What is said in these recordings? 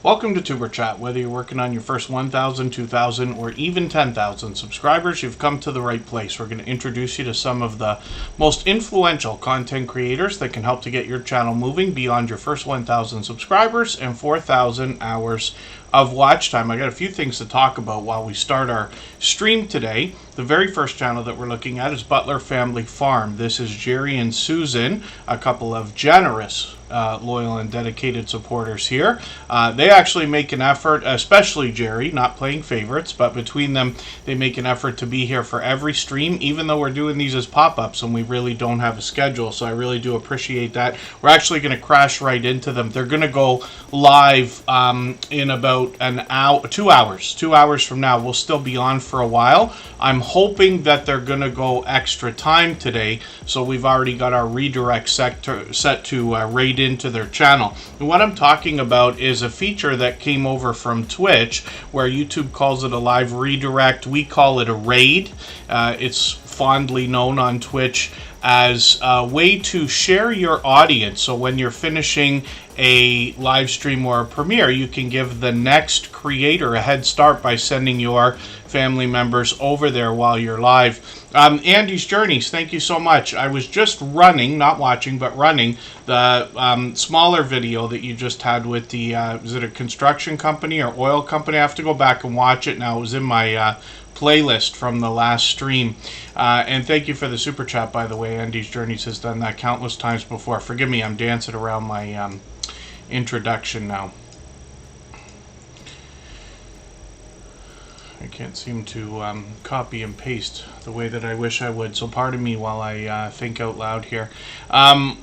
Welcome to Tuber Chat. Whether you're working on your first 1,000, 2,000, or even 10,000 subscribers, you've come to the right place. We're going to introduce you to some of the most influential content creators that can help to get your channel moving beyond your first 1,000 subscribers and 4,000 hours of watch time. I got a few things to talk about while we start our stream today. The very first channel that we're looking at is Butler Family Farm. This is Jerry and Susan, a couple of generous, loyal and dedicated supporters here. They actually make an effort, especially Jerry, not playing favorites, but between them, they make an effort to be here for every stream, even though we're doing these as pop-ups and we really don't have a schedule. So I really do appreciate that. We're actually going to crash right into them. They're going to go live in about an hour, 2 hours. 2 hours from now. We'll still be on for a while. I'm hoping that they're going to go extra time today, so we've already got our redirect set to raid into their channel. And what I'm talking about is a feature that came over from Twitch, where YouTube calls it a live redirect. We call it a raid. It's fondly known on Twitch as a way to share your audience. So when you're finishing a live stream or a premiere, you can give the next creator a head start by sending your family members over there while you're live. Andy's Journeys, thank you so much. I was just running, not watching, but running the smaller video that you just had with the, is it a construction company or oil company? I have to go back and watch it now. It was in my playlist from the last stream. And thank you for the super chat, by the way. Andy's Journeys has done that countless times before. Forgive me, I'm dancing around my introduction now. I can't seem to copy and paste the way that I wish I would, so pardon me while I think out loud here. I'm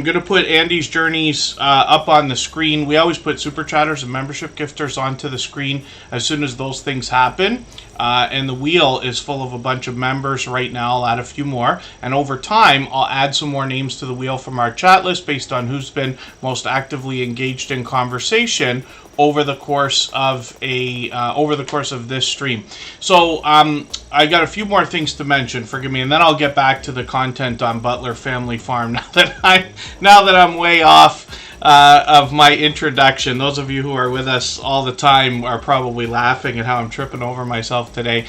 going to put Andy's Journeys up on the screen. We always put Super Chatters and membership gifters onto the screen as soon as those things happen. And the wheel is full of a bunch of members right now. I'll add a few more. And over time, I'll add some more names to the wheel from our chat list based on who's been most actively engaged in conversation over the course of this stream. So I got a few more things to mention. Forgive me, and then I'll get back to the content on Butler Family Farm. Now that I'm way off of my introduction. Those of you who are with us all the time are probably laughing at how I'm tripping over myself today.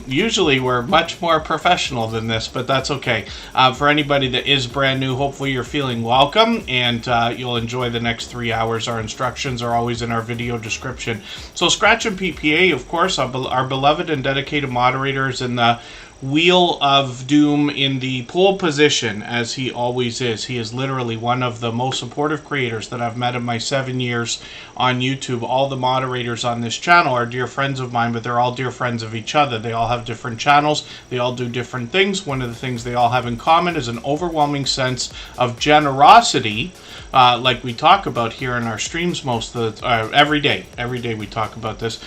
Usually we're much more professional than this, but that's okay. For anybody that is brand new, hopefully you're feeling welcome and you'll enjoy the next 3 hours. Our instructions are always in our video description. So Scratch and PPA, of course, our beloved and dedicated moderators in the Wheel of Doom in the pole position, as he always is. He is literally one of the most supportive creators that I've met in my 7 years on YouTube. All the moderators on this channel are dear friends of mine, but they're all dear friends of each other. They all have different channels. They all do different things. One of the things they all have in common is an overwhelming sense of generosity, like we talk about here in our streams most of the every day we talk about this,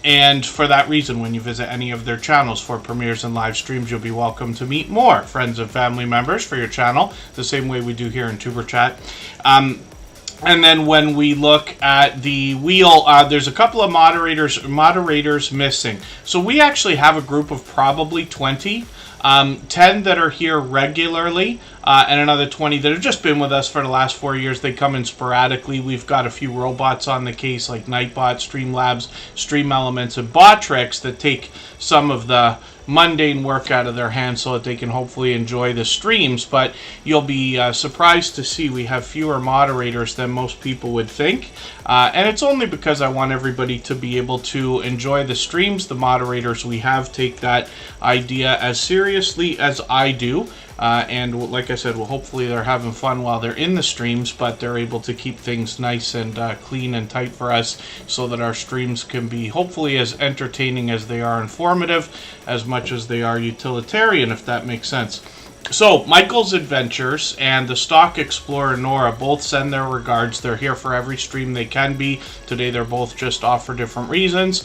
and for that reason, when you visit any of their channels for premieres and live streams, you'll be welcome to meet more friends and family members for your channel, the same way we do here in Tuber Chat. And then when we look at the wheel, there's a couple of moderators missing. So we actually have a group of probably 20. 10 that are here regularly, and another 20 that have just been with us for the last 4 years. They come in sporadically. We've got a few robots on the case, like Nightbot, Streamlabs, Stream Elements, and Botrix that take some of the mundane work out of their hands so that they can hopefully enjoy the streams. But you'll be surprised to see we have fewer moderators than most people would think. And it's only because I want everybody to be able to enjoy the streams. The moderators we have take that idea as seriously as I do. And like I said, well, hopefully they're having fun while they're in the streams, but they're able to keep things nice and clean and tight for us so that our streams can be hopefully as entertaining as they are informative, as much as they are utilitarian, if that makes sense. So, Michael's Adventures and the Stock Explorer Nora both send their regards. They're here for every stream they can be. Today they're both just off for different reasons.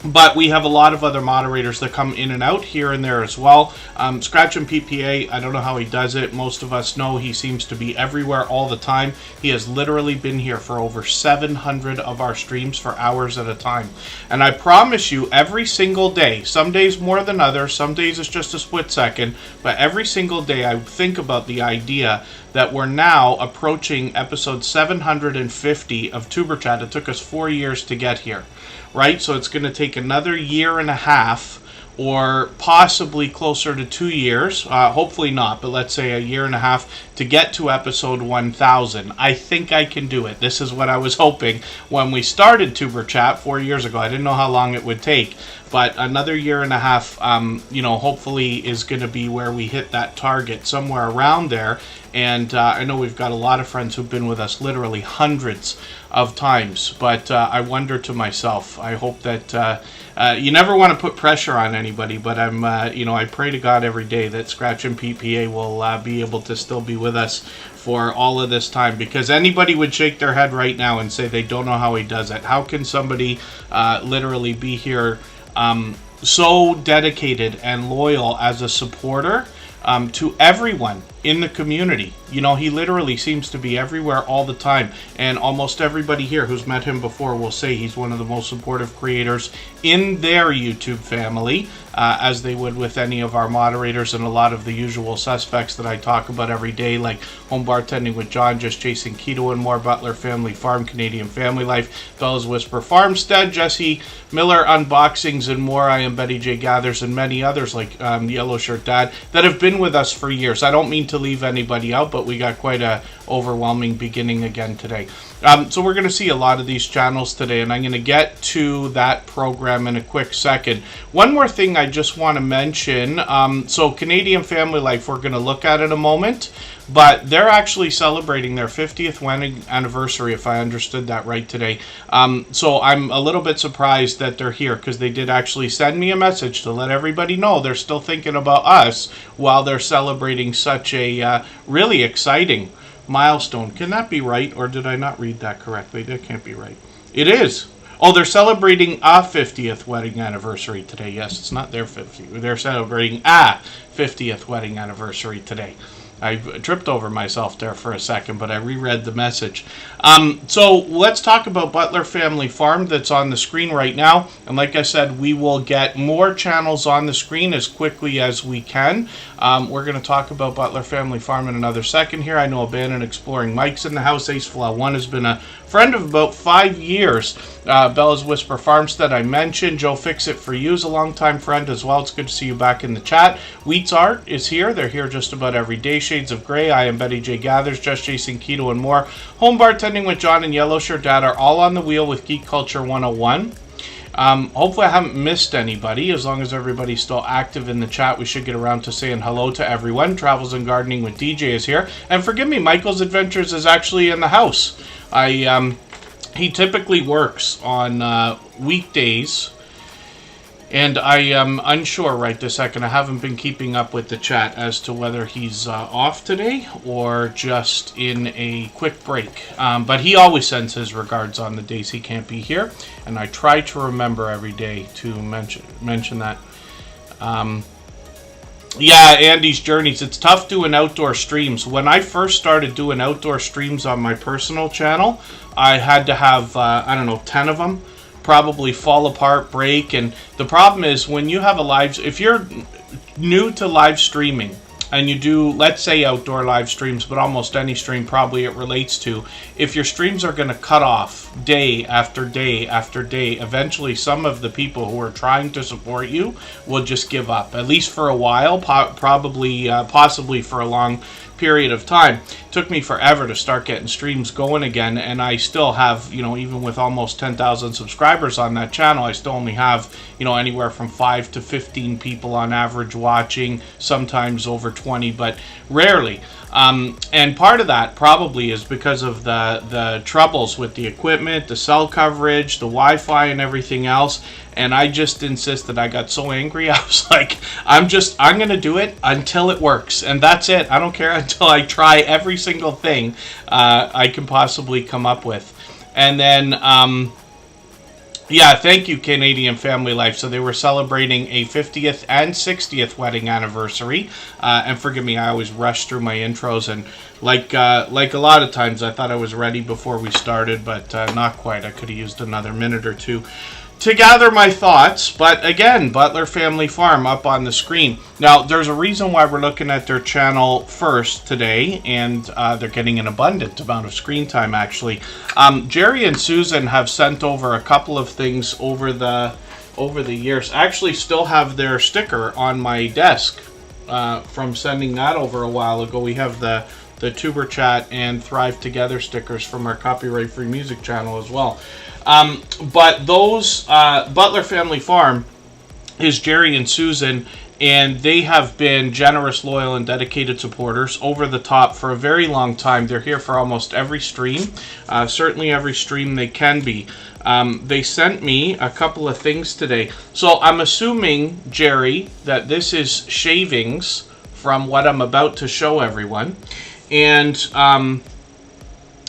But we have a lot of other moderators that come in and out here and there as well. Scratch and PPA, I don't know how he does it. Most of us know he seems to be everywhere all the time. He has literally been here for over 700 of our streams for hours at a time. And I promise you, every single day, some days more than others, some days it's just a split second, but every single day I think about the idea that we're now approaching episode 750 of Superchat. It took us 4 years to get here. Right, so it's going to take another year and a half, or possibly closer to 2 years. Hopefully not, but let's say a year and a half to get to episode 1000. I think I can do it. This is what I was hoping when we started Tuber Chat 4 years ago. I didn't know how long it would take, but another year and a half, hopefully is going to be where we hit that target, somewhere around there. And I know we've got a lot of friends who've been with us literally hundreds of times, but I wonder to myself, I hope that you never want to put pressure on anybody, but I pray to God every day that Scratch and PPA will be able to still be with us for all of this time, because anybody would shake their head right now and say they don't know how he does it. How can somebody literally be here so dedicated and loyal as a supporter to everyone in the community? You know, he literally seems to be everywhere all the time, and almost everybody here who's met him before will say he's one of the most supportive creators in their YouTube family, as they would with any of our moderators and a lot of the usual suspects that I talk about every day, like Home Bartending with John, Just Chasing Keto and More, Butler Family Farm, Canadian Family Life, Bella's Whisper Farmstead, Jesse Miller Unboxings and more. I am Betty J Gathers, and many others like Yellow Shirt Dad that have been with us for years. I don't mean to leave anybody out, but we got quite a overwhelming beginning again today. So we're going to see a lot of these channels today, and I'm going to get to that program in a quick second. One more thing I just want to mention. So Canadian Family Life, we're going to look at in a moment, but they're actually celebrating their 50th wedding anniversary, if I understood that right today. So I'm a little bit surprised that they're here, because they did actually send me a message to let everybody know they're still thinking about us while they're celebrating such a really exciting milestone. Can that be right, or did I not read that correctly? That can't be right. It is. Oh, they're celebrating a 50th wedding anniversary today. Yes, it's not their 50th. They're celebrating a 50th wedding anniversary today. I tripped over myself there for a second, but I reread the message. So let's talk about Butler Family Farm that's on the screen right now. And like I said, we will get more channels on the screen as quickly as we can. We're going to talk about Butler Family Farm in another second here. I know Abandoned Exploring Mike's in the house. Ace Flaw 1 has been a friend of about 5 years. Bella's Whisper Farmstead, I mentioned. Joe Fix It For You is a longtime friend as well. It's good to see you back in the chat. Wheats Art is here. They're here just about every day. Shades of Grey, I am Betty J Gathers, Just Chasing Keto and More. Home Bartending with John and Yellow Shirt Dad are all on the wheel with Geek Culture 101. Hopefully I haven't missed anybody. As long as everybody's still active in the chat, we should get around to saying hello to everyone. Travels and Gardening with DJ is here. And forgive me, Michael's Adventures is actually in the house. He typically works on weekdays, and I am unsure right this second. I haven't been keeping up with the chat as to whether he's off today or just in a quick break. But he always sends his regards on the days he can't be here, and I try to remember every day to mention that. Yeah, Andy's Journeys. It's tough doing outdoor streams. When I first started doing outdoor streams on my personal channel, I had to have, 10 of them probably fall apart, break. And the problem is when you have if you're new to live streaming and you do, let's say, outdoor live streams, but almost any stream probably it relates to, if your streams are going to cut off day after day after day, eventually some of the people who are trying to support you will just give up, at least for a while, possibly for a long period of time. It took me forever to start getting streams going again, and I still have, even with almost 10,000 subscribers on that channel, I still only have, anywhere from 5 to 15 people on average watching, sometimes over 20, but rarely. And part of that probably is because of the troubles with the equipment, the cell coverage, the Wi-Fi, and everything else. And I just insisted. I got so angry. I was like, I'm going to do it until it works. And that's it. I don't care until I try every single thing I can possibly come up with. And then Yeah, thank you, Canadian Family Life. So they were celebrating a 50th and 60th wedding anniversary. And forgive me, I always rush through my intros, and like a lot of times, I thought I was ready before we started, but not quite. I could have used another minute or two to gather my thoughts. But again, Butler Family Farm up on the screen. Now, there's a reason why we're looking at their channel first today, and they're getting an abundant amount of screen time, actually. Jerry and Susan have sent over a couple of things over the years. I actually still have their sticker on my desk from sending that over a while ago. We have the Tuber Chat and Thrive Together stickers from our copyright-free music channel as well. But those, Butler Family Farm is Jerry and Susan, and they have been generous, loyal, and dedicated supporters over the top for a very long time. They're here for almost every stream, certainly every stream they can be. They sent me a couple of things today. So I'm assuming, Jerry, that this is shavings from what I'm about to show everyone. And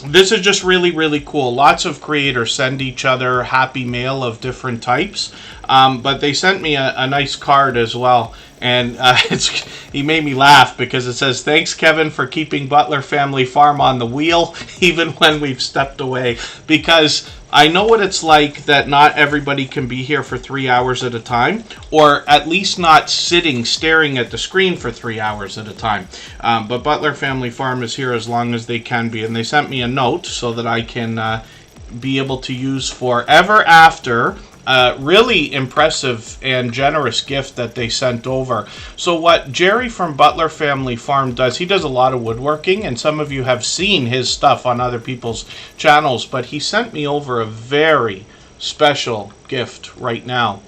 this is just really, really cool. Lots of creators send each other happy mail of different types. But they sent me a nice card as well. And he made me laugh because it says, "Thanks, Kevin, for keeping Butler Family Farm on the wheel, even when we've stepped away." Because I know what it's like that not everybody can be here for 3 hours at a time, or at least not sitting staring at the screen for 3 hours at a time. But Butler Family Farm is here as long as they can be. And they sent me a note so that I can be able to use forever after. Really impressive and generous gift that they sent over. So what Jerry from Butler Family Farm does, he does a lot of woodworking, and some of you have seen his stuff on other people's channels, but he sent me over a very special gift right now.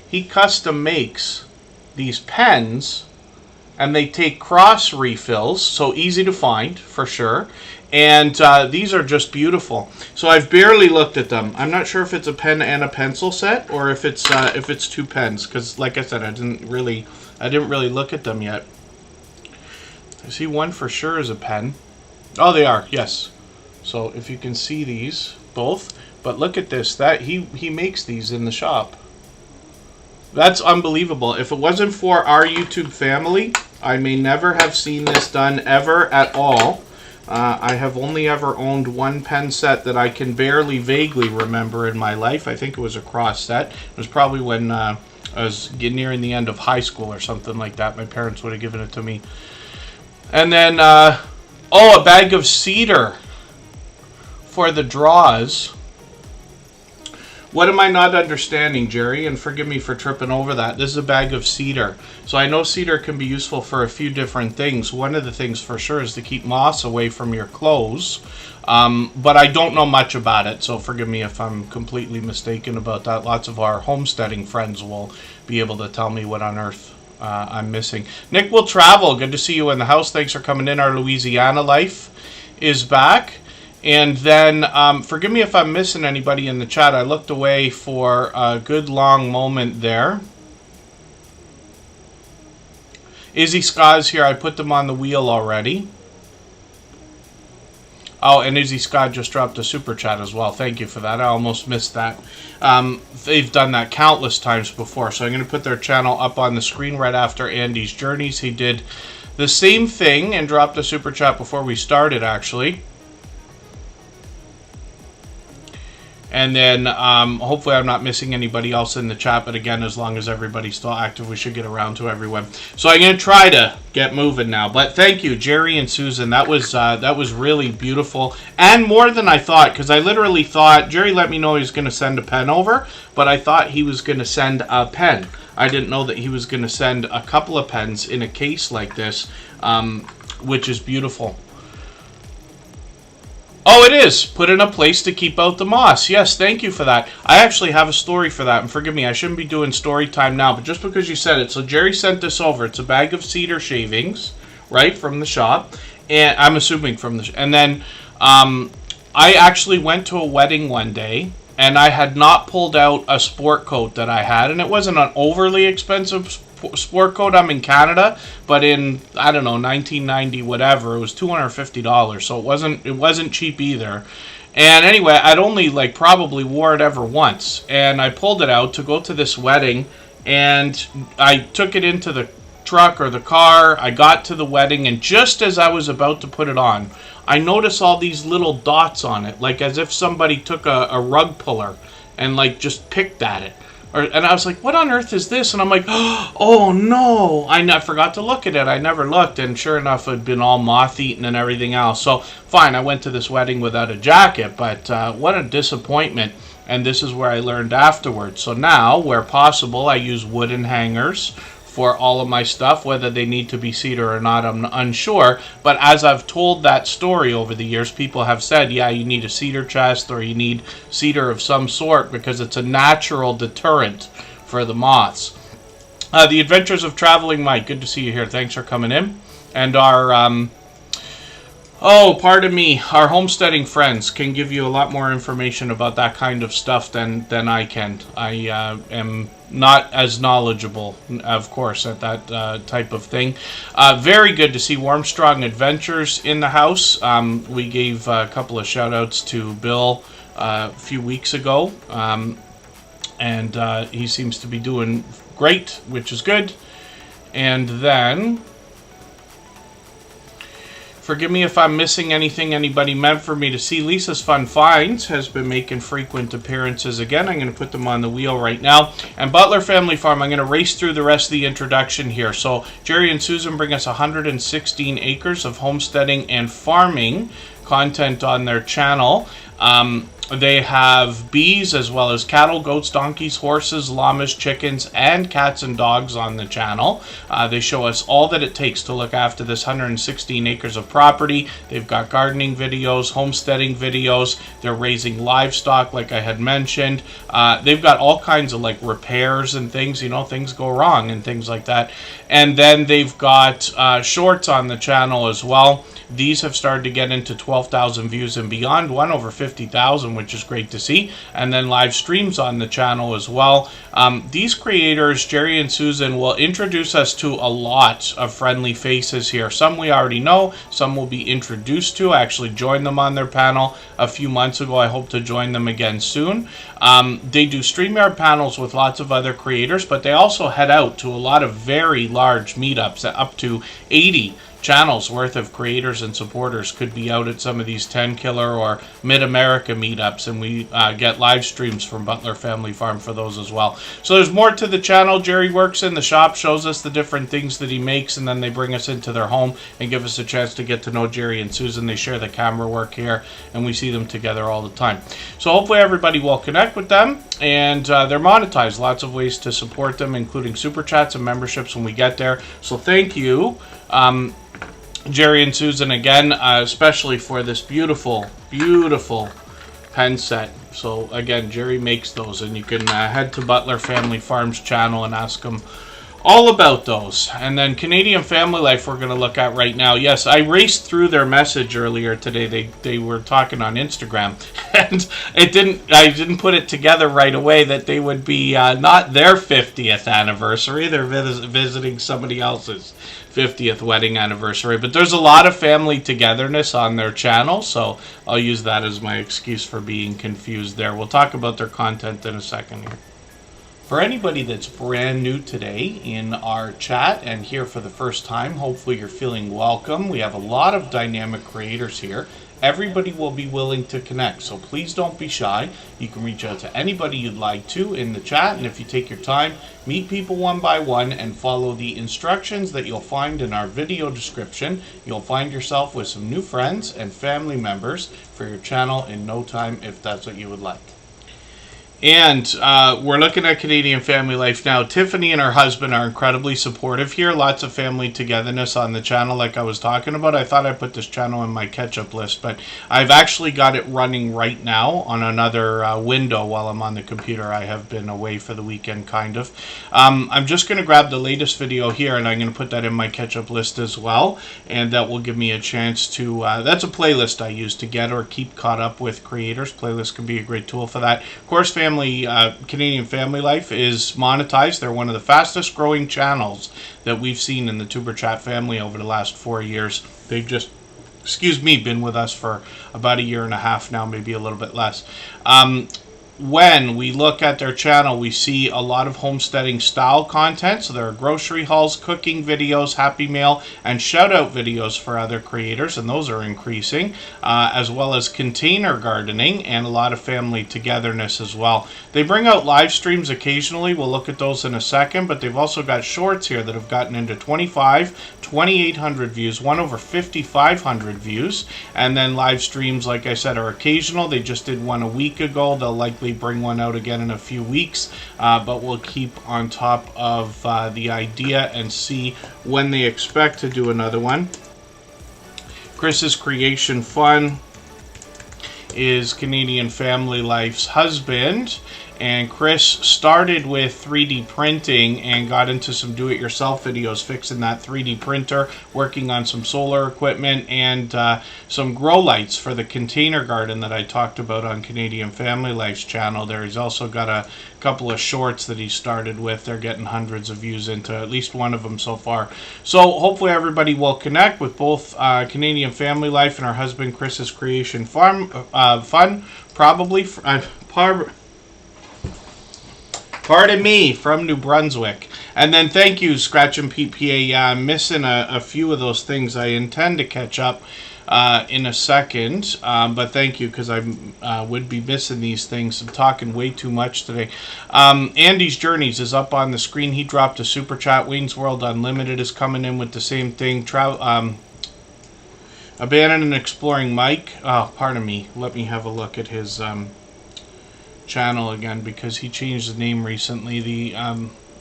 He custom makes these pens, and they take cross refills, so easy to find for sure. And these are just beautiful. So I've barely looked at them. I'm not sure if it's a pen and a pencil set, or if it's two pens, because like I said, I didn't really look at them yet. I see one for sure is a pen. Oh, they are, yes. So if you can see these both, but look at this. That he makes these in the shop. That's unbelievable. If it wasn't for our YouTube family, I may never have seen this done ever at all. I have only ever owned one pen set that I can barely vaguely remember in my life. I think it was a cross set. It was probably when I was nearing the end of high school or something like that. My parents would have given it to me. And then, a bag of cedar for the draws. What am I not understanding, Jerry? And forgive me for tripping over that. This is a bag of cedar. So I know cedar can be useful for a few different things. One of the things for sure is to keep moss away from your clothes. But I don't know much about it, so forgive me if I'm completely mistaken about that. Lots of our homesteading friends will be able to tell me what on earth I'm missing. Nick will travel. Good to see you in the house. Thanks for coming in. Our Louisiana life is back. And then, forgive me if I'm missing anybody in the chat. I looked away for a good long moment there. Izzy Scott's here. I put them on the wheel already. Oh, and Izzy Scott just dropped a super chat as well. Thank you for that. I almost missed that. They've done that countless times before. So I'm going to put their channel up on the screen right after Andy's Journeys. He did the same thing and dropped a super chat before we started, actually. And then hopefully I'm not missing anybody else in the chat. But again, as long as everybody's still active, we should get around to everyone. So I'm going to try to get moving now. But thank you, Jerry and Susan. That was really beautiful. And more than I thought, because I literally thought, Jerry let me know he was going to send a pen over. But I thought he was going to send a pen. I didn't know that he was going to send a couple of pens in a case like this, which is beautiful. Oh, it is. Put in a place to keep out the moss. Yes, thank you for that. I actually have a story for that. And forgive me, I shouldn't be doing story time now, but just because you said it. So Jerry sent this over. It's a bag of cedar shavings, right, from the shop. And I'm assuming from the... And then I actually went to a wedding one day, and I had not pulled out a sport coat that I had. And it wasn't an overly expensive sport coat. I'm in Canada, but in, I don't know, 1990 whatever, it was $250, so it wasn't cheap either. And anyway, I'd only like probably wore it ever once, and I pulled it out to go to this wedding, and I took it into the truck or the car. I got to the wedding, and just as I was about to put it on, I noticed all these little dots on it, like as if somebody took a rug puller and like just picked at it. And I was like, what on earth is this? And I'm like, oh no, I forgot to look at it. I never looked, and sure enough, it had been all moth-eaten and everything else. So fine, I went to this wedding without a jacket, but what a disappointment. And this is where I learned afterwards. So now, where possible, I use wooden hangers for all of my stuff. Whether they need to be cedar or not, I'm unsure. But as I've told that story over the years, people have said, yeah, you need a cedar chest or you need cedar of some sort because it's a natural deterrent for the moths. The Adventures of Traveling Mike, good to see you here. Thanks for coming in. And our pardon me, our homesteading friends can give you a lot more information about that kind of stuff than I can. I am not as knowledgeable, of course, at that type of thing. Very good to see Warmstrong Adventures in the house. We gave a couple of shout outs to Bill a few weeks ago, and he seems to be doing great, which is good. And then, forgive me if I'm missing anything anybody meant for me to see. Lisa's Fun Finds has been making frequent appearances again. I'm going to put them on the wheel right now. And Butler Family Farm, I'm going to race through the rest of the introduction here. So Jerry and Susan bring us 116 acres of homesteading and farming content on their channel. They have bees as well as cattle, goats, donkeys, horses, llamas, chickens, and cats and dogs on the channel. They show us all that it takes to look after this 116 acres of property. They've got gardening videos, homesteading videos. They're raising livestock, like I had mentioned. They've got all kinds of like repairs and things, you know, things go wrong and things like that. And then they've got shorts on the channel as well. These have started to get into 12,000 views and beyond, one over 50,000, which is great to see. And then live streams on the channel as well. These creators, Jerry and Susan, will introduce us to a lot of friendly faces here. Some we already know, some will be introduced to. I actually joined them on their panel a few months ago. I hope to join them again soon. They do StreamYard panels with lots of other creators, but they also head out to a lot of very large meetups, up to 80 channels worth of creators and supporters could be out at some of these 10 Killer or Mid-America meetups, and we get live streams from Butler Family Farm for those as well. So there's more to the channel. Jerry works in the shop, shows us the different things that he makes, and then they bring us into their home and give us a chance to get to know Jerry and Susan. They share the camera work here, and we see them together all the time. So hopefully everybody will connect with them, and they're monetized. Lots of ways to support them, including super chats and memberships when we get there. So thank you, Jerry and Susan, again, especially for this beautiful, beautiful pen set. So again, Jerry makes those, and you can head to Butler Family Farm's channel and ask him all about those. And then Canadian Family Life we're going to look at right now. Yes, I raced through their message earlier today. They were talking on Instagram, and I didn't put it together right away that they would be not their 50th anniversary. They're visiting somebody else's 50th wedding anniversary. But there's a lot of family togetherness on their channel, so I'll use that as my excuse for being confused there. We'll talk about their content in a second here. For anybody that's brand new today in our chat and here for the first time, hopefully you're feeling welcome. We have a lot of dynamic creators here. Everybody will be willing to connect, so please don't be shy. You can reach out to anybody you'd like to in the chat, and if you take your time, meet people one by one and follow the instructions that you'll find in our video description. You'll find yourself with some new friends and family members for your channel in no time, if that's what you would like. And we're looking at Canadian Family Life now. Tiffany and her husband are incredibly supportive here. Lots of family togetherness on the channel like I was talking about. I thought I put this channel in my catch-up list, but I've actually got it running right now on another window while I'm on the computer. I have been away for the weekend, kind of. I'm just going to grab the latest video here, and I'm going to put that in my catch-up list as well, and that will give me a chance to... that's a playlist I use to get or keep caught up with creators. Playlists can be a great tool for that. Of course, Canadian Family Life is monetized. They're one of the fastest growing channels that we've seen in the Tuber Chat family over the last 4 years. They've just excuse me, been with us for about a year and a half now, maybe a little bit less. When we look at their channel, we see a lot of homesteading style content. So there are grocery hauls, cooking videos, happy mail, and shout out videos for other creators, and those are increasing, as well as container gardening and a lot of family togetherness as well. They bring out live streams occasionally. We'll look at those in a second, but they've also got shorts here that have gotten into 2,800 views, one over 5,500 views, and then live streams, like I said, are occasional. They just did one a week ago. They'll likely bring one out again in a few weeks, but we'll keep on top of the idea and see when they expect to do another one. Chris's Creation Fun is Canadian Family Life's husband, and Chris started with 3D printing and got into some do-it-yourself videos, fixing that 3D printer, working on some solar equipment, and some grow lights for the container garden that I talked about on Canadian Family Life's channel there. He's also got a couple of shorts that he started with. They're getting hundreds of views into at least one of them so far. So hopefully everybody will connect with both Canadian Family Life and her husband Chris's Creation Fun, probably. Pardon me, from New Brunswick. And then thank you, Scratch and PPA. I'm missing a few of those things. I intend to catch up in a second, but thank you, because I would be missing these things. I'm talking way too much today. Andy's Journeys is up on the screen. He dropped a super chat. Wayne's World Unlimited is coming in with the same thing. Abandoned and Exploring Mike. Oh, pardon me. Let me have a look at his channel again, because he changed the name recently. The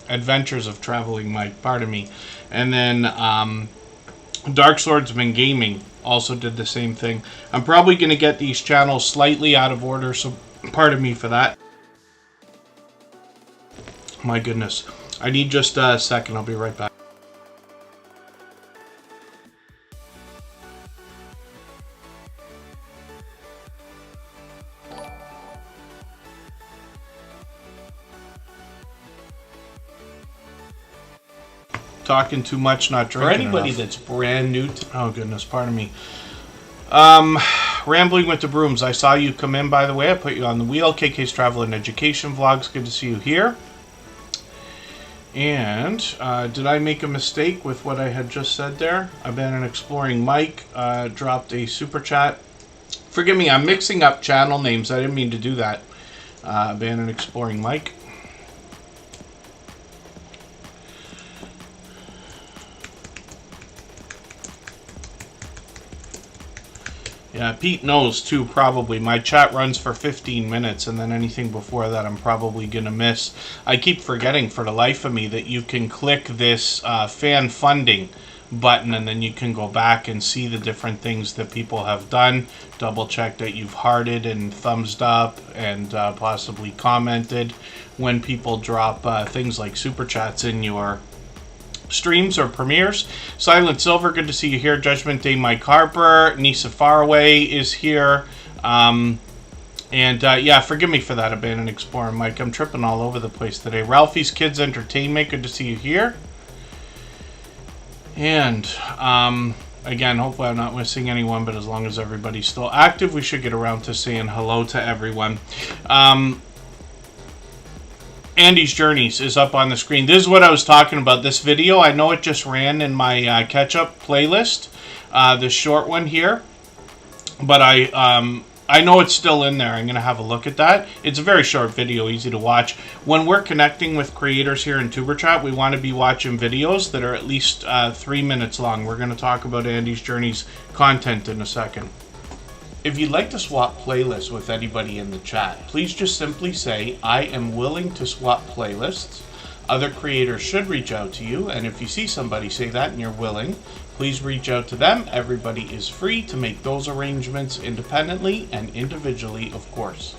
Adventures of Traveling Mike, pardon me. And then Dark Swordsman Gaming also did the same thing. I'm probably going to get these channels slightly out of order, so pardon me for that. My goodness, I need just a second. I'll be right back. Talking too much, not drinking. For anybody that's brand new to, oh goodness, pardon me. Rambling with the Brooms. I saw you come in, by the way. I put you on the wheel. KK's Travel and Education Vlogs. Good to see you here. And did I make a mistake with what I had just said there? Abandoned Exploring Mike dropped a super chat. Forgive me, I'm mixing up channel names. I didn't mean to do that. Abandoned Exploring Mike. Yeah, Pete knows too, probably. My chat runs for 15 minutes, and then anything before that I'm probably going to miss. I keep forgetting for the life of me that you can click this fan funding button, and then you can go back and see the different things that people have done. Double check that you've hearted and thumbs up and possibly commented when people drop things like super chats in your streams or premieres. Silent Silver, good to see you here. Judgment Day, Mike Harper. Nisa Faraway is here. Yeah, forgive me for that, Abandoned Explorer Mike. I'm tripping all over the place today. Ralphie's Kids Entertainment, good to see you here. And again, hopefully I'm not missing anyone, but as long as everybody's still active, we should get around to saying hello to everyone. Andy's Journeys is up on the screen. This is what I was talking about. This video, I know it just ran in my catch-up playlist, this short one here, but I know it's still in there. I'm going to have a look at that. It's a very short video, easy to watch. When we're connecting with creators here in TuberChat, we want to be watching videos that are at least 3 minutes long. We're going to talk about Andy's Journeys content in a second. If you'd like to swap playlists with anybody in the chat, please just simply say, I am willing to swap playlists. Other creators should reach out to you, and if you see somebody say that and you're willing, please reach out to them. Everybody is free to make those arrangements independently and individually, of course.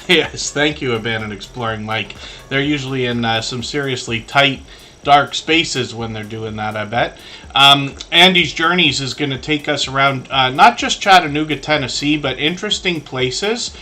Yes, thank you, Abandoned Exploring Mike. They're usually in some seriously tight dark spaces when they're doing that, I bet. Andy's Journeys is going to take us around not just Chattanooga, Tennessee, but interesting places.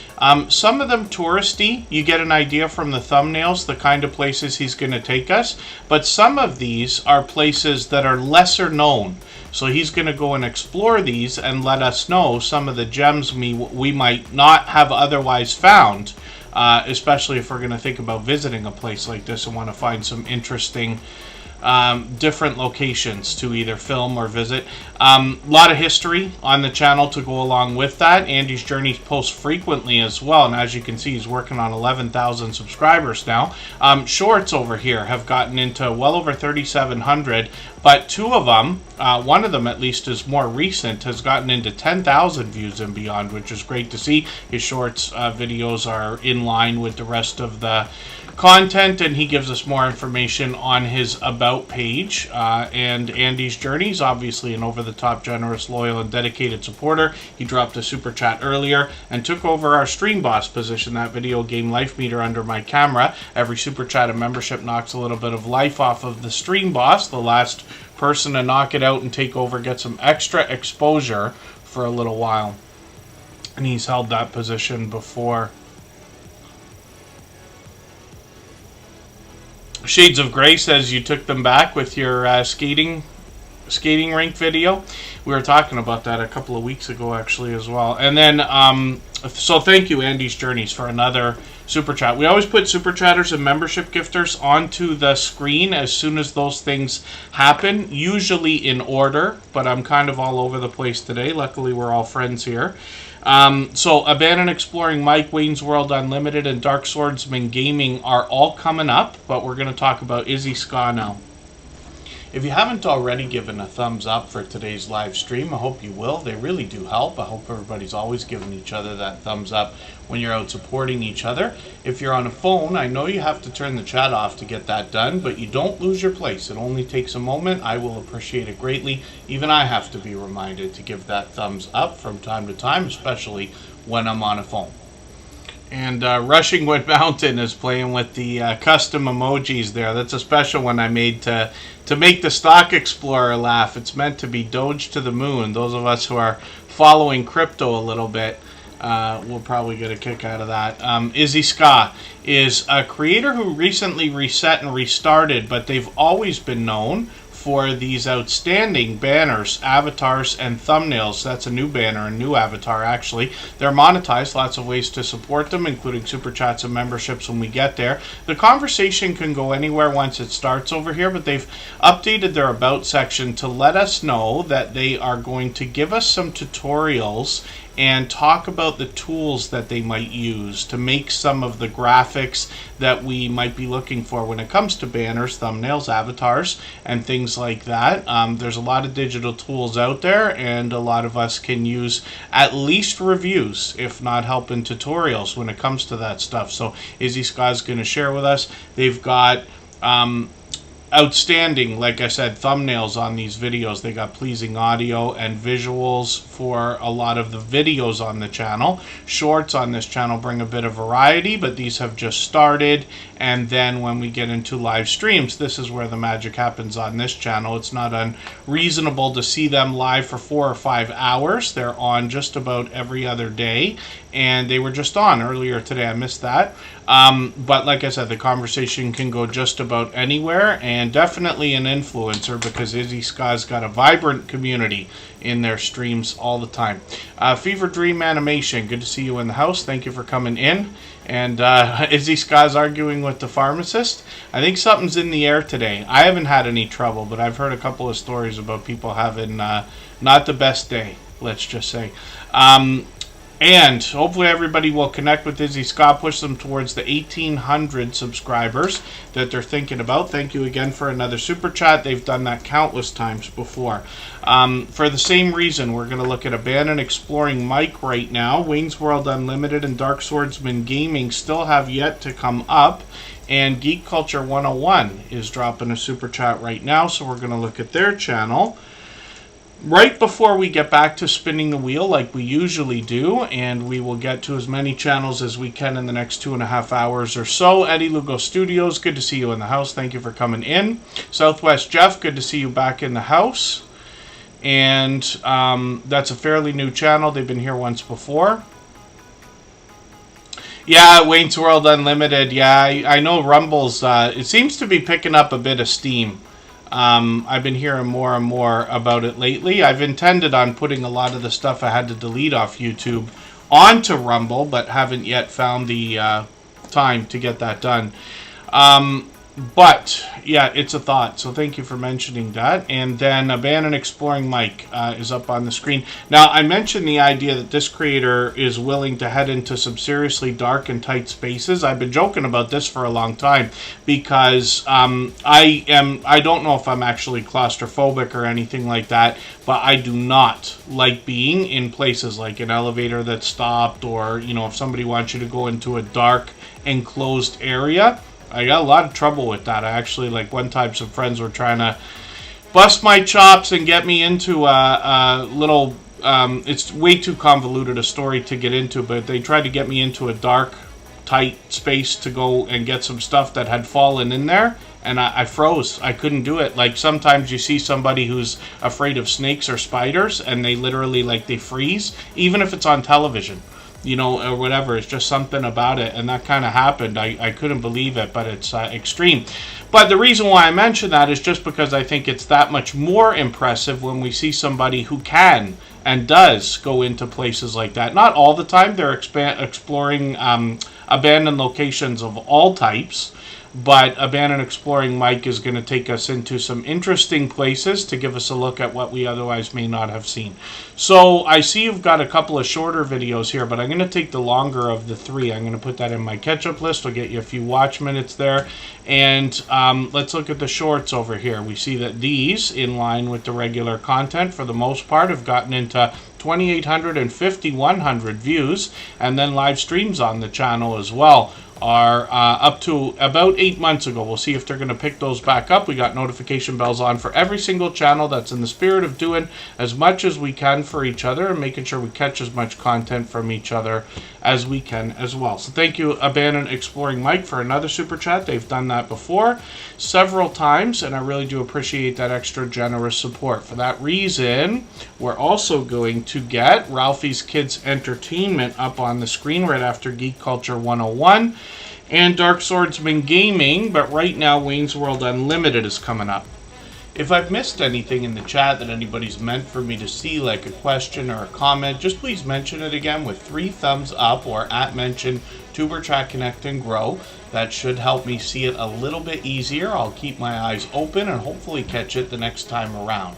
Some of them touristy. You get an idea from the thumbnails, the kind of places he's going to take us. But some of these are places that are lesser known. So he's going to go and explore these and let us know some of the gems we might not have otherwise found. Especially if we're going to think about visiting a place like this and want to find some interesting different locations to either film or visit. A lot of history on the channel to go along with that. Andy's Journeys posts frequently as well, and as you can see, he's working on 11,000 subscribers now. Shorts over here have gotten into well over 3,700, but two of them, one of them at least is more recent, has gotten into 10,000 views and beyond, which is great to see. His shorts videos are in line with the rest of the content, and he gives us more information on his about page. And Andy's Journeys, obviously an over-the-top, generous, loyal, and dedicated supporter. He dropped a super chat earlier and took over our stream boss position, that video game life meter under my camera. Every super chat and membership knocks a little bit of life off of the stream boss. The last person to knock it out and take over gets some extra exposure for a little while, and he's held that position before. Shades of Grey says you took them back with your skating rink video. We were talking about that a couple of weeks ago actually as well. And then so thank you, Andy's Journeys, for another super chat. We always put super chatters and membership gifters onto the screen as soon as those things happen, usually in order, but I'm kind of all over the place today. Luckily we're all friends here. So Abandoned Exploring Mike, Wayne's World Unlimited, and Dark Swordsman Gaming are all coming up, but we're going to talk about Izzy Ska now. If you haven't already given a thumbs up for today's live stream, I hope you will. They really do help. I hope everybody's always giving each other that thumbs up when you're out supporting each other. If you're on a phone, I know you have to turn the chat off to get that done, but you don't lose your place. It only takes a moment. I will appreciate it greatly. Even I have to be reminded to give that thumbs up from time to time, especially when I'm on a phone. And Rushing Wood Mountain is playing with the custom emojis there. That's a special one I made to make the Stock Explorer laugh. It's meant to be Doge to the moon. Those of us who are following crypto a little bit will probably get a kick out of that. Izzy Ska is a creator who recently reset and restarted, but they've always been known for these outstanding banners, avatars, and thumbnails. That's a new banner, a new avatar actually. They're monetized, lots of ways to support them, including super chats and memberships when we get there. The conversation can go anywhere once it starts over here, but they've updated their about section to let us know that they are going to give us some tutorials and talk about the tools that they might use to make some of the graphics that we might be looking for when it comes to banners, thumbnails, avatars, and things like that. There's a lot of digital tools out there, and a lot of us can use at least reviews, if not help in tutorials when it comes to that stuff. So Izzy Ska is going to share with us. They've got outstanding, like I said, thumbnails on these videos. They got pleasing audio and visuals for a lot of the videos on the channel. Shorts on this channel bring a bit of variety, but these have just started. And then when we get into live streams, this is where the magic happens on this channel. It's not unreasonable to see them live for 4 or 5 hours. They're on just about every other day, and they were just on earlier today. I missed that. But like I said, the conversation can go just about anywhere, and definitely an influencer, because Izzy Ska's got a vibrant community in their streams all the time. Fever Dream Animation, good to see you in the house. Thank you for coming in. And Izzy Ska's arguing with the pharmacist. I think something's in the air today. I haven't had any trouble, but I've heard a couple of stories about people having not the best day, let's just say. And hopefully everybody will connect with Izzy Ska, push them towards the 1,800 subscribers that they're thinking about. Thank you again for another super chat. They've done that countless times before. For the same reason, we're going to look at Abandoned Exploring Mike right now. Wayne's World Unlimited and Dark Swordsman Gaming still have yet to come up. And Geek Culture 101 is dropping a super chat right now, so we're going to look at their channel. right before we get back to spinning the wheel like we usually do, and we will get to as many channels as we can in the next 2.5 hours or so. Eddie Lugo Studios, good to see you in the house. Thank you for coming in. Southwest Jeff, good to see you back in the house. And that's a fairly new channel. They've been here once before. Yeah, Wayne's World Unlimited. Yeah, I know Rumble's, it seems to be picking up a bit of steam. I've been hearing more and more about it lately. I've intended on putting a lot of the stuff I had to delete off YouTube onto Rumble, but haven't yet found the time to get that done. But, yeah, it's a thought. So thank you for mentioning that. And then Abandon Exploring Mike is up on the screen. Now, I mentioned the idea that this creator is willing to head into some seriously dark and tight spaces. I've been joking about this for a long time because I don't know if I'm actually claustrophobic or anything like that, but I do not like being in places like an elevator that's stopped, or, you know, if somebody wants you to go into a dark, enclosed area. I got a lot of trouble with that. I actually, like, one time some friends were trying to bust my chops and get me into a little, it's way too convoluted a story to get into, but they tried to get me into a dark, tight space to go and get some stuff that had fallen in there, and I froze. I couldn't do it. Like, sometimes you see somebody who's afraid of snakes or spiders, and they literally, like, they freeze, even if it's on television. You know, or whatever. It's just something about it, and that kind of happened. I couldn't believe it, but it's extreme. But the reason why I mention that is just because I think it's that much more impressive when we see somebody who can and does go into places like that. Not all the time. They're exploring abandoned locations of all types. But Abandoned Exploring Mike is going to take us into some interesting places to give us a look at what we otherwise may not have seen. So I see you've got a couple of shorter videos here, but I'm going to take the longer of the three. I'm going to put that in my catch-up list. I'll get you a few watch minutes there. And let's look at the shorts over here. We see that these, in line with the regular content for the most part, have gotten into 2,800 and 5,100 views, and then live streams on the channel as well are up to about 8 months ago. We'll see if they're going to pick those back up. We got notification bells on for every single channel. That's in the spirit of doing as much as we can for each other and making sure we catch as much content from each other as we can as well. So thank you, Abandoned Exploring Mike, for another super chat. They've done that before several times, and I really do appreciate that extra generous support. For that reason, we're also going to get Ralphie's Kids Entertainment up on the screen right after Geek Culture 101 and Dark Swordsman Gaming, but right now Wayne's World Unlimited is coming up. If I've missed anything in the chat that anybody's meant for me to see, like a question or a comment, just please mention it again with 3 thumbs up or @mention TuberChat Connect and Grow. That should help me see it a little bit easier. I'll keep my eyes open and hopefully catch it the next time around.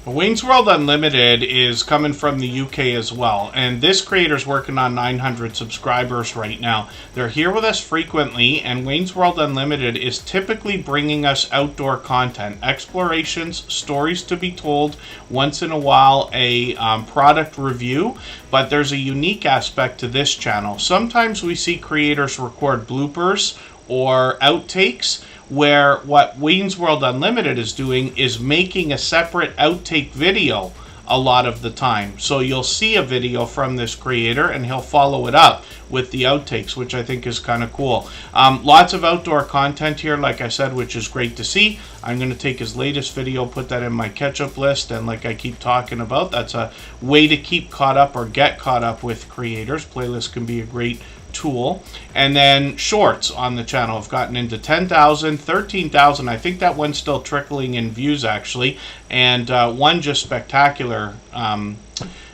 Wayne's World Unlimited is coming from the UK as well, and this creator's working on 900 subscribers right now. They're here with us frequently, and Wayne's World Unlimited is typically bringing us outdoor content, explorations, stories to be told, once in a while a product review, but there's a unique aspect to this channel. Sometimes we see creators record bloopers or outtakes, where what Wayne's World Unlimited is doing is making a separate outtake video a lot of the time. So you'll see a video from this creator and he'll follow it up with the outtakes, which I think is kind of cool. Lots of outdoor content here, like I said, which is great to see. I'm going to take his latest video, put that in my catch-up list, and like I keep talking about, that's a way to keep caught up or get caught up with creators. Playlists can be a great tool. And then shorts on the channel have gotten into 10,000, 13,000. I think that one's still trickling in views actually, and one just spectacular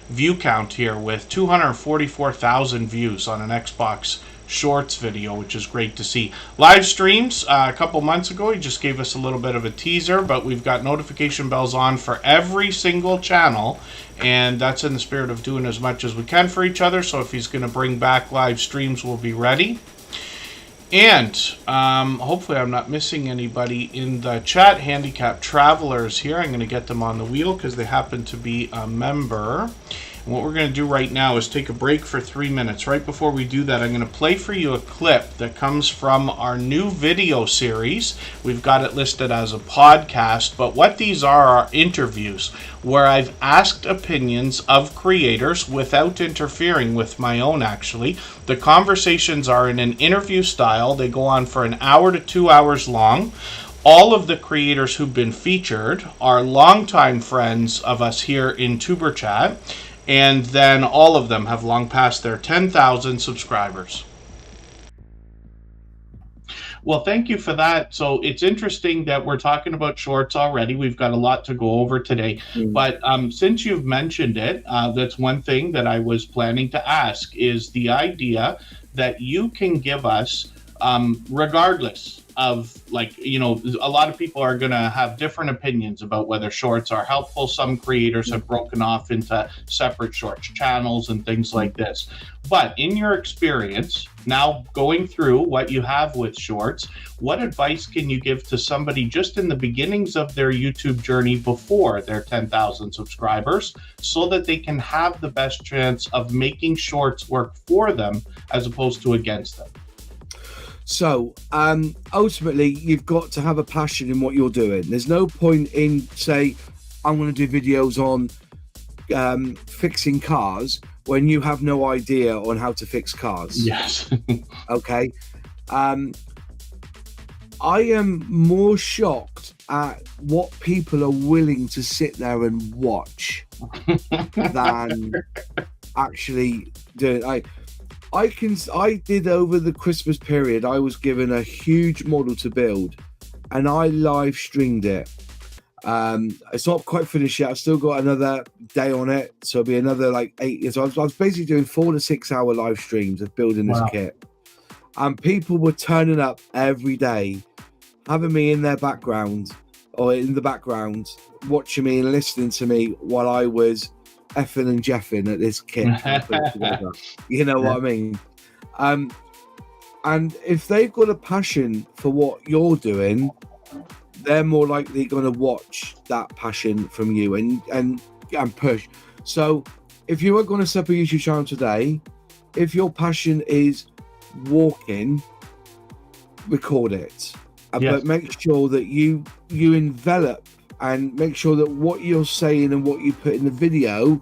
view count here with 244,000 views on an Xbox Shorts video, which is great to see. Live streams, a couple months ago, he just gave us a little bit of a teaser, but we've got notification bells on for every single channel, and that's in the spirit of doing as much as we can for each other. So if he's going to bring back live streams, we'll be ready. And hopefully I'm not missing anybody in the chat. Handicapped Travelers here. I'm going to get them on the wheel because they happen to be a member. What we're going to do right now is take a break for 3 minutes. Right before we do that, I'm going to play for you a clip that comes from our new video series. We've got it listed as a podcast, but what these are interviews where I've asked opinions of creators without interfering with my own, actually. The conversations are in an interview style. They go on for an hour to 2 hours long. All of the creators who've been featured are longtime friends of us here in Superchat. And then all of them have long passed their 10,000 subscribers. Well, thank you for that. So it's interesting that we're talking about shorts already. We've got a lot to go over today. But since you've mentioned it, that's one thing that I was planning to ask is the idea that you can give us, regardless of, like, you know, a lot of people are going to have different opinions about whether shorts are helpful. Some creators have broken off into separate shorts channels and things like this. But in your experience, now going through what you have with shorts, what advice can you give to somebody just in the beginnings of their YouTube journey before their 10,000 subscribers so that they can have the best chance of making shorts work for them as opposed to against them? So ultimately, you've got to have a passion in what you're doing. There's no point in, say, I'm going to do videos on fixing cars when you have no idea on how to fix cars. Yes. Okay. I am more shocked at what people are willing to sit there and watch than actually do it. I did over the Christmas period, I was given a huge model to build and I live streamed it. It's not quite finished yet. I've still got another day on it. So it'll be another like 8 years. So I was basically doing 4 to 6 hour live streams of building this kit. And people were turning up every day, having me in their background or in the background, watching me and listening to me while I was effing and jeffing at this kit. You know what I mean? And if they've got a passion for what you're doing, they're more likely going to watch that passion from you and push. So if you are going to set up a YouTube channel today, if your passion is walking, record it. But make sure that you envelop and make sure that what you're saying and what you put in the video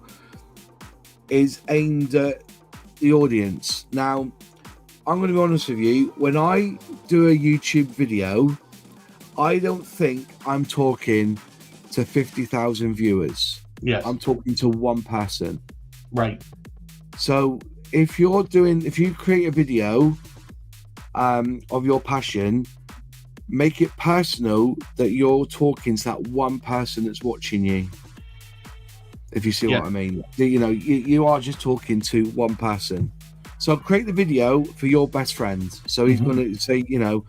is aimed at the audience. Now, I'm going to be honest with you. When I do a YouTube video, I don't think I'm talking to 50,000 viewers. Yes. I'm talking to one person. Right. So if you create a video of your passion, make it personal that you're talking to that one person that's watching you. If you see what I mean, you know, you are just talking to one person. So create the video for your best friend. So he's going to say, you know,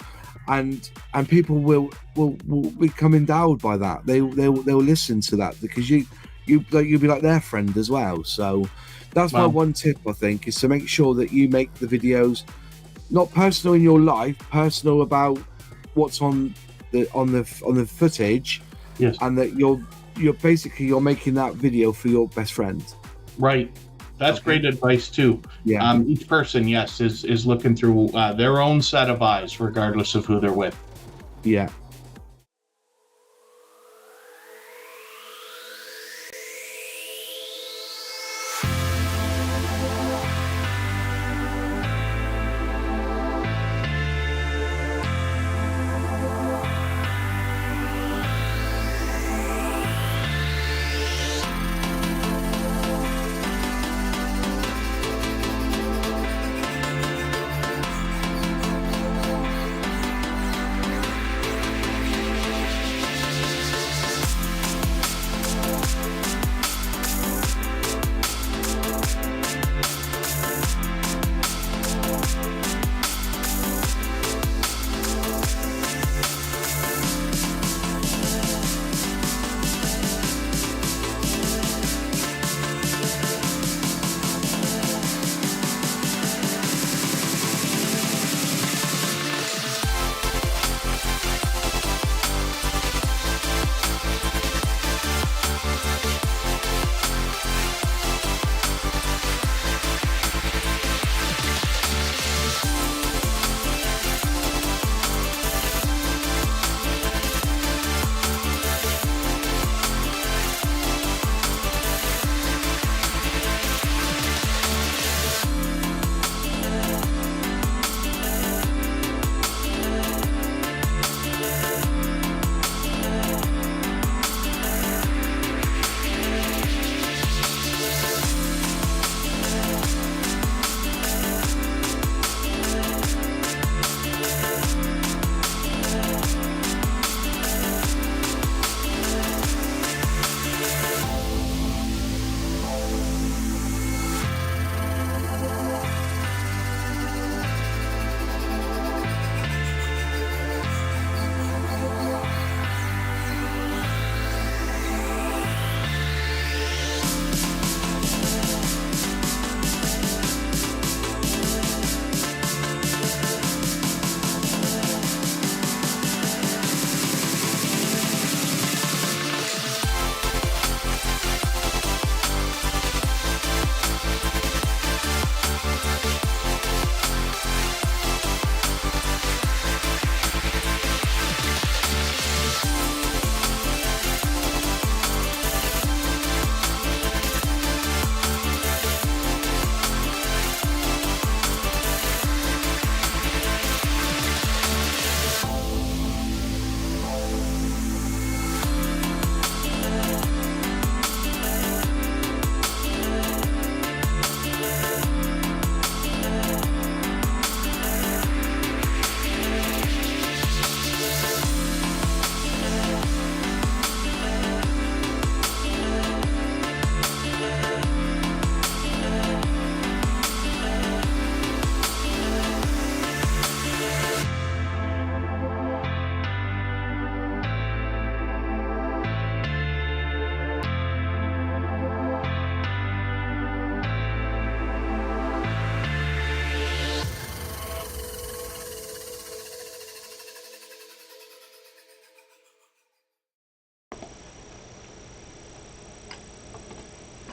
and people will become endowed by that. They'll listen to that because you'll be like their friend as well. So that's my one tip, I think, is to make sure that you make the videos not personal in your life, personal about what's on the footage, and that you're making that video for your best friend. Right. That's great advice too. Yeah. Each person, is looking through their own set of eyes, regardless of who they're with. Yeah.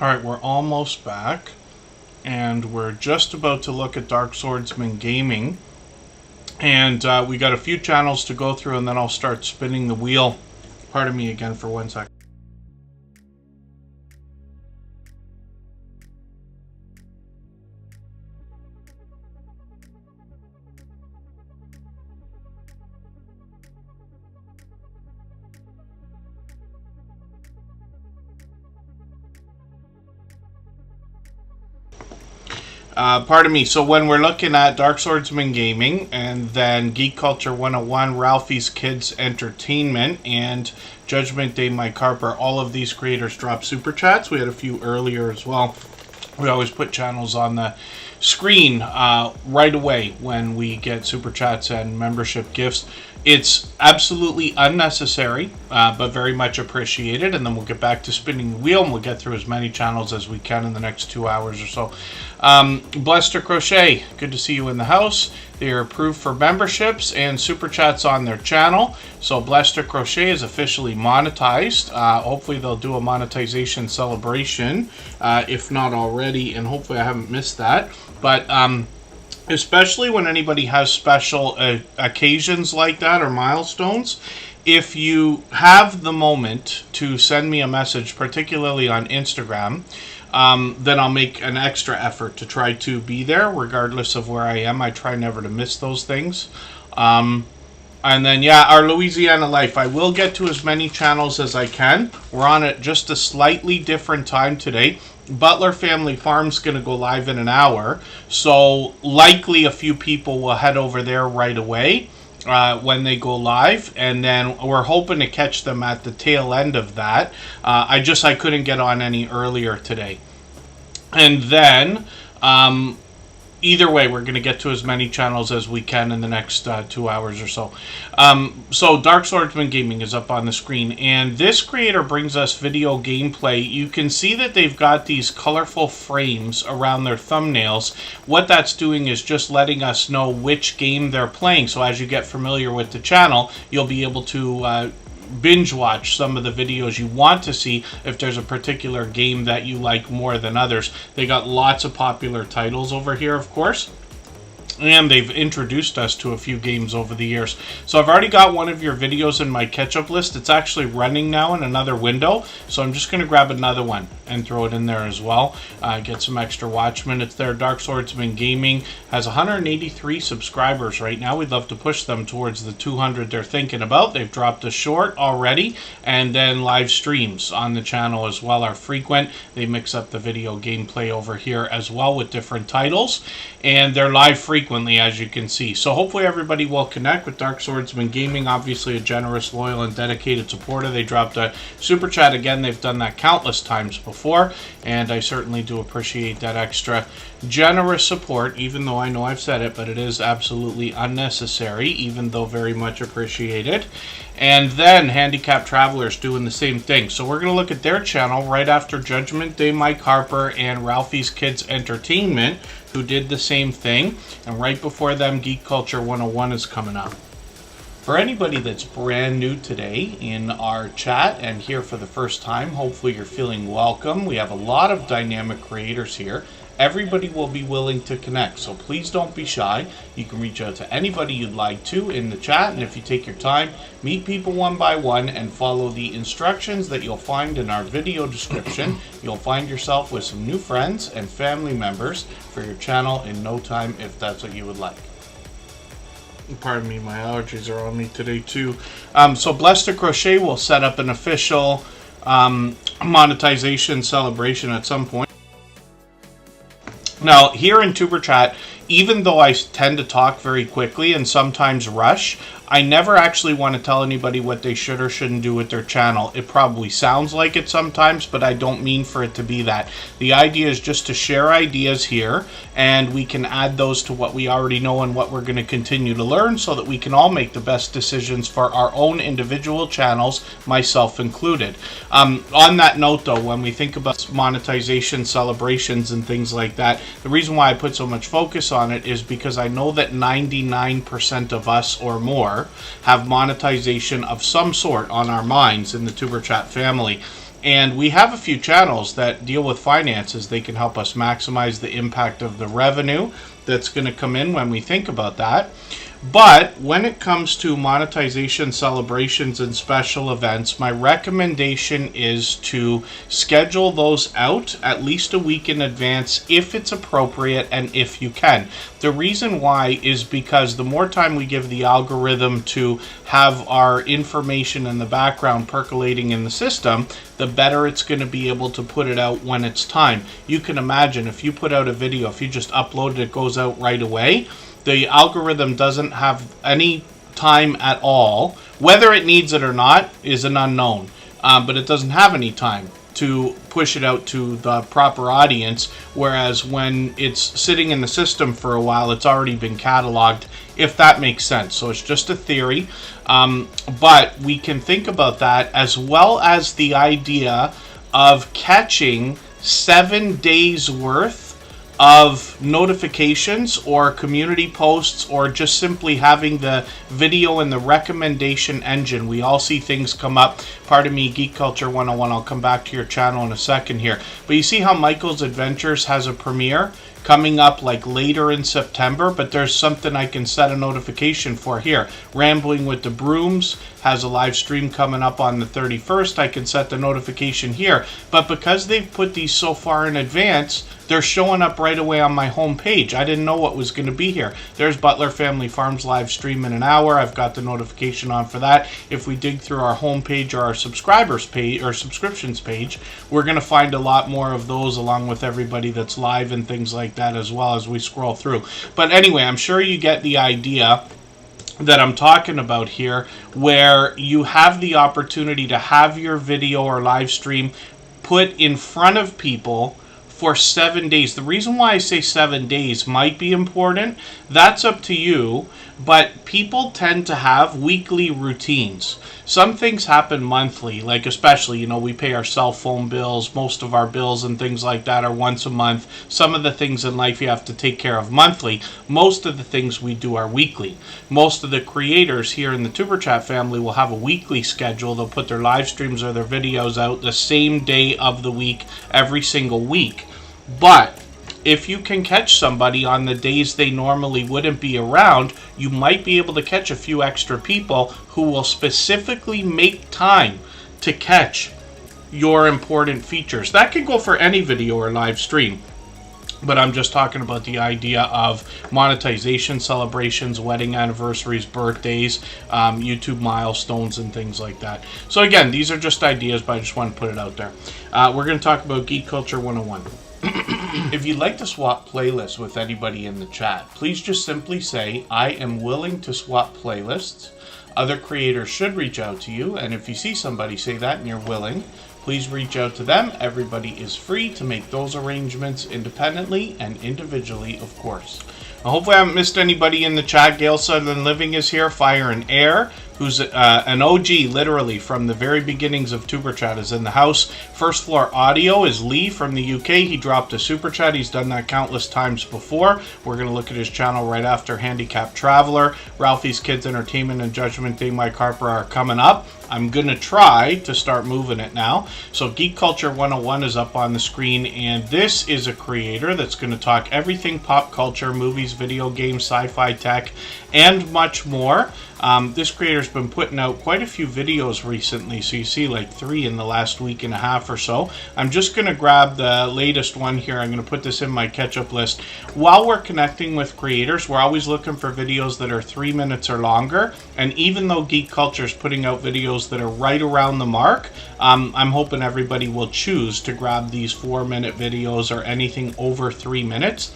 All right, we're almost back, and we're just about to look at Dark Swordsman Gaming. And we got a few channels to go through, and then I'll start spinning the wheel. Pardon me again for 1 second. Pardon me. So when we're looking at Dark Swordsman Gaming, and then Geek Culture 101, Ralphie's Kids Entertainment, and Judgment Day Mike Harper, all of these creators drop super chats. We had a few earlier as well. We always put channels on the screen right away when we get super chats and membership gifts. It's absolutely unnecessary, but very much appreciated. And then we'll get back to spinning the wheel, and we'll get through as many channels as we can in the next 2 hours or so. Blester Crochet, good to see you in the house. They are approved for memberships and super chats on their channel. So Blester Crochet is officially monetized. Hopefully they'll do a monetization celebration, if not already, and hopefully I haven't missed that. But especially when anybody has special occasions like that or milestones, if you have the moment to send me a message, particularly on Instagram, then I'll make an extra effort to try to be there regardless of where I am. I try never to miss those things. And then, yeah, our Louisiana life. I will get to as many channels as I can. We're on at just a slightly different time today. Butler Family Farm's going to go live in an hour, so likely a few people will head over there right away when they go live, and then we're hoping to catch them at the tail end of that. I couldn't get on any earlier today. And then either way, we're going to get to as many channels as we can in the next 2 hours or so. So Dark Swordsman Gaming is up on the screen, and this creator brings us video gameplay. You can see that they've got these colorful frames around their thumbnails. What that's doing is just letting us know which game they're playing. So as you get familiar with the channel, you'll be able to binge watch some of the videos you want to see if there's a particular game that you like more than others. They got lots of popular titles over here, of course, and they've introduced us to a few games over the years. So I've already got one of your videos in my catch-up list. It's actually running now in another window, so I'm just going to grab another one and throw it in there as well. Get some extra watch minutes there. Dark Swordsman Gaming has 183 subscribers right now. We'd love to push them towards the 200 they're thinking about. They've dropped a short already, and then live streams on the channel as well are frequent. They mix up the video gameplay over here as well with different titles, and they're live frequently, as you can see. So hopefully everybody will connect with Dark Swordsman Gaming. Obviously a generous, loyal, and dedicated supporter. They dropped a super chat again. They've done that countless times before, and I certainly do appreciate that extra generous support, even though I know I've said it, but it is absolutely unnecessary, even though very much appreciated. And then Handicapped Travelers doing the same thing. So we're going to look at their channel right after Judgment Day Mike Harper and Ralphie's Kids Entertainment, who did the same thing. And right before them, Geek Culture 101 is coming up. For anybody that's brand new today in our chat and here for the first time, hopefully you're feeling welcome. We have a lot of dynamic creators here. Everybody will be willing to connect, so please don't be shy. You can reach out to anybody you'd like to in the chat, and if you take your time, meet people one by one and follow the instructions that you'll find in our video description. You'll find yourself with some new friends and family members for your channel in no time, if that's what you would like. Pardon me, my allergies are on me today too. So Blester Crochet will set up an official monetization celebration at some point. Now, here in Tuber Chat, even though I tend to talk very quickly and sometimes rush, I never actually want to tell anybody what they should or shouldn't do with their channel. It probably sounds like it sometimes, but I don't mean for it to be that. The idea is just to share ideas here, and we can add those to what we already know and what we're going to continue to learn so that we can all make the best decisions for our own individual channels, myself included. On that note, though, when we think about monetization celebrations and things like that, the reason why I put so much focus on it is because I know that 99% of us or more have monetization of some sort on our minds in the Tuber Chat family. And we have a few channels that deal with finances. They can help us maximize the impact of the revenue that's going to come in when we think about that. But when it comes to monetization celebrations and special events, my recommendation is to schedule those out at least a week in advance if it's appropriate and if you can. The reason why is because the more time we give the algorithm to have our information in the background percolating in the system, the better it's going to be able to put it out when it's time. You can imagine if you put out a video, if you just upload it, it goes out right away. The algorithm doesn't have any time at all. Whether it needs it or not is an unknown, but it doesn't have any time to push it out to the proper audience, whereas when it's sitting in the system for a while, it's already been cataloged, if that makes sense. So it's just a theory, but we can think about that, as well as the idea of catching 7 days worth of notifications or community posts, or just simply having the video in the recommendation engine. We all see things come up. Pardon me, Geek Culture 101. I'll come back to your channel in a second here. But you see how Michael's Adventures has a premiere coming up like later in September, but there's something I can set a notification for here. Rambling with the Brooms has a live stream coming up on the 31st. I can set the notification here, but because they've put these so far in advance, they're showing up right away on my home page. I didn't know what was going to be here. There's Butler Family Farms live stream in an hour. I've got the notification on for that. If we dig through our home page or our subscribers page or subscriptions page, we're going to find a lot more of those, along with everybody that's live and things like that as well as we scroll through. But anyway, I'm sure you get the idea that I'm talking about here, where you have the opportunity to have your video or live stream put in front of people for 7 days. The reason why I say 7 days might be important, that's up to you, but people tend to have weekly routines. Some things happen monthly, like especially, we pay our cell phone bills, most of our bills and things like that are once a month. Some of the things in life you have to take care of monthly. Most of the things we do are weekly. Most of the creators here in the Superchat family will have a weekly schedule. They'll put their live streams or their videos out the same day of the week, every single week. But if you can catch somebody on the days they normally wouldn't be around, you might be able to catch a few extra people who will specifically make time to catch your important features. That could go for any video or live stream, but I'm just talking about the idea of monetization celebrations, wedding anniversaries, birthdays, YouTube milestones, and things like that. So again, these are just ideas, but I just want to put it out there. We're going to talk about Geek Culture 101. If you'd like to swap playlists with anybody in the chat, please just simply say, I am willing to swap playlists. Other creators should reach out to you, and if you see somebody say that and you're willing, please reach out to them. Everybody is free to make those arrangements independently and individually, of course. Now, hopefully I haven't missed anybody in the chat. Gail Southern Living is here. Fire and Air, who's an OG literally from the very beginnings of Tuber Chat, is in the house. First Floor Audio is Lee from the UK. He dropped a Super Chat. He's done that countless times before. We're going to look at his channel right after Handicapped Traveler. Ralphie's Kids Entertainment and Judgment Day Mike Harper are coming up. I'm going to try to start moving it now. So Geek Culture 101 is up on the screen, and this is a creator that's going to talk everything pop culture, movies, video games, sci-fi, tech, and much more. This creator's been putting out quite a few videos recently, so you see like 3 in the last week and a half or so. I'm just going to grab the latest one here. I'm going to put this in my catch-up list. While we're connecting with creators, we're always looking for videos that are 3 minutes or longer, and even though Geek Culture is putting out videos that are right around the mark, I'm hoping everybody will choose to grab these 4-minute videos or anything over 3 minutes,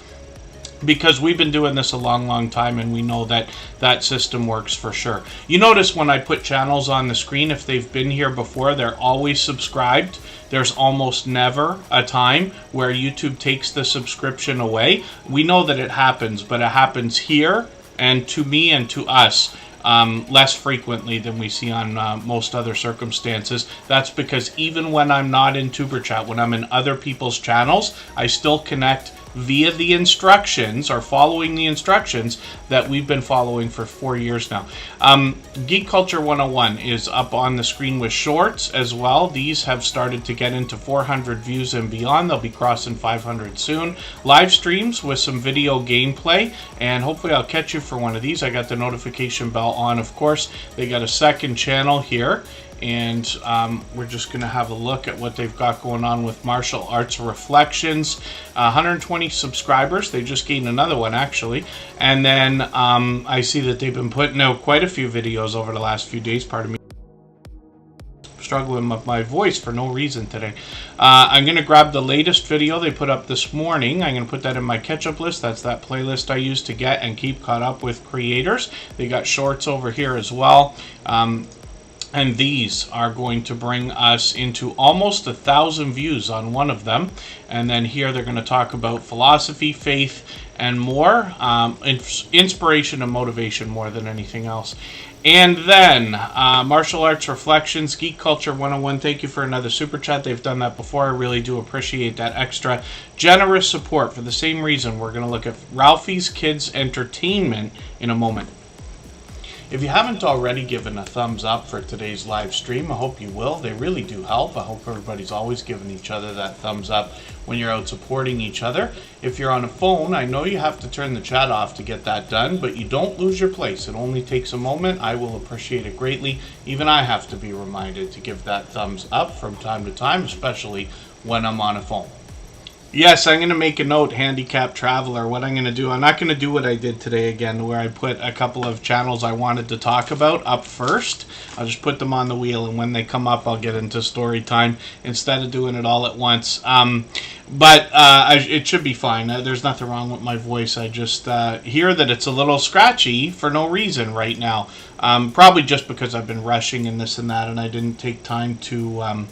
because we've been doing this a long time and we know that that system works for sure. You notice when I put channels on the screen, if they've been here before, they're always subscribed. There's almost never a time where YouTube takes the subscription away. We know that it happens, but it happens here and to me and to us less frequently than we see on most other circumstances. That's because even when I'm not in Tuber Chat, when I'm in other people's channels, I still connect via the instructions, or following the instructions that we've been following for 4 years now. Geek Culture 101 is up on the screen with shorts as well. These have started to get into 400 views and beyond. They'll be crossing 500 soon. Live streams with some video gameplay, and hopefully I'll catch you for one of these. I got the notification bell on, of course. They got a second channel here, and we're just going to have a look at what they've got going on with Martial Arts Reflections. 120 subscribers. They just gained another one, actually. And then I see that they've been putting out quite a few videos over the last few days. Pardon me. Struggling with my voice for no reason today. I'm going to grab the latest video they put up this morning. I'm going to put that in my catch-up list. That's that playlist I use to get and keep caught up with creators. They got shorts over here as well. And these are going to bring us into almost 1,000 views on one of them. And then here they're going to talk about philosophy, faith, and more. Inspiration and motivation more than anything else. And then Martial Arts Reflections, Geek Culture 101. Thank you for another super chat. They've done that before. I really do appreciate that extra generous support. For the same reason, we're going to look at Ralphie's Kids Entertainment in a moment. If you haven't already given a thumbs up for today's live stream, I hope you will. They really do help. I hope everybody's always giving each other that thumbs up when you're out supporting each other. If you're on a phone, I know you have to turn the chat off to get that done, but you don't lose your place. It only takes a moment. I will appreciate it greatly. Even I have to be reminded to give that thumbs up from time to time, especially when I'm on a phone. Yes, I'm going to make a note, Handicapped Traveler. What I'm going to do, I'm not going to do what I did today again, where I put a couple of channels I wanted to talk about up first. I'll just put them on the wheel, and when they come up, I'll get into story time instead of doing it all at once. It should be fine. There's nothing wrong with my voice. I just hear that it's a little scratchy for no reason right now. Probably just because I've been rushing and this and that, and I didn't take time to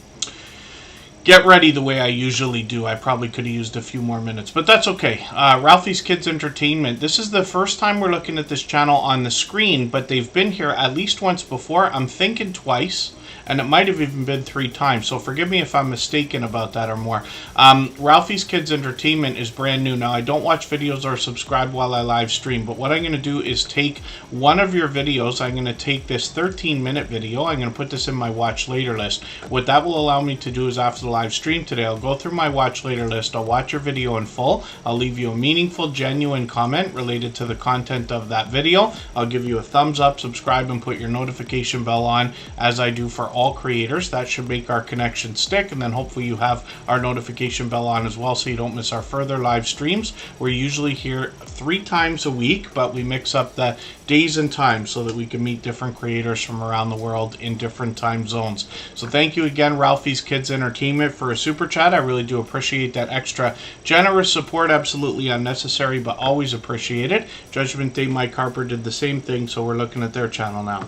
get ready the way I usually do. I probably could have used a few more minutes, but that's okay. Ralphie's Kids Entertainment. This is the first time we're looking at this channel on the screen, but they've been here at least once before. I'm thinking twice, and it might have even been 3 times, so forgive me if I'm mistaken about that or more. Ralphie's Kids Entertainment is brand new. Now, I don't watch videos or subscribe while I live stream, but what I'm going to do is take one of your videos. I'm going to take this 13-minute video. I'm going to put this in my watch later list. What that will allow me to do is after the live stream today, I'll go through my watch later list. I'll watch your video in full. I'll leave you a meaningful, genuine comment related to the content of that video. I'll give you a thumbs up, subscribe, and put your notification bell on, as I do for all creators. That should make our connection stick, and then hopefully you have our notification bell on as well so you don't miss our further live streams. We're usually here 3 times a week, but we mix up the days and times so that we can meet different creators from around the world in different time zones. So thank you again, Ralphie's Kids Entertainment, for a super chat. I really do appreciate that extra generous support. Absolutely unnecessary, but always appreciated. Judgment Day Mike Harper did the same thing, so we're looking at their channel now.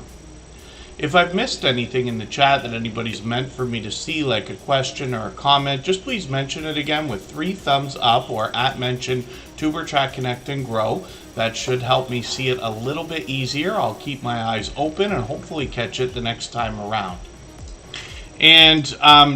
If I've missed anything in the chat that anybody's meant for me to see, like a question or a comment, just please mention it again with 3 thumbs up or @mention Superchat Connect and Grow. That should help me see it a little bit easier. I'll keep my eyes open and hopefully catch it the next time around. And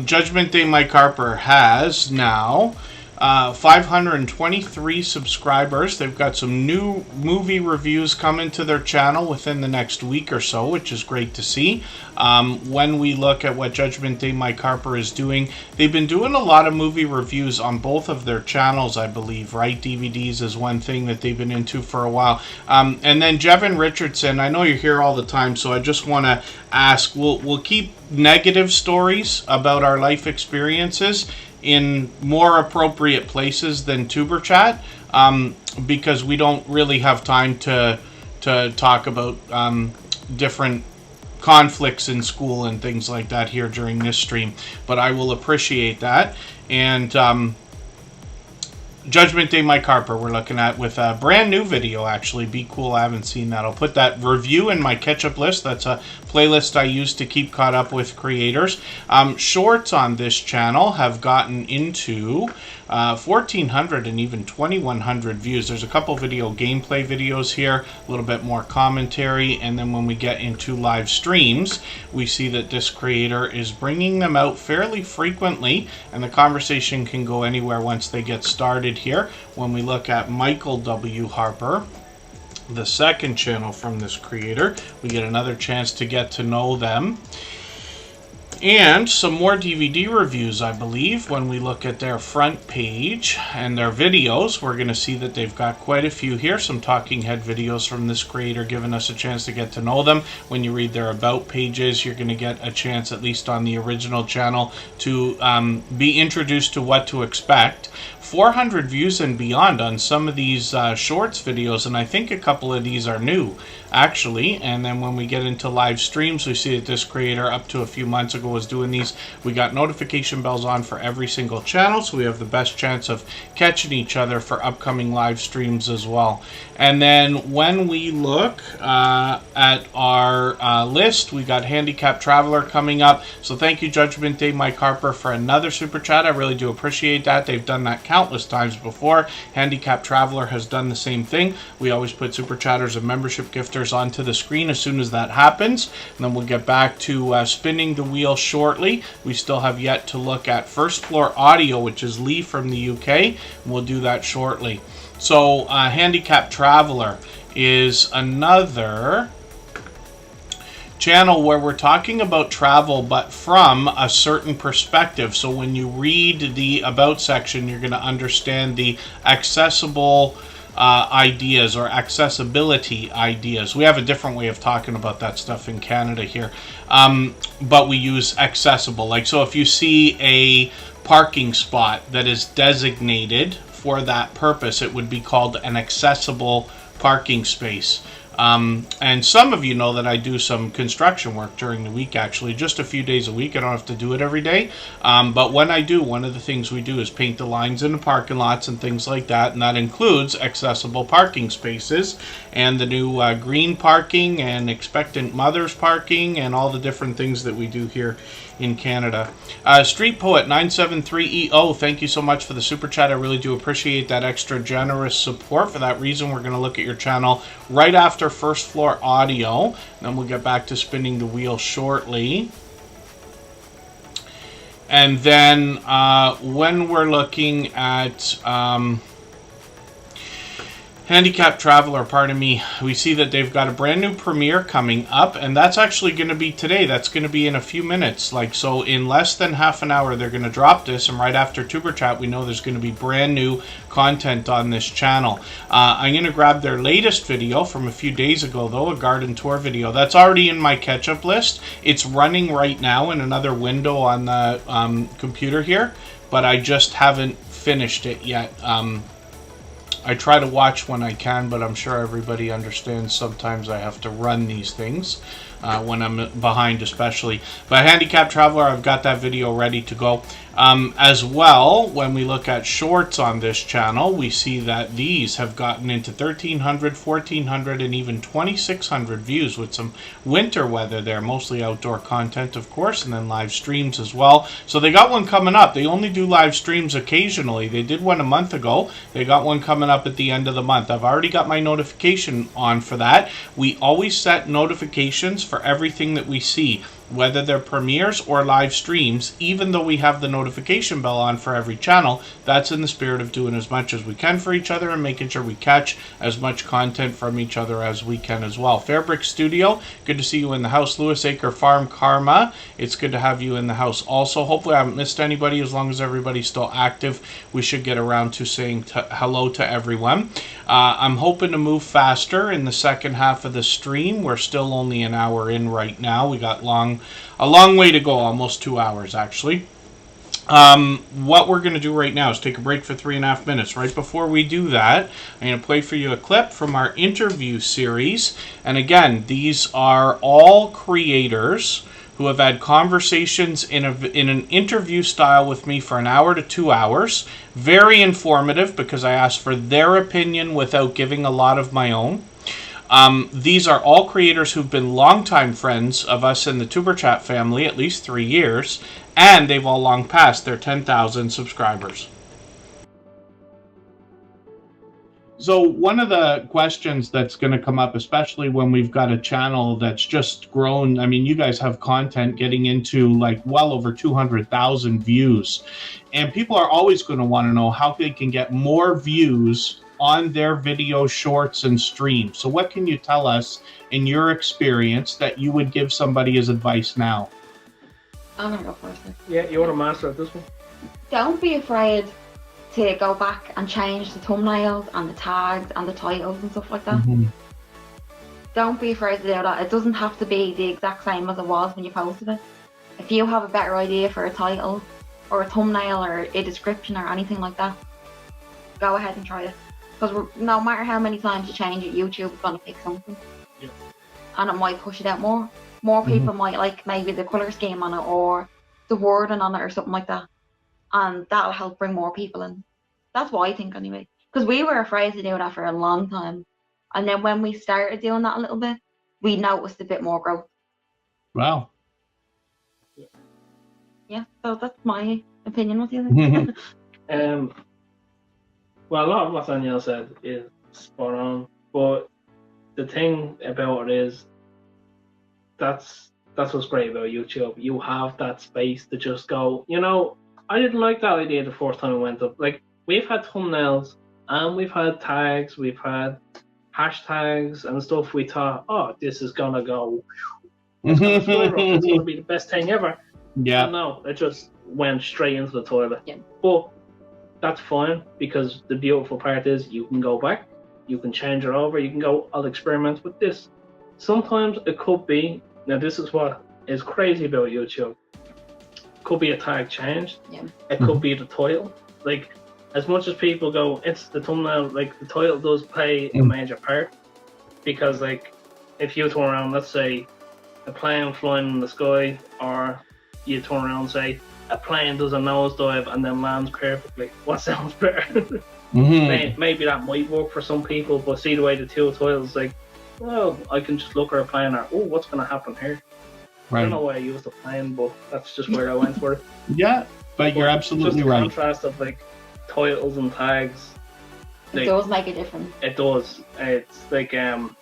Judgment Day Mike Harper has now 523 subscribers. They've got some new movie reviews coming to their channel within the next week or so, which is great to see. When we look at what Judgment Day Mike Harper is doing, they've been doing a lot of movie reviews on both of their channels, I believe, right? DVDs is one thing that they've been into for a while. And then Jevin Richardson, I know you're here all the time, so I just want to ask, we'll keep negative stories about our life experiences in more appropriate places than Tuber Chat, because we don't really have time to talk about different conflicts in school and things like that here during this stream, but I will appreciate that. And Judgment Day Mike Harper we're looking at with a brand new video, actually. Be cool, I haven't seen that. I'll put that review in my catch-up list. That's a playlist I use to keep caught up with creators. Shorts on this channel have gotten into 1,400 and even 2,100 views. There's a couple video gameplay videos here, a little bit more commentary, and then when we get into live streams, we see that this creator is bringing them out fairly frequently, and the conversation can go anywhere once they get started created here. When we look at Michael W. Harper, the second channel from this creator, we get another chance to get to know them. And some more DVD reviews, I believe. When we look at their front page and their videos, we're going to see that they've got quite a few here. Some talking head videos from this creator, giving us a chance to get to know them. When you read their about pages, you're going to get a chance, at least on the original channel, to be introduced to what to expect. 400 views and beyond on some of these shorts videos, and I think a couple of these are new, actually. And then when we get into live streams, we see that this creator, up to a few months ago, was doing these. We got notification bells on for every single channel, so we have the best chance of catching each other for upcoming live streams as well. And then when we look at our list, we got Handicap Traveler coming up. So thank you, Judgment Day Mike Harper, for another super chat. I really do appreciate that. They've done that countless times before. Handicap Traveler has done the same thing. We always put super chatters and membership gifters onto the screen as soon as that happens. And then we'll get back to spinning the wheel shortly. We still have yet to look at First Floor Audio, which is Lee from the UK. And we'll do that shortly. So Handicap Traveler is another channel where we're talking about travel, but from a certain perspective. So when you read the about section, you're going to understand the accessible ideas, or accessibility ideas. We have a different way of talking about that stuff in Canada here, but we use accessible. Like, so if you see a parking spot that is designated for that purpose, it would be called an accessible parking space. And some of you know that I do some construction work during the week, actually, just a few days a week. I don't have to do it every day. But when I do, one of the things we do is paint the lines in the parking lots and things like that. And that includes accessible parking spaces and the new green parking and expectant mothers parking and all the different things that we do here in Canada. Street Poet 973EO, thank you so much for the super chat. I really do appreciate that extra generous support. For that reason, we're going to look at your channel right after First Floor Audio. Then we'll get back to spinning the wheel shortly. And then when we're looking at Handicap Traveler, pardon me, we see that they've got a brand new premiere coming up, and that's actually going to be today. That's going to be in a few minutes. Like, so in less than half an hour, they're going to drop this, and right after Tuber Chat, we know there's going to be brand new content on this channel. I'm going to grab their latest video from a few days ago, though, a garden tour video. That's already in my catch-up list. It's running right now in another window on the computer here, but I just haven't finished it yet. I try to watch when I can, but I'm sure everybody understands sometimes I have to run these things when I'm behind, especially. But Handicap Traveler, I've got that video ready to go. As well, when we look at shorts on this channel, we see that these have gotten into 1,300, 1,400, and even 2,600 views with some winter weather there. Mostly outdoor content, of course, and then live streams as well. So they got one coming up. They only do live streams occasionally. They did one a month ago. They got one coming up at the end of the month. I've already got my notification on for that. We always set notifications for everything that we see, whether they're premieres or live streams. Even though we have the notification bell on for every channel, that's in the spirit of doing as much as we can for each other and making sure we catch as much content from each other as we can as well. Fairbrick Studio, good to see you in the house. Lewis Acre Farm Karma, it's good to have you in the house also. Hopefully I haven't missed anybody. As long as everybody's still active, we should get around to saying hello to everyone. I'm hoping to move faster in the second half of the stream. We're still only an hour in right now. We got a long way to go, almost 2 hours actually. What we're going to do right now is take a break for 3.5 minutes. Right before we do that, I'm going to play for you a clip from our interview series. And again, these are all creators who have had conversations in an interview style with me for an hour to 2 hours. Very informative because I asked for their opinion without giving a lot of my own. These are all creators who've been longtime friends of us in the Tuber Chat family, at least 3 years, and they've all long passed their 10,000 subscribers. So one of the questions that's going to come up, especially when we've got a channel that's just grown, I mean, you guys have content getting into like well over 200,000 views, and people are always going to want to know how they can get more views on their video shorts and streams. So what can you tell us in your experience that you would give somebody as advice now? I'm gonna go first. Yeah, you're the master of this one. Don't be afraid to go back and change the thumbnails and the tags and the titles and stuff like that. Mm-hmm. Don't be afraid to do that. It doesn't have to be the exact same as it was when you posted it. If you have a better idea for a title or a thumbnail or a description or anything like that, go ahead and try it. Because no matter how many times you change it, YouTube is going to pick something. Yeah. And it might push it out more. More people might like maybe the colour scheme on it or the wording on it or something like that. And that'll help bring more people in. That's what I think anyway. Because we were afraid to do that for a long time. And then when we started doing that a little bit, we noticed a bit more growth. Wow. Yeah, so that's my opinion. What do you think? Well, a lot of what Danielle said is spot on. But the thing about it is that's what's great about YouTube. You have that space to just go, you know, I didn't like that idea the first time it went up. Like, we've had thumbnails and we've had tags, we've had hashtags and stuff. We thought, oh, this is gonna go, it's gonna fly up, it's gonna be the best thing ever. Yeah. And no, it just went straight into the toilet. Yeah. But that's fine, because the beautiful part is you can go back, you can change it over, you can go, I'll experiment with this. Sometimes it could be, now this is what is crazy about YouTube. Could be a tag changed. Yeah. It could be the title. Like, as much as people go, it's the thumbnail, like the title does play a major part. Because like, if you turn around, let's say a plane flying in the sky, or you turn around and say a plane does a nosedive and then lands perfectly, what sounds better? Maybe that might work for some people, but see the way the two titles, like, well, I can just look at a plane or, oh, what's going to happen here? Right. I don't know why I used the plane, but that's just where I went for it. Yeah, but you're absolutely just the right. contrast of like titles and tags. It does make a difference. It does. It's like from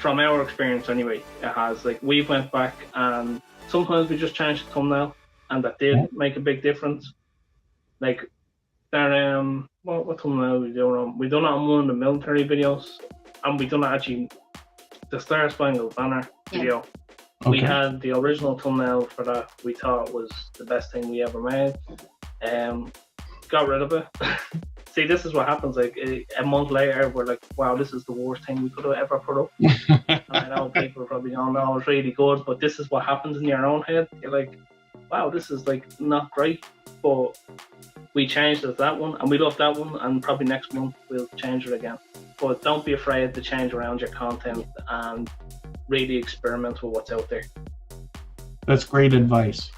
our experience anyway, it has. Like, we went back and sometimes we just changed the thumbnail, and that did make a big difference. Like that what thumbnail we doing on? We done it on one of the military videos, and we done it actually the Star Spangled Banner video. Okay. We had the original thumbnail for that. We thought was the best thing we ever made. Got rid of it. See, this is what happens. Like a month later, we're like, "Wow, this is the worst thing we could have ever put up." I know people are probably going, "No, it's really good," but this is what happens in your own head. You're like, "Wow, this is like not great." But we changed it to that one, and we love that one. And probably next month we'll change it again. But don't be afraid to change around your content and really experiment with what's out there. That's great advice.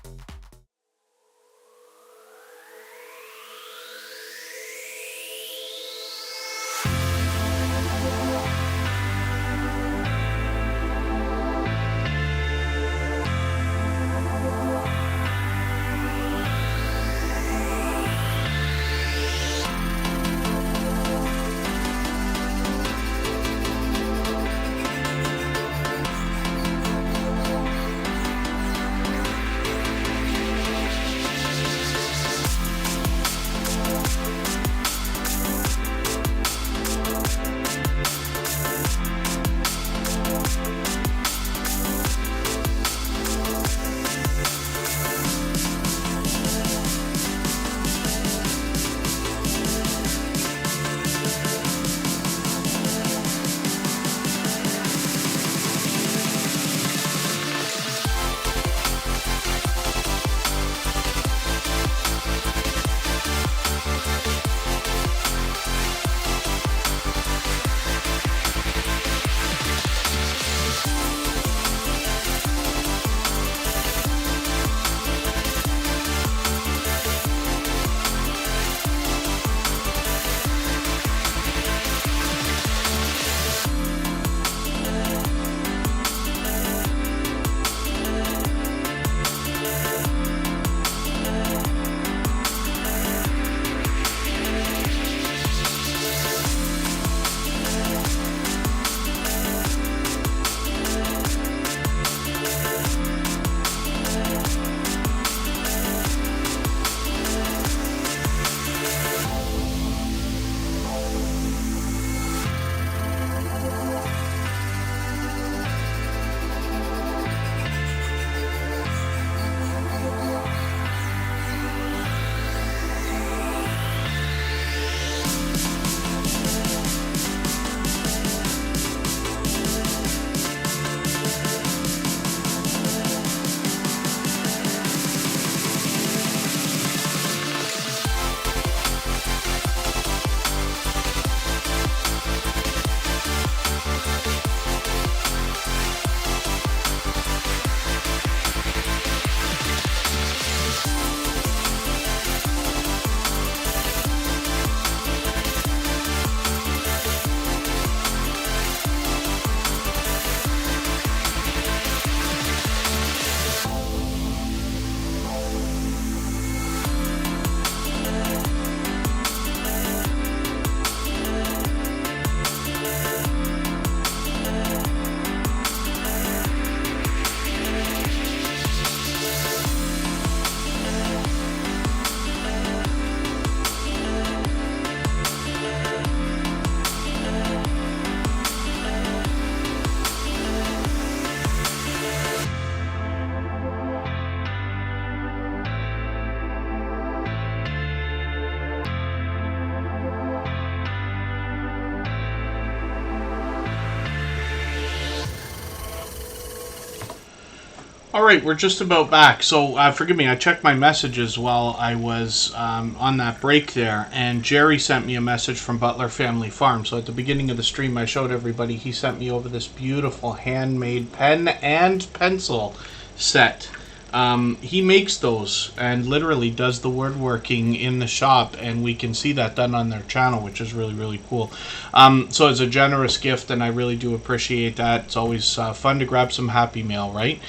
All right, we're just about back. So forgive me, I checked my messages while I was on that break there, and Jerry sent me a message from Butler Family Farm. So at the beginning of the stream, I showed everybody, he sent me over this beautiful handmade pen and pencil set. He makes those and literally does the woodworking in the shop, and we can see that done on their channel, which is really, really cool. So it's a generous gift, and I really do appreciate that. It's always fun to grab some Happy Mail, right?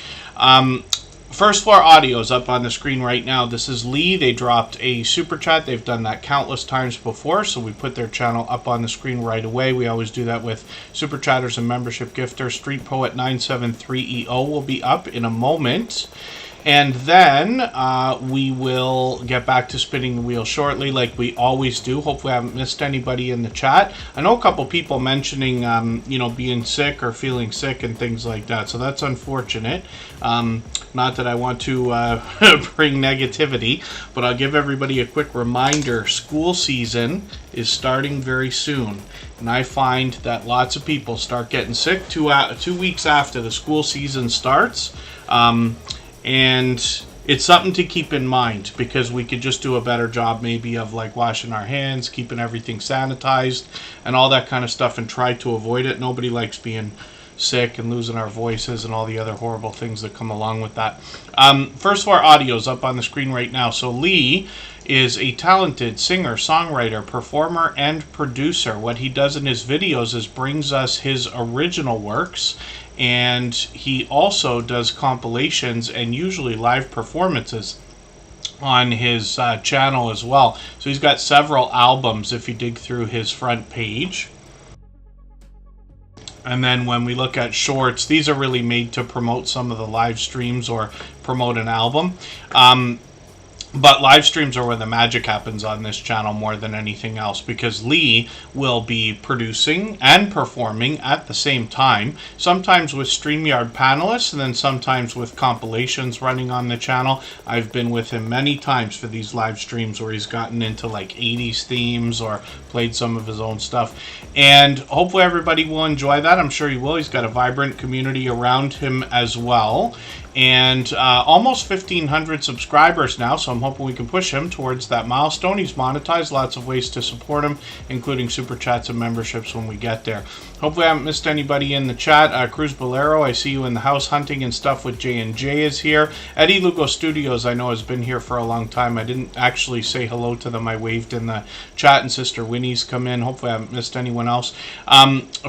First Floor Audio is up on the screen right now. This is Lee. They dropped a super chat. They've done that countless times before, so we put their channel up on the screen right away. We always do that with super chatters and membership gifters. Street Poet 973EO will be up in a moment. And then we will get back to spinning the wheel shortly, like we always do. Hopefully I haven't missed anybody in the chat. I know a couple people mentioning, you know, being sick or feeling sick and things like that. So that's unfortunate. Not that I want to bring negativity, but I'll give everybody a quick reminder. School season is starting very soon. And I find that lots of people start getting sick 2 weeks after the school season starts. And it's something to keep in mind, because we could just do a better job maybe of like washing our hands, keeping everything sanitized and all that kind of stuff, and try to avoid it. Nobody likes being sick and losing our voices and all the other horrible things that come along with that. First Floor Audio is up on the screen right now. So Lee is a talented singer, songwriter, performer, and producer. What he does in his videos is brings us his original works, and he also does compilations and usually live performances on his channel as well. So he's got several albums if you dig through his front page. And then when we look at shorts, these are really made to promote some of the live streams or promote an album. But live streams are where the magic happens on this channel more than anything else, because Lee will be producing and performing at the same time, sometimes with StreamYard panelists and then sometimes with compilations running on the channel. I've been with him many times for these live streams where he's gotten into like 80s themes or played some of his own stuff. And hopefully everybody will enjoy that. I'm sure he will. He's got a vibrant community around him as well. And almost 1,500 subscribers now, so I'm hoping we can push him towards that milestone. He's monetized, lots of ways to support him, including super chats and memberships when we get there. Hopefully I haven't missed anybody in the chat. Cruz Bolero, I see you in the house hunting and stuff with J&J is here. Eddie Lugo Studios, I know, has been here for a long time. I didn't actually say hello to them. I waved in the chat, and Sister Winnie's come in. Hopefully I haven't missed anyone else.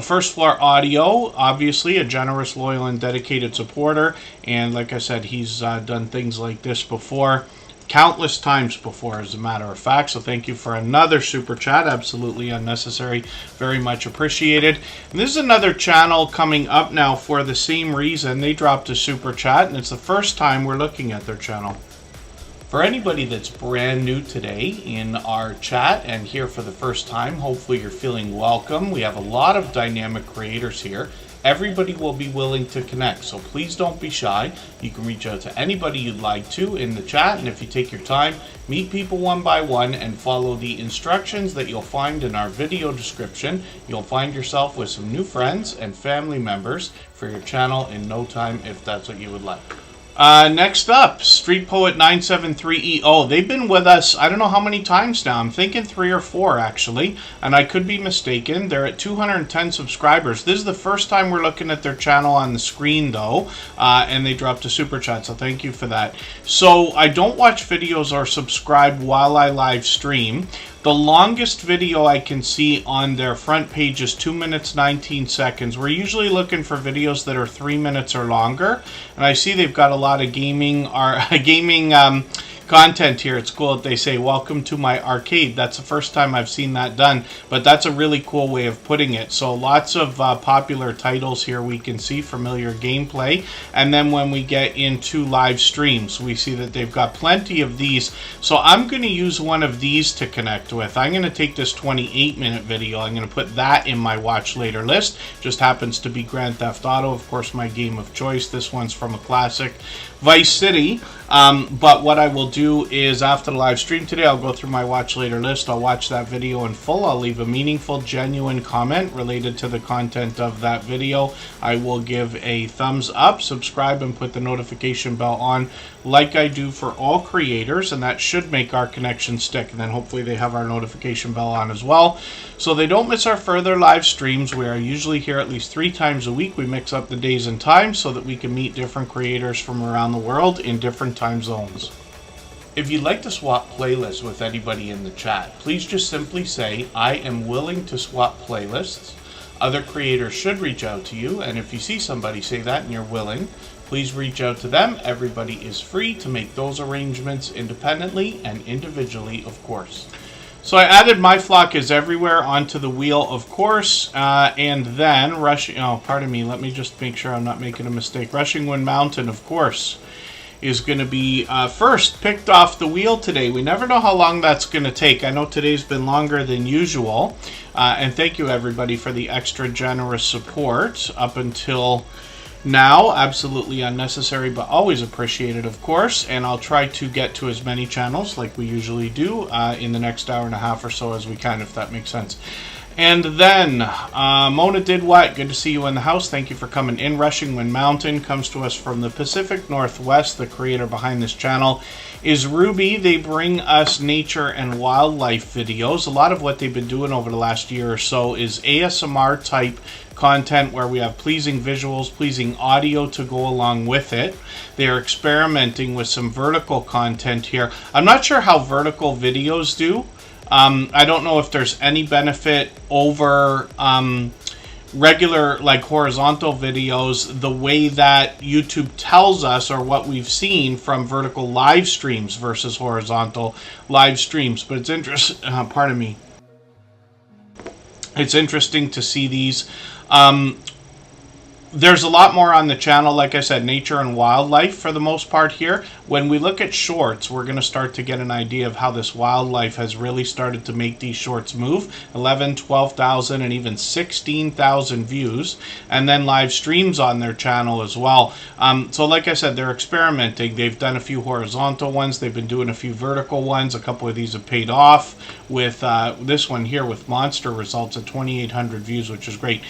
First Floor Audio, obviously a generous, loyal, and dedicated supporter. And like I said, he's done things like this before. Countless times before, as a matter of fact. So thank you for another super chat. Absolutely unnecessary. Very much appreciated. And this is another channel coming up now for the same reason. They dropped a super chat, and it's the first time we're looking at their channel. For anybody that's brand new today in our chat and here for the first time, hopefully you're feeling welcome. We have a lot of dynamic creators here. Everybody will be willing to connect, so please don't be shy. You can reach out to anybody you'd like to in the chat, and if you take your time, meet people one by one and follow the instructions that you'll find in our video description, you'll find yourself with some new friends and family members for your channel in no time, if that's what you would like. Next up, Street Poet 973EO. They've been with us, I don't know how many times now. I'm thinking 3 or 4 actually, and I could be mistaken. They're at 210 subscribers. This is the first time we're looking at their channel on the screen though, and they dropped a super chat, so thank you for that. So I don't watch videos or subscribe while I live stream. The longest video I can see on their front page is 2 minutes 19 seconds. We're usually looking for videos that are 3 minutes or longer, and I see they've got a lot of gaming content here. It's cool that they say, welcome to my arcade. That's the first time I've seen that done, but that's a really cool way of putting it. So lots of popular titles here we can see, familiar gameplay, and then when we get into live streams, we see that they've got plenty of these. So I'm going to use one of these to connect with. I'm going to take this 28-minute video. I'm going to put that in my watch later list. Just happens to be Grand Theft Auto, of course, my game of choice. This one's from a classic, Vice City. But what I will do is after the live stream today, I'll go through my watch later list. I'll watch that video in full. I'll leave a meaningful, genuine comment related to the content of that video. I will give a thumbs up, subscribe, and put the notification bell on like I do for all creators, and that should make our connection stick. And then hopefully they have our notification bell on as well, so they don't miss our further live streams. We are usually here at least 3 times a week. We mix up the days and times so that we can meet different creators from around the world in different time zones. If you'd like to swap playlists with anybody in the chat, please just simply say, I am willing to swap playlists. Other creators should reach out to you, and if you see somebody say that and you're willing, please reach out to them. Everybody is free to make those arrangements independently and individually, of course. So I added My Flock is Everywhere onto the wheel, of course, and then Rushing, oh, pardon me, let me just make sure I'm not making a mistake. Rushing Wind Mountain, of course, is going to be first picked off the wheel today. We never know how long that's going to take. I know today's been longer than usual, and thank you everybody for the extra generous support up until now. Absolutely unnecessary, but always appreciated, of course, and I'll try to get to as many channels like we usually do in the next hour and a half or so as we can, if that makes sense. And then Mona Did What? Good to see you in the house. Thank you for coming in. Rushing Wind Mountain comes to us from the Pacific Northwest. The creator behind this channel is Ruby. They bring us nature and wildlife videos. A lot of what they've been doing over the last year or so is ASMR type content where we have pleasing visuals, pleasing audio to go along with it. They are experimenting with some vertical content here. I'm not sure how vertical videos do. I don't know if there's any benefit over regular, like, horizontal videos, the way that YouTube tells us, or what we've seen from vertical live streams versus horizontal live streams. But it's interesting, pardon me. It's interesting to see these. There's a lot more on the channel, like I said, nature and wildlife for the most part here. When we look at shorts, we're going to start to get an idea of how this wildlife has really started to make these shorts move. 11, 12,000, and even 16,000 views. And then live streams on their channel as well. So like I said, they're experimenting. They've done a few horizontal ones. They've been doing a few vertical ones. A couple of these have paid off with this one here with monster results at 2,800 views, which is great.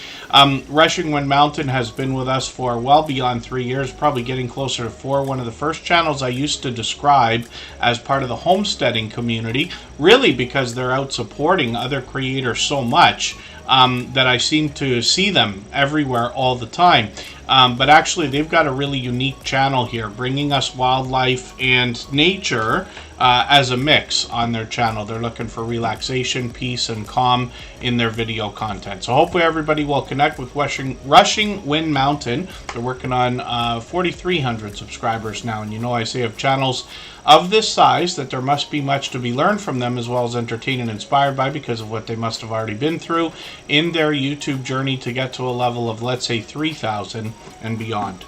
Rushing Wind Mountain has been with us for well beyond 3 years, probably getting closer to 4. One of the first channels I used to describe as part of the homesteading community, really because they're out supporting other creators so much that I seem to see them everywhere all the time. But actually they've got a really unique channel here, bringing us wildlife and nature as a mix on their channel. They're looking for relaxation, peace, and calm in their video content. So hopefully everybody will connect with Rushing Wind Mountain. They're working on 4,300 subscribers now, and you know I say of channels of this size that there must be much to be learned from them, as well as entertained and inspired by, because of what they must have already been through in their YouTube journey to get to a level of, let's say, 3,000 and beyond.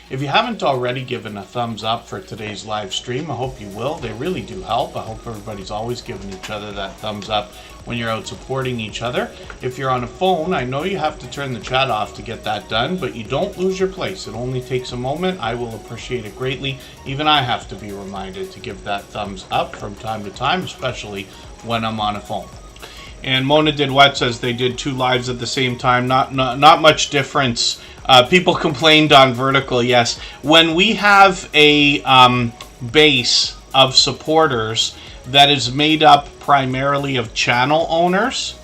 If you haven't already given a thumbs up for today's live stream, I hope you will. They really do help. I hope everybody's always giving each other that thumbs up when you're out supporting each other. If you're on a phone, I know you have to turn the chat off to get that done, but you don't lose your place. It only takes a moment. I will appreciate it greatly. Even I have to be reminded to give that thumbs up from time to time, especially when I'm on a phone. And Mona Did What says they did 2 lives at the same time. Not much difference. People complained on vertical, yes. When we have a base of supporters that is made up primarily of channel owners,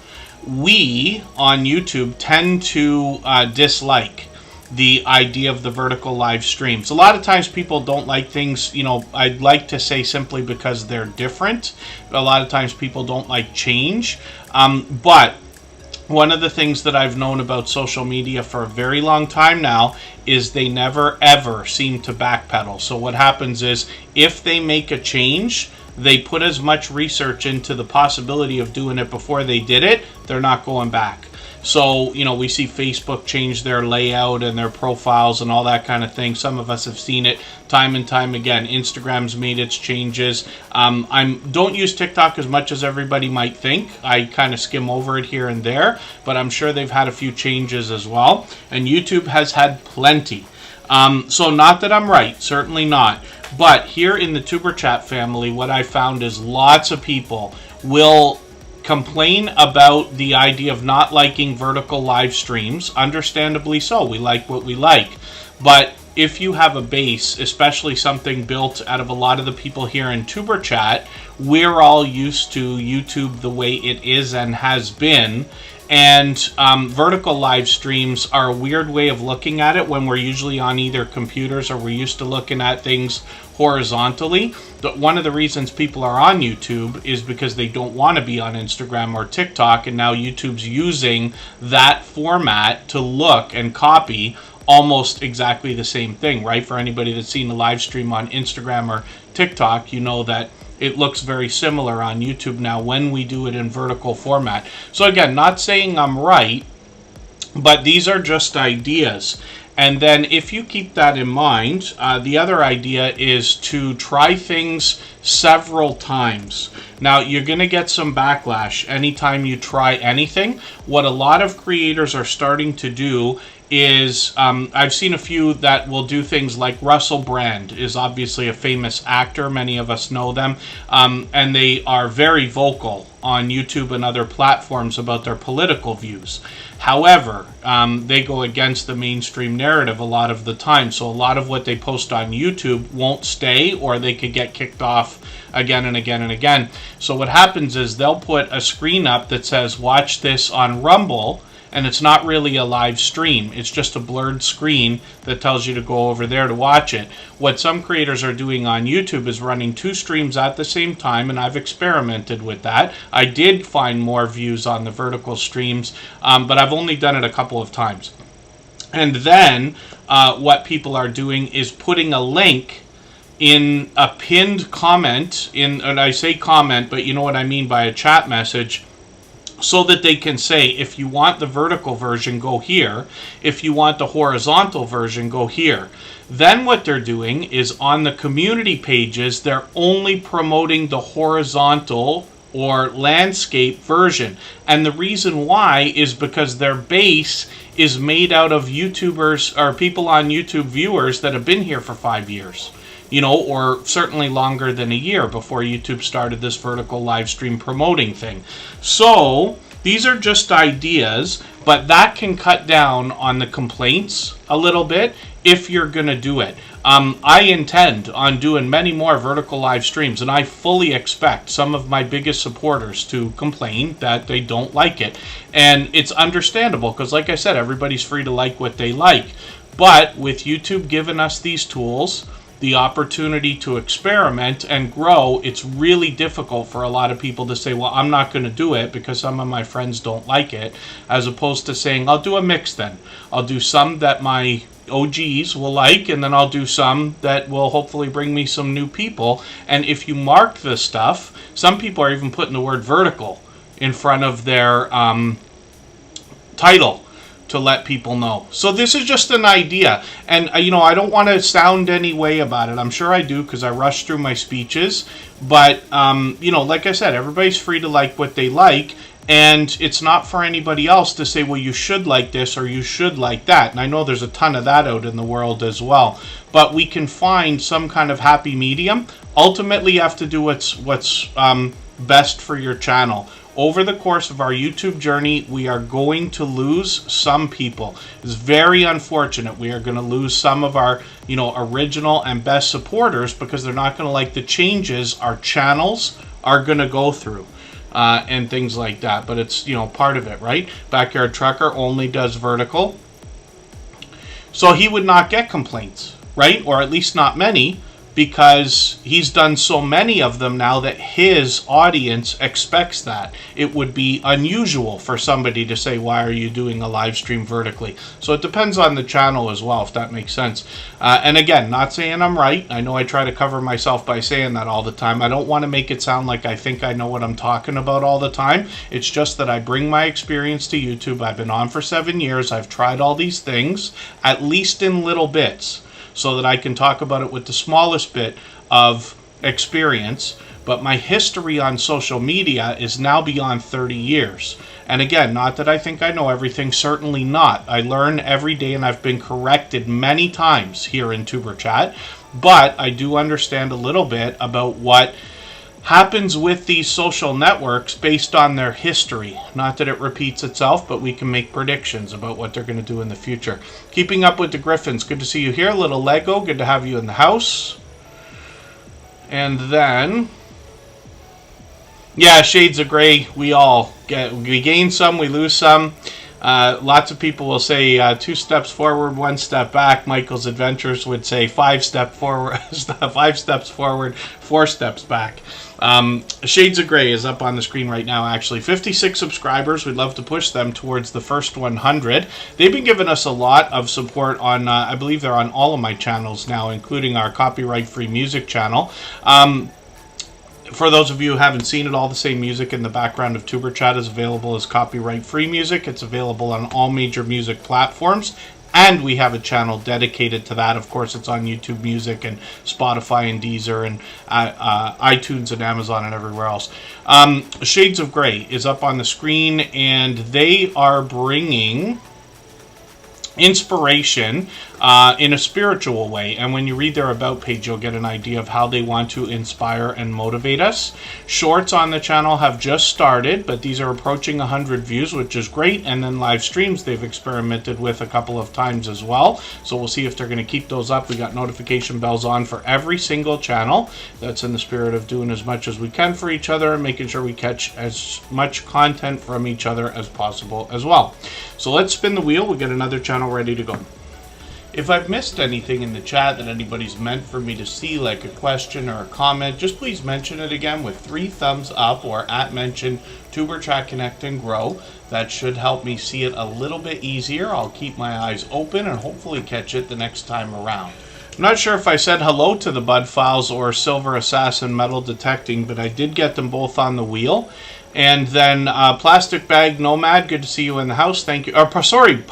we on YouTube tend to dislike the idea of the vertical live streams. A lot of times people don't like things, you know, I'd like to say simply because they're different. A lot of times people don't like change. But one of the things that I've known about social media for a very long time now is they never ever seem to backpedal. So what happens is if they make a change, they put as much research into the possibility of doing it before they did it, they're not going back. So, you know, we see Facebook change their layout and their profiles and all that kind of thing. Some of us have seen it time and time again. Instagram's made its changes. Don't use TikTok as much as everybody might think. I kind of skim over it here and there, but I'm sure they've had a few changes as well. And YouTube has had plenty. So not that I'm right, certainly not. But here in the Tuber Chat family, what I found is lots of people will complain about the idea of not liking vertical live streams. Understandably so. We like what we like. But if you have a base, especially something built out of a lot of the people here in Tuber Chat, we're all used to YouTube the way it is and has been. And vertical live streams are a weird way of looking at it when we're usually on either computers or we're used to looking at things horizontally. But one of the reasons people are on YouTube is because they don't want to be on Instagram or TikTok, and now YouTube's using that format to look and copy almost exactly the same thing, right? For anybody that's seen a live stream on Instagram or TikTok, you know that it looks very similar on YouTube now when we do it in vertical format. So again, not saying I'm right, but these are just ideas. And then if you keep that in mind, the other idea is to try things several times. Now, you're going to get some backlash anytime you try anything. What a lot of creators are starting to do is, I've seen a few that will do things like Russell Brand is obviously a famous actor. Many of us know them. And they are very vocal on YouTube and other platforms about their political views. However, they go against the mainstream narrative a lot of the time. So a lot of what they post on YouTube won't stay, or they could get kicked off again and again and again. So what happens is they'll put a screen up that says, watch this on Rumble, and it's not really a live stream. It's just a blurred screen that tells you to go over there to watch it. What some creators are doing on YouTube is running 2 streams at the same time, and I've experimented with that. I did find more views on the vertical streams, but I've only done it a couple of times. And then what people are doing is putting a link in a pinned comment, and I say comment, but you know what I mean by a chat message, so that they can say, if you want the vertical version, go here. If you want the horizontal version, go here. Then what they're doing is on the community pages, they're only promoting the horizontal or landscape version. And the reason why is because their base is made out of YouTubers or people on YouTube viewers that have been here for 5 years. You know, or certainly longer than a year before YouTube started this vertical live stream promoting thing. So these are just ideas, but that can cut down on the complaints a little bit if you're going to do it. I intend on doing many more vertical live streams, and I fully expect some of my biggest supporters to complain that they don't like it. And it's understandable because, like I said, everybody's free to like what they like. But with YouTube giving us these tools, the opportunity to experiment and grow, it's really difficult for a lot of people to say, well, I'm not going to do it because some of my friends don't like it, as opposed to saying, I'll do a mix then. I'll do some that my OGs will like, and then I'll do some that will hopefully bring me some new people. And if you mark this stuff, some people are even putting the word vertical in front of their title to let people know. So this is just an idea, and you know, I don't want to sound any way about it. I'm sure I do because I rush through my speeches, but you know, like I said, everybody's free to like what they like, and it's not for anybody else to say, well, you should like this or you should like that. And I know there's a ton of that out in the world as well, but we can find some kind of happy medium. Ultimately, you have to do what's best for your channel. Over the course of our YouTube journey, we are going to lose some people. It's very unfortunate. We are going to lose some of our, you know, original and best supporters because they're not going to like the changes our channels are going to go through and things like that. But it's, you know, part of it, right? Backyard Trucker only does vertical. So he would not get complaints, right? Or at least not many, because he's done so many of them now that his audience expects that. It would be unusual for somebody to say, why are you doing a live stream vertically? So it depends on the channel as well, if that makes sense. And again, not saying I'm right. I know I try to cover myself by saying that all the time. I don't want to make it sound like I think I know what I'm talking about all the time. It's just that I bring my experience to YouTube. I've been on for 7 years. I've tried all these things, at least in little bits, so that I can talk about it with the smallest bit of experience. but my history on social media is now beyond 30 years. And again, not that I think I know everything, certainly not. I learn every day, and I've been corrected many times here in Tuber Chat, but I do understand a little bit about what happens with these social networks based on their history. Not that it repeats itself, but we can make predictions about what they're going to do in the future. Keeping up with the Griffins, good to see you here. Little Lego, good to have you in the house. And then, yeah, shades of gray. We gain some, we lose some. Lots of people will say 2 steps forward, 1 step back. Michael's Adventures would say 5 steps forward, 5 steps forward, 4 steps back. Shades of Gray is up on the screen right now, actually. 56 subscribers. We'd love to push them towards the first 100. They've been giving us a lot of support on, I believe they're on all of my channels now, including our copyright-free music channel. For those of you who haven't seen it, all the same music in the background of Tuber Chat is available as copyright-free music. It's available on all major music platforms. And we have a channel dedicated to that. Of course, it's on YouTube Music and Spotify and Deezer and iTunes and Amazon and everywhere else. Shades of Grey is up on the screen, and they are bringing inspiration in a spiritual way. And when you read their About page, you'll get an idea of how they want to inspire and motivate us. Shorts on the channel have just started, but these are approaching 100 views, which is great. And then live streams they've experimented with a couple of times as well. So we'll see if they're going to keep those up. We got notification bells on for every single channel. That's in the spirit of doing as much as we can for each other and making sure we catch as much content from each other as possible as well. So let's spin the wheel. We'll get another channel ready to go. If I've missed anything in the chat that anybody's meant for me to see, like a question or a comment, just please mention it again with 3 thumbs up or @mention Tuber Chat Connect and Grow. That should help me see it a little bit easier. I'll keep my eyes open and hopefully catch it the next time around. I'm not sure if I said hello to the Bud Files or Silver Assassin Metal Detecting, but I did get them both on the wheel. And then Plastic Bag Nomad, good to see you in the house. Thank you. Sorry.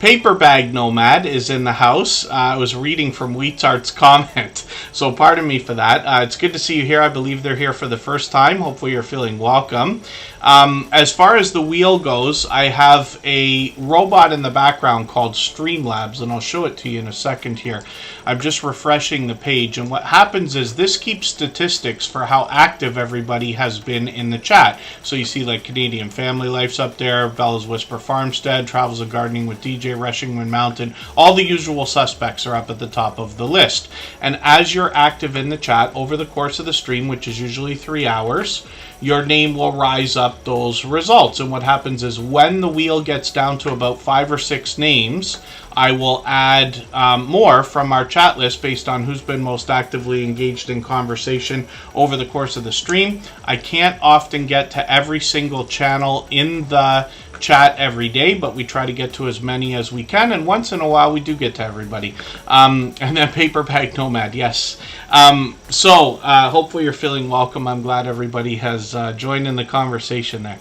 Paper Bag Nomad is in the house. I was reading from Wheatsart's comment, so pardon me for that. It's good to see you here. I believe they're here for the first time. Hopefully you're feeling welcome. As far as the wheel goes, I have a robot in the background called Streamlabs, and I'll show it to you in a second here. I'm just refreshing the page, and what happens is this keeps statistics for how active everybody has been in the chat. So you see like Canadian Family Life's up there, Bella's Whisper Farmstead, Travels of Gardening with DJ, Rushing Wind Mountain. All the usual suspects are up at the top of the list. And as you're active in the chat over the course of the stream, which is usually 3 hours, your name will rise up those results. And what happens is when the wheel gets down to about 5 or 6 names, I will add more from our chat list based on who's been most actively engaged in conversation over the course of the stream. I can't often get to every single channel in the chat every day, but we try to get to as many as we can, and once in a while we do get to everybody. And then Paper Bag Nomad, yes. So hopefully you're feeling welcome. I'm glad everybody has joined in the conversation there.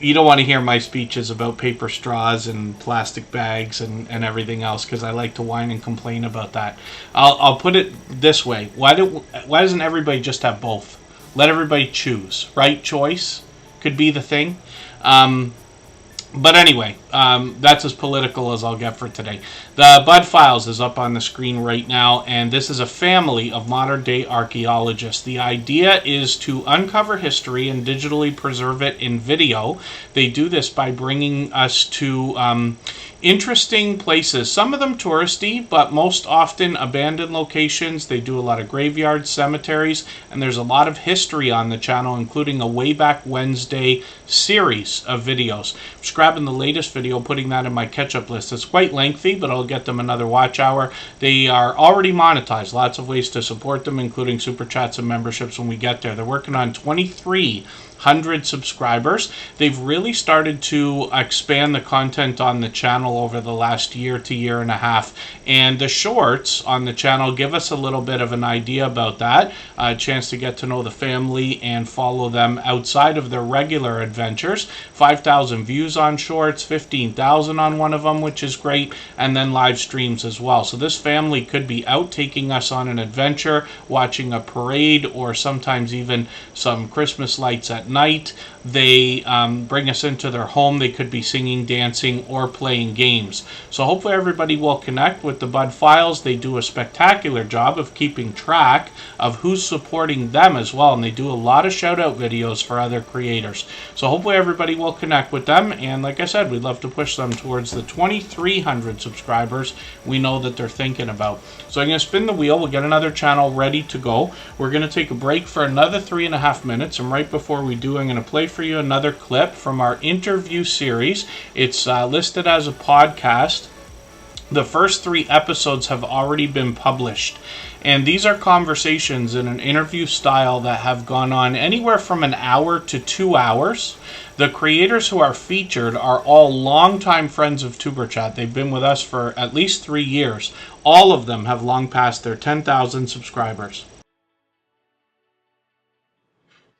You don't want to hear my speeches about paper straws and plastic bags and everything else, because I like to whine and complain about that. I'll put it this way. Why doesn't everybody just have both? Let everybody choose. Right choice could be the thing. But anyway, that's as political as I'll get for today. The Bud Files is up on the screen right now, and this is a family of modern-day archaeologists. The idea is to uncover history and digitally preserve it in video. They do this by bringing us to interesting places, some of them touristy, but most often abandoned locations. They do a lot of graveyards, cemeteries, and there's a lot of history on the channel, including a Way Back Wednesday series of videos. I'm just grabbing the latest video, putting that in my catch-up list. It's quite lengthy, but I'll get them another watch hour. They are already monetized. Lots of ways to support them, including super chats and memberships when we get there. They're working on 23 100 subscribers. They've really started to expand the content on the channel over the last year to year and a half, and the shorts on the channel give us a little bit of an idea about that, a chance to get to know the family and follow them outside of their regular adventures. 5,000 views on shorts, 15,000 on one of them, which is great, and then live streams as well. So this family could be out taking us on an adventure, watching a parade, or sometimes even some Christmas lights at night. They bring us into their home. They could be singing, dancing, or playing games. So hopefully everybody will connect with the Bud Files. They do a spectacular job of keeping track of who's supporting them as well, and they do a lot of shout out videos for other creators. So hopefully everybody will connect with them, and like I said, we'd love to push them towards the 2,300 subscribers we know that they're thinking about. So I'm going to spin the wheel. We'll get another channel ready to go. We're going to take a break for another 3.5 minutes, and right before we do, I'm going to play for you another clip from our interview series. It's listed as a podcast. The first 3 episodes have already been published, and these are conversations in an interview style that have gone on anywhere from an hour to 2 hours. The creators who are featured are all longtime friends of Superchat. They've been with us for at least 3 years. All of them have long passed their 10,000 subscribers.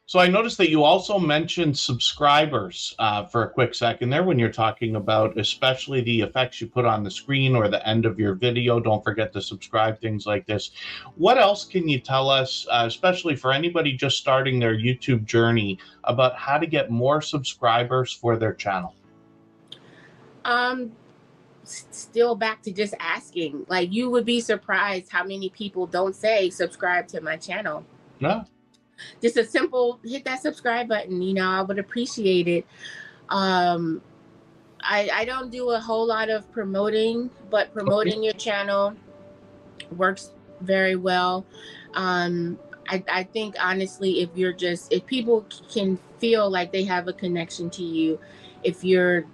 So I noticed that you also mentioned subscribers for a quick second there when you're talking about especially the effects you put on the screen or the end of your video. Don't forget to subscribe, things like this. What else can you tell us, especially for anybody just starting their YouTube journey, about how to get more subscribers for their channel? Still back to just asking. Like, you would be surprised how many people don't say subscribe to my channel. No. Just a simple hit that subscribe button, you know, I would appreciate it. I don't do a whole lot of promoting, but promoting your channel works very well. I think honestly, if people can feel like they have a connection to you, if you're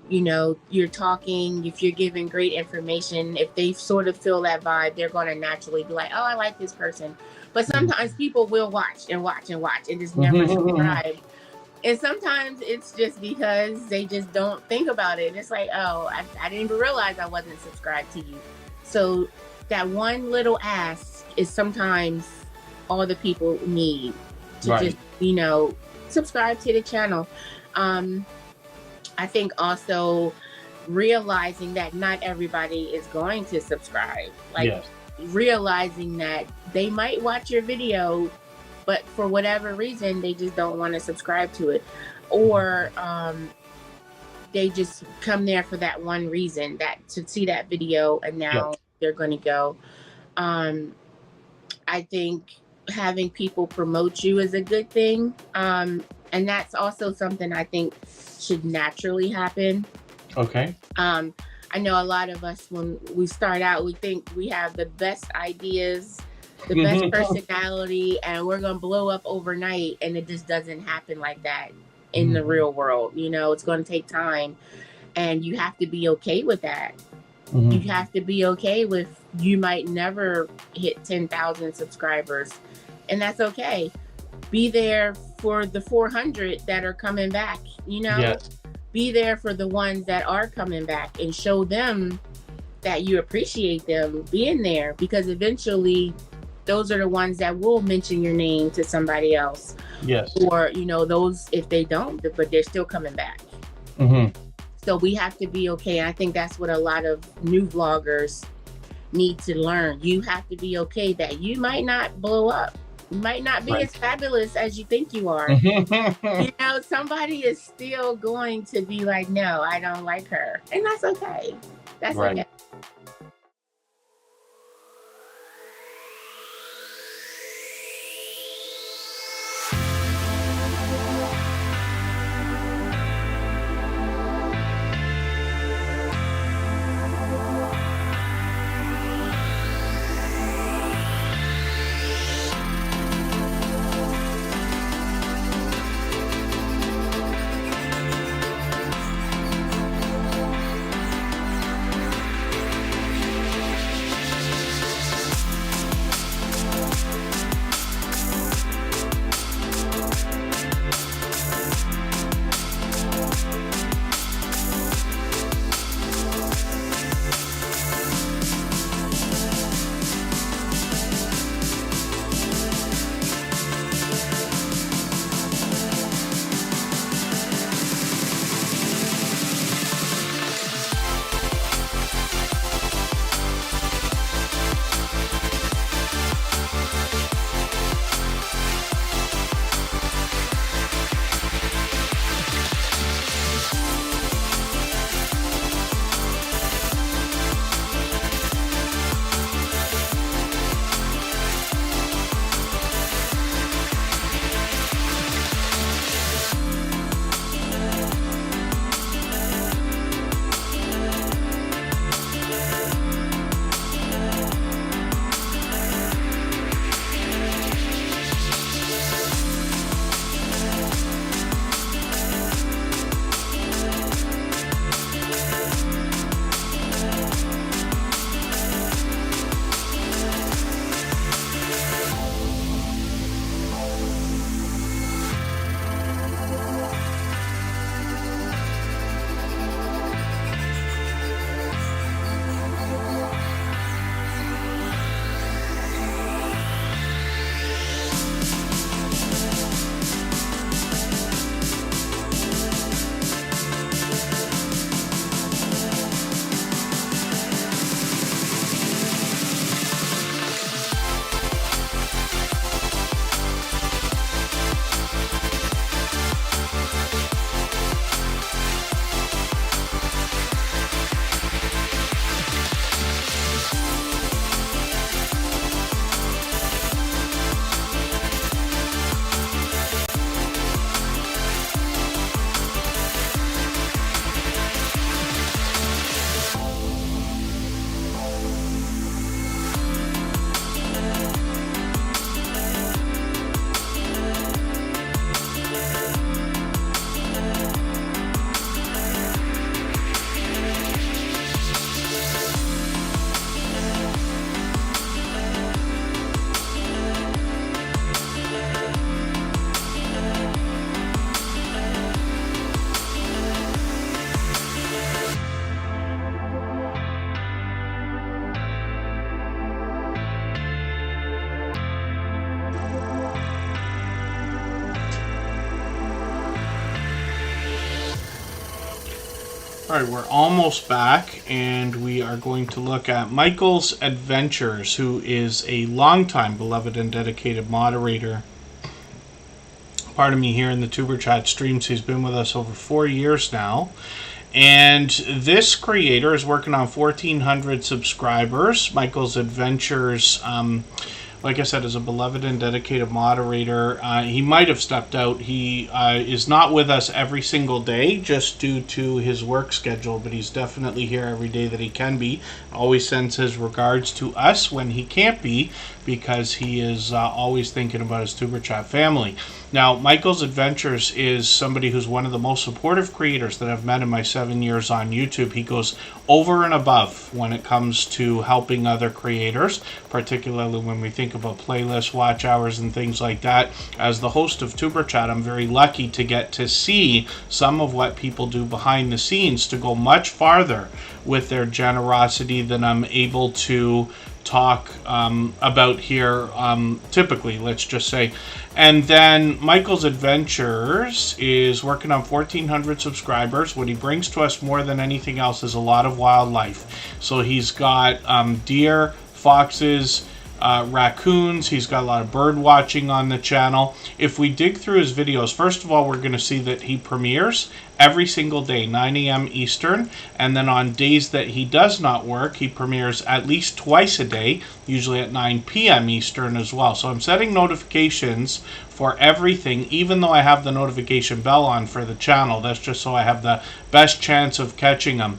talking, if you're giving great information, if they sort of feel that vibe, they're going to naturally be like, oh, I like this person. But sometimes people will watch and just never subscribe. And sometimes it's just because they just don't think about it. And it's like, oh, I didn't even realize I wasn't subscribed to you. So that one little ask is sometimes all the people need to just, subscribe to the channel. I think also realizing that not everybody is going to subscribe. Realizing that they might watch your video, but for whatever reason, they just don't want to subscribe to it. Or they just come there for that one reason, that to see that video, and now they're going to go. I think having people promote you is a good thing. And that's also something I think should naturally happen. Okay. I know a lot of us, when we start out, we think we have the best ideas, the best personality, and we're going to blow up overnight. And it just doesn't happen like that in the real world. You know, it's going to take time, and you have to be okay with that. You have to be okay with, you might never hit 10,000 subscribers, and that's okay. Be there for the 400 that are coming back, Be there for the ones that are coming back, and show them that you appreciate them being there, because eventually those are the ones that will mention your name to somebody else. Yes. Or, those, if they don't, but they're still coming back. So we have to be okay. I think that's what a lot of new vloggers need to learn. You have to be okay that you might not blow up. You might not be as fabulous as you think you are. Somebody is still going to be like, no, I don't like her. And that's okay. That's okay. All right, we're almost back, and we are going to look at Michael's Adventures, who is a longtime beloved and dedicated moderator. Pardon me, here in the Tuber Chat streams. He's been with us over 4 years now. And this creator is working on 1,400 subscribers. Michael's Adventures, like I said, is a beloved and dedicated moderator. He might have stepped out. He is not with us every single day just due to his work schedule, but he's definitely here every day that he can be. Always sends his regards to us when he can't be, because he is always thinking about his Tuber Chat family. Now, Michael's Adventures is somebody who's one of the most supportive creators that I've met in my 7 years on YouTube. He goes over and above when it comes to helping other creators, particularly when we think about playlists, watch hours, and things like that. As the host of Tuber Chat, I'm very lucky to get to see some of what people do behind the scenes to go much farther with their generosity than I'm able to talk about here typically, let's just say. And then Michael's Adventures is working on 1,400 subscribers. What he brings to us more than anything else is a lot of wildlife. So he's got deer, foxes, raccoons. He's got a lot of bird watching on the channel. If we dig through his videos, first of all, we're going to see that he premieres every single day, 9 a.m. Eastern, and then on days that he does not work, he premieres at least twice a day, usually at 9 p.m. Eastern as well. So I'm setting notifications for everything, even though I have the notification bell on for the channel. That's just so I have the best chance of catching them.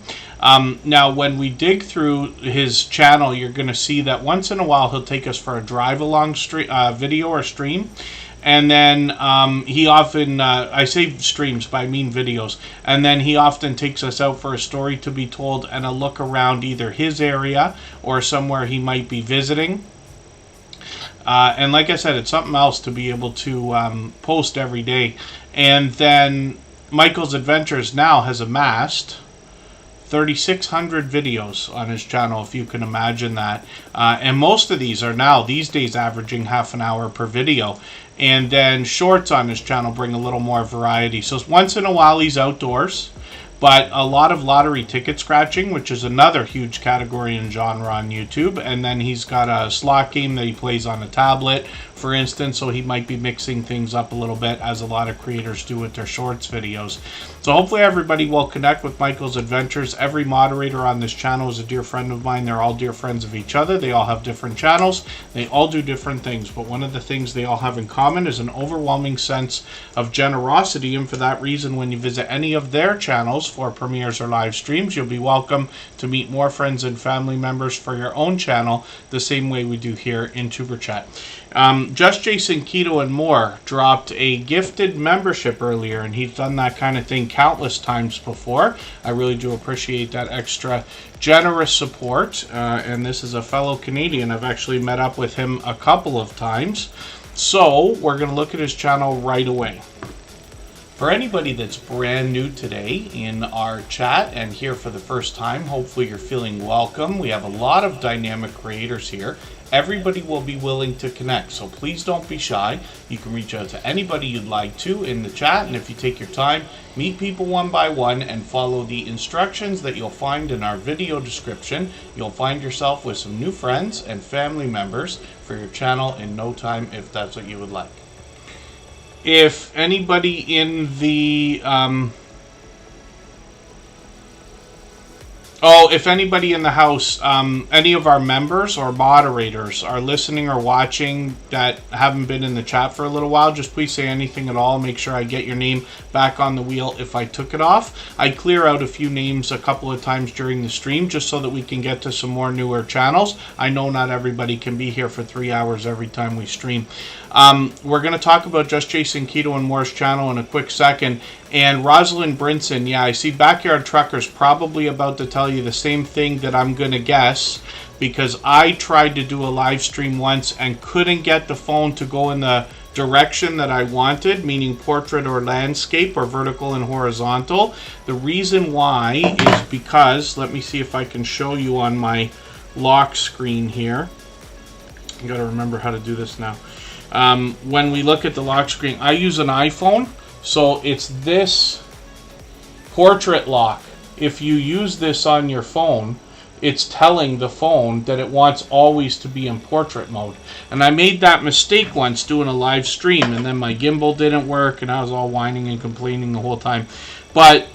Now, when we dig through his channel, you're going to see that once in a while he'll take us for a drive-along video or stream. And then he often, I say streams, but I mean videos. And then he often takes us out for a story to be told and a look around either his area or somewhere he might be visiting. And like I said, it's something else to be able to post every day. And then Michael's Adventures now has amassed 3,600 videos on his channel, if you can imagine that. And most of these are now, these days, averaging half an hour per video. And then shorts on his channel bring a little more variety. So once in a while he's outdoors, but a lot of lottery ticket scratching, which is another huge category and genre on YouTube. And then he's got a slot game that he plays on a tablet, for instance, so he might be mixing things up a little bit, as a lot of creators do with their shorts videos. So hopefully everybody will connect with Michael's Adventures. Every moderator on this channel is a dear friend of mine. They're all dear friends of each other. They all have different channels. They all do different things, but one of the things they all have in common is an overwhelming sense of generosity. And for that reason, when you visit any of their channels for premieres or live streams, you'll be welcome to meet more friends and family members for your own channel, the same way we do here in Tuber Chat. Just Jason Keto and More dropped a gifted membership earlier, and he's done that kind of thing countless times before. I really do appreciate that extra generous support, and this is a fellow Canadian. I've actually met up with him a couple of times, so we're going to look at his channel right away. For anybody that's brand new today in our chat and here for the first time, hopefully you're feeling welcome. We have a lot of dynamic creators here. Everybody will be willing to connect, so please don't be shy. You can reach out to anybody you'd like to in the chat, and if you take your time, meet people one by one and follow the instructions that you'll find in our video description, you'll find yourself with some new friends and family members for your channel in no time, if that's what you would like. If anybody in the if anybody in the house, any of our members or moderators are listening or watching that haven't been in the chat for a little while, just please say anything at all. Make sure I get your name back on the wheel if I took it off. I clear out a few names a couple of times during the stream just so that we can get to some more newer channels. I know not everybody can be here for 3 hours every time we stream. We're going to talk about Just Jason Keto and More's channel in a quick second. And Rosalind Brinson, yeah, I see Backyard Truckers probably about to tell you the same thing that I'm going to guess, because I tried to do a live stream once and couldn't get the phone to go in the direction that I wanted, meaning portrait or landscape or vertical and horizontal. The reason why is because, let me see if I can show you on my lock screen here. I got to remember how to do this now. When we look at the lock screen, I use an iPhone, so it's this portrait lock if you use this on your phone, it's telling the phone that it wants always to be in portrait mode. And I made that mistake once doing a live stream, and then my gimbal didn't work, and I was all whining and complaining the whole time. But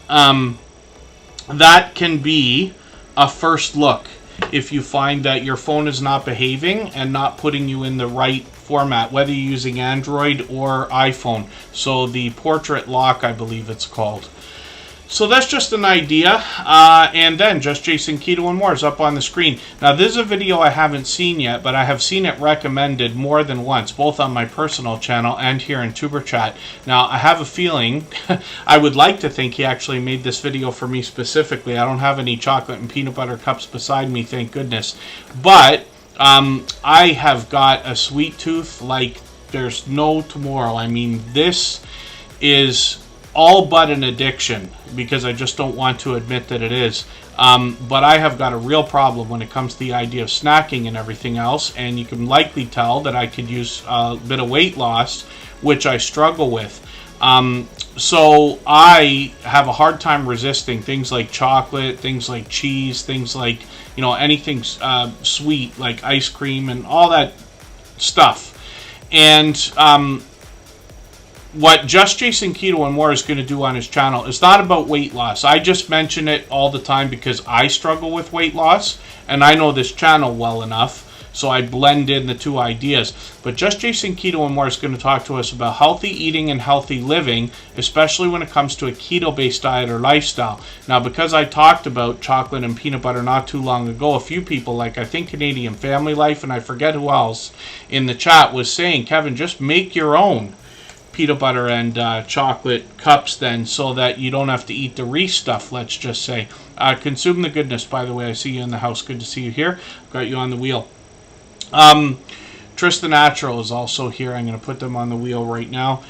that can be a first look if you find that your phone is not behaving and not putting you in the right format, whether you're using Android or iPhone. So the portrait lock, I believe it's called. So that's just an idea, and then Just Jason Keto and More is up on the screen. Now this is a video I haven't seen yet, but I have seen it recommended more than once, both on my personal channel and here in Superchat. Now I have a feeling, I would like to think he actually made this video for me specifically. I don't have any chocolate and peanut butter cups beside me, thank goodness. But I have got a sweet tooth like there's no tomorrow. I mean, this is all but an addiction, because I just don't want to admit that it is. But I have got a real problem when it comes to the idea of snacking and everything else, and you can likely tell that I could use a bit of weight loss, which I struggle with. So I have a hard time resisting things like chocolate, things like cheese, things like, you know, anything sweet like ice cream and all that stuff. And what Just Jason Keto and More is going to do on his channel is not about weight loss. I just mention it all the time because I struggle with weight loss, and I know this channel well enough, so I blend in the two ideas. But Just Jason Keto and More is going to talk to us about healthy eating and healthy living, especially when it comes to a keto-based diet or lifestyle. Now, because I talked about chocolate and peanut butter not too long ago, a few people, like I think Canadian Family Life, and I forget who else in the chat, was saying, Kevin, just make your own peanut butter and chocolate cups then, so that you don't have to eat the Reese stuff, let's just say. Consume the goodness, by the way. I see you in the house. Good to see you here. Got you on the wheel. Tristan Natural is also here. I'm going to put them on the wheel right now.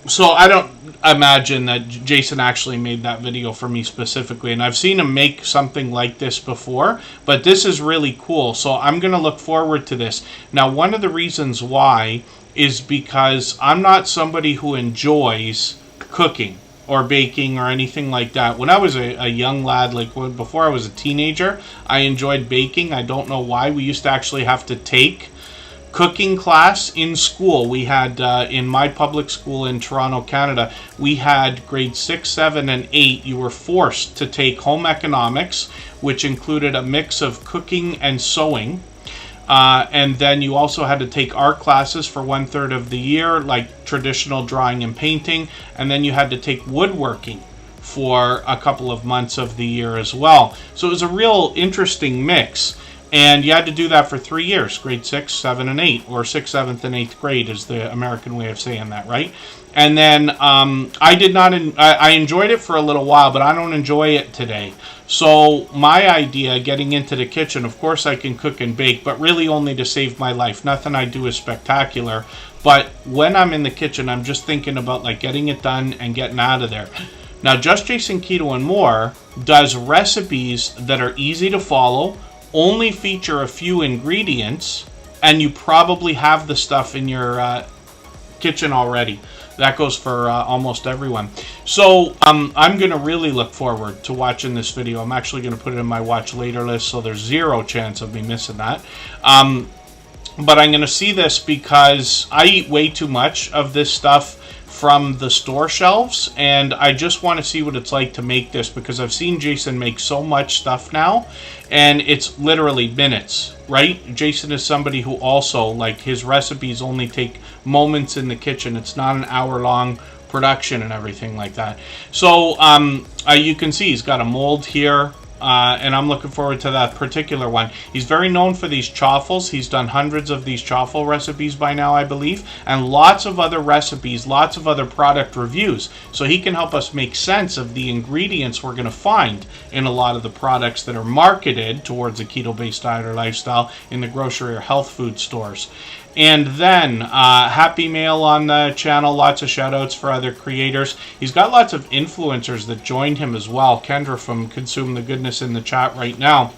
So I don't imagine that Jason actually made that video for me specifically, and I've seen him make something like this before, but this is really cool, so I'm going to look forward to this. Now, one of the reasons why is because I'm not somebody who enjoys cooking or baking or anything like that. When I was a young lad, like before I was a teenager, I enjoyed baking. I don't know why. We used to actually have to take cooking class in school. We had, in my public school in Toronto, Canada, we had grades 6, 7, and 8. You were forced to take home economics, which included a mix of cooking and sewing. And then you also had to take art classes for 1/3 of the year, like traditional drawing and painting. And then you had to take woodworking for a couple of months of the year as well. So it was a real interesting mix. And you had to do that for 3 years, grade 6, 7, and 8, or 6th, 7th, and 8th grade is the American way of saying that, right? And then I enjoyed it for a little while, but I don't enjoy it today. So my idea, getting into the kitchen, of course I can cook and bake, but really only to save my life. Nothing I do is spectacular. But when I'm in the kitchen, I'm just thinking about like getting it done and getting out of there. Now, Just Jason Keto and More does recipes that are easy to follow, only feature a few ingredients, and you probably have the stuff in your kitchen already. That goes for almost everyone. So I'm going to really look forward to watching this video. I'm actually going to put it in my watch later list, so there's zero chance of me missing that. But I'm going to see this because I eat way too much of this stuff from the store shelves, and I just want to see what it's like to make this, because I've seen Jason make so much stuff now, and it's literally minutes, right? Jason is somebody who also, like, his recipes only take moments in the kitchen. It's not an hour-long production and everything like that. So you can see he's got a mold here. And I'm looking forward to that particular one. He's very known for these chaffles. He's done hundreds of these chaffle recipes by now, I believe, and lots of other recipes, lots of other product reviews. So he can help us make sense of the ingredients we're going to find in a lot of the products that are marketed towards a keto-based diet or lifestyle in the grocery or health food stores. And then Happy Mail on the channel, lots of shout outs for other creators. He's got lots of influencers that joined him as well. Kendra from Consume the Goodness in the chat right now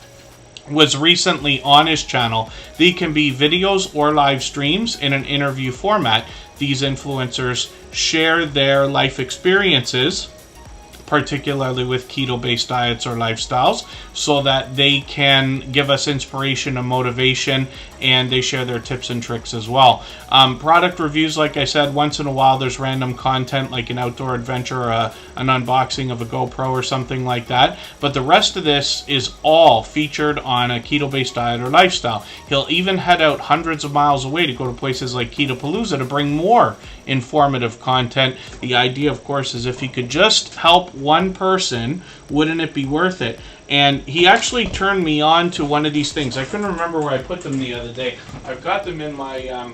was recently on his channel. They can be videos or live streams in an interview format. These influencers share their life experiences particularly with keto-based diets or lifestyles, so that they can give us inspiration and motivation, and they share their tips and tricks as well. Product reviews, like I said, once in a while there's random content like an outdoor adventure or an unboxing of a GoPro or something like that, but the rest of this is all featured on a keto-based diet or lifestyle. He'll even head out hundreds of miles away to go to places like Ketopalooza to bring more informative content. The idea, of course, is if he could just help one person, wouldn't it be worth it? And he actually turned me on to one of these things. I couldn't remember where I put them the other day. I've got them in my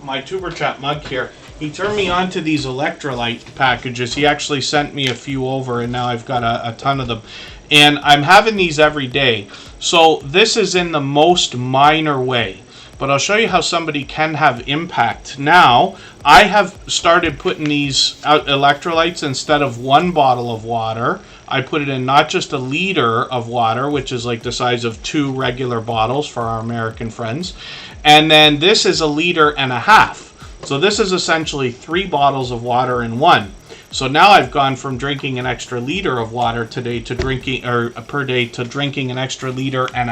my Tuber Chat mug here. He turned me on to these electrolyte packages. He actually sent me a few over, and now I've got a ton of them. And I'm having these every day. So this is in the most minor way, but I'll show you how somebody can have impact. Now, I have started putting these out electrolytes instead of one bottle of water. I put it in not just a liter of water, which is like the size of 2 regular bottles for our American friends. And then this is 1.5 liters. So this is essentially 3 bottles of water in one. So now I've gone from drinking an extra liter of water today to drinking, or per day, to drinking an extra 1.5 liters. And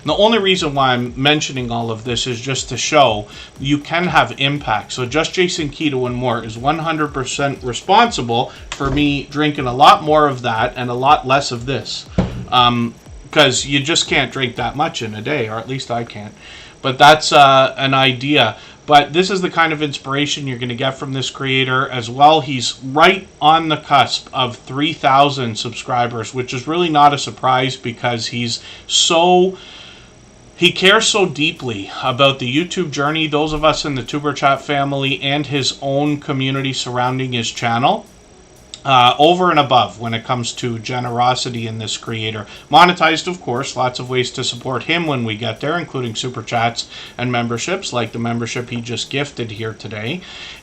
the only reason why I'm mentioning all of this is just to show you can have impact. So Just Jason Keto and More is 100% responsible for me drinking a lot more of that and a lot less of this. Because you just can't drink that much in a day, or at least I can't. But that's an idea. But this is the kind of inspiration you're going to get from this creator as well. He's right on the cusp of 3,000 subscribers, which is really not a surprise because he cares so deeply about the YouTube journey, those of us in the Tuber Chat family, and his own community surrounding his channel. Over and above when it comes to generosity in this creator. Monetized, of course, lots of ways to support him when we get there, including super chats and memberships, like the membership he just gifted here today.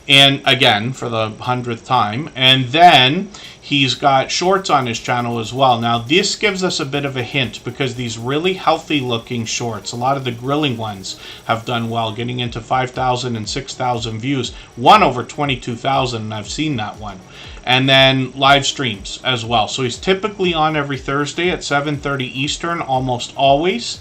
And again, for the 100th time. And then he's got shorts on his channel as well. Now, this gives us a bit of a hint because these really healthy looking shorts, a lot of the grilling ones have done well, getting into 5,000 and 6,000 views. One over 22,000, and I've seen that one. And then live streams as well. So he's typically on every Thursday at 7:30 Eastern, almost always.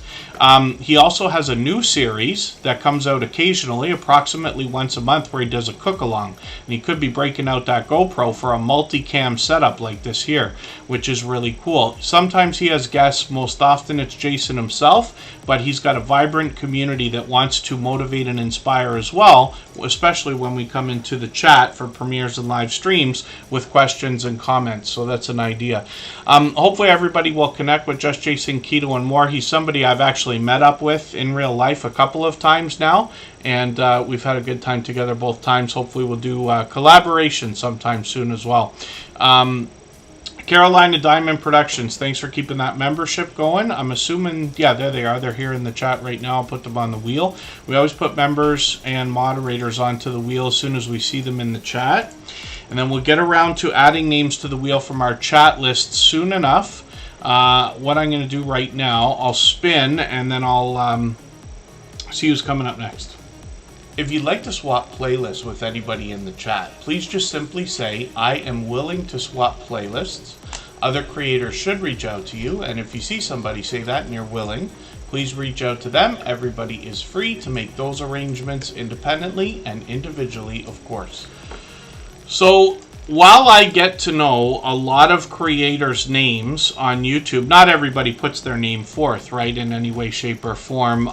He also has a new series that comes out occasionally, approximately once a month, where he does a cook-along. And he could be breaking out that GoPro for a multi-cam setup like this here, which is really cool. Sometimes he has guests, most often it's Jason himself, but he's got a vibrant community that wants to motivate and inspire as well, especially when we come into the chat for premieres and live streams with questions and comments. So that's an idea. Hopefully everybody will connect with Just Jason Keto and More. He's somebody I've actually met up with in real life a couple of times now, and we've had a good time together both times. Hopefully we'll do collaboration sometime soon as well. Carolina Diamond Productions, thanks for keeping that membership going. I'm assuming, yeah, there they are. They're here in the chat right now. I'll put them on the wheel. We always put members and moderators onto the wheel as soon as we see them in the chat. And then we'll get around to adding names to the wheel from our chat list soon enough. What I'm going to do right now, I'll spin and then I'll see who's coming up next. If you'd like to swap playlists with anybody in the chat, please just simply say, I am willing to swap playlists. Other creators should reach out to you, and if you see somebody say that and you're willing, please reach out to them. Everybody is free to make those arrangements independently and individually, of course. So, while I get to know a lot of creators' names on YouTube, not everybody puts their name forth, right, in any way, shape, or form.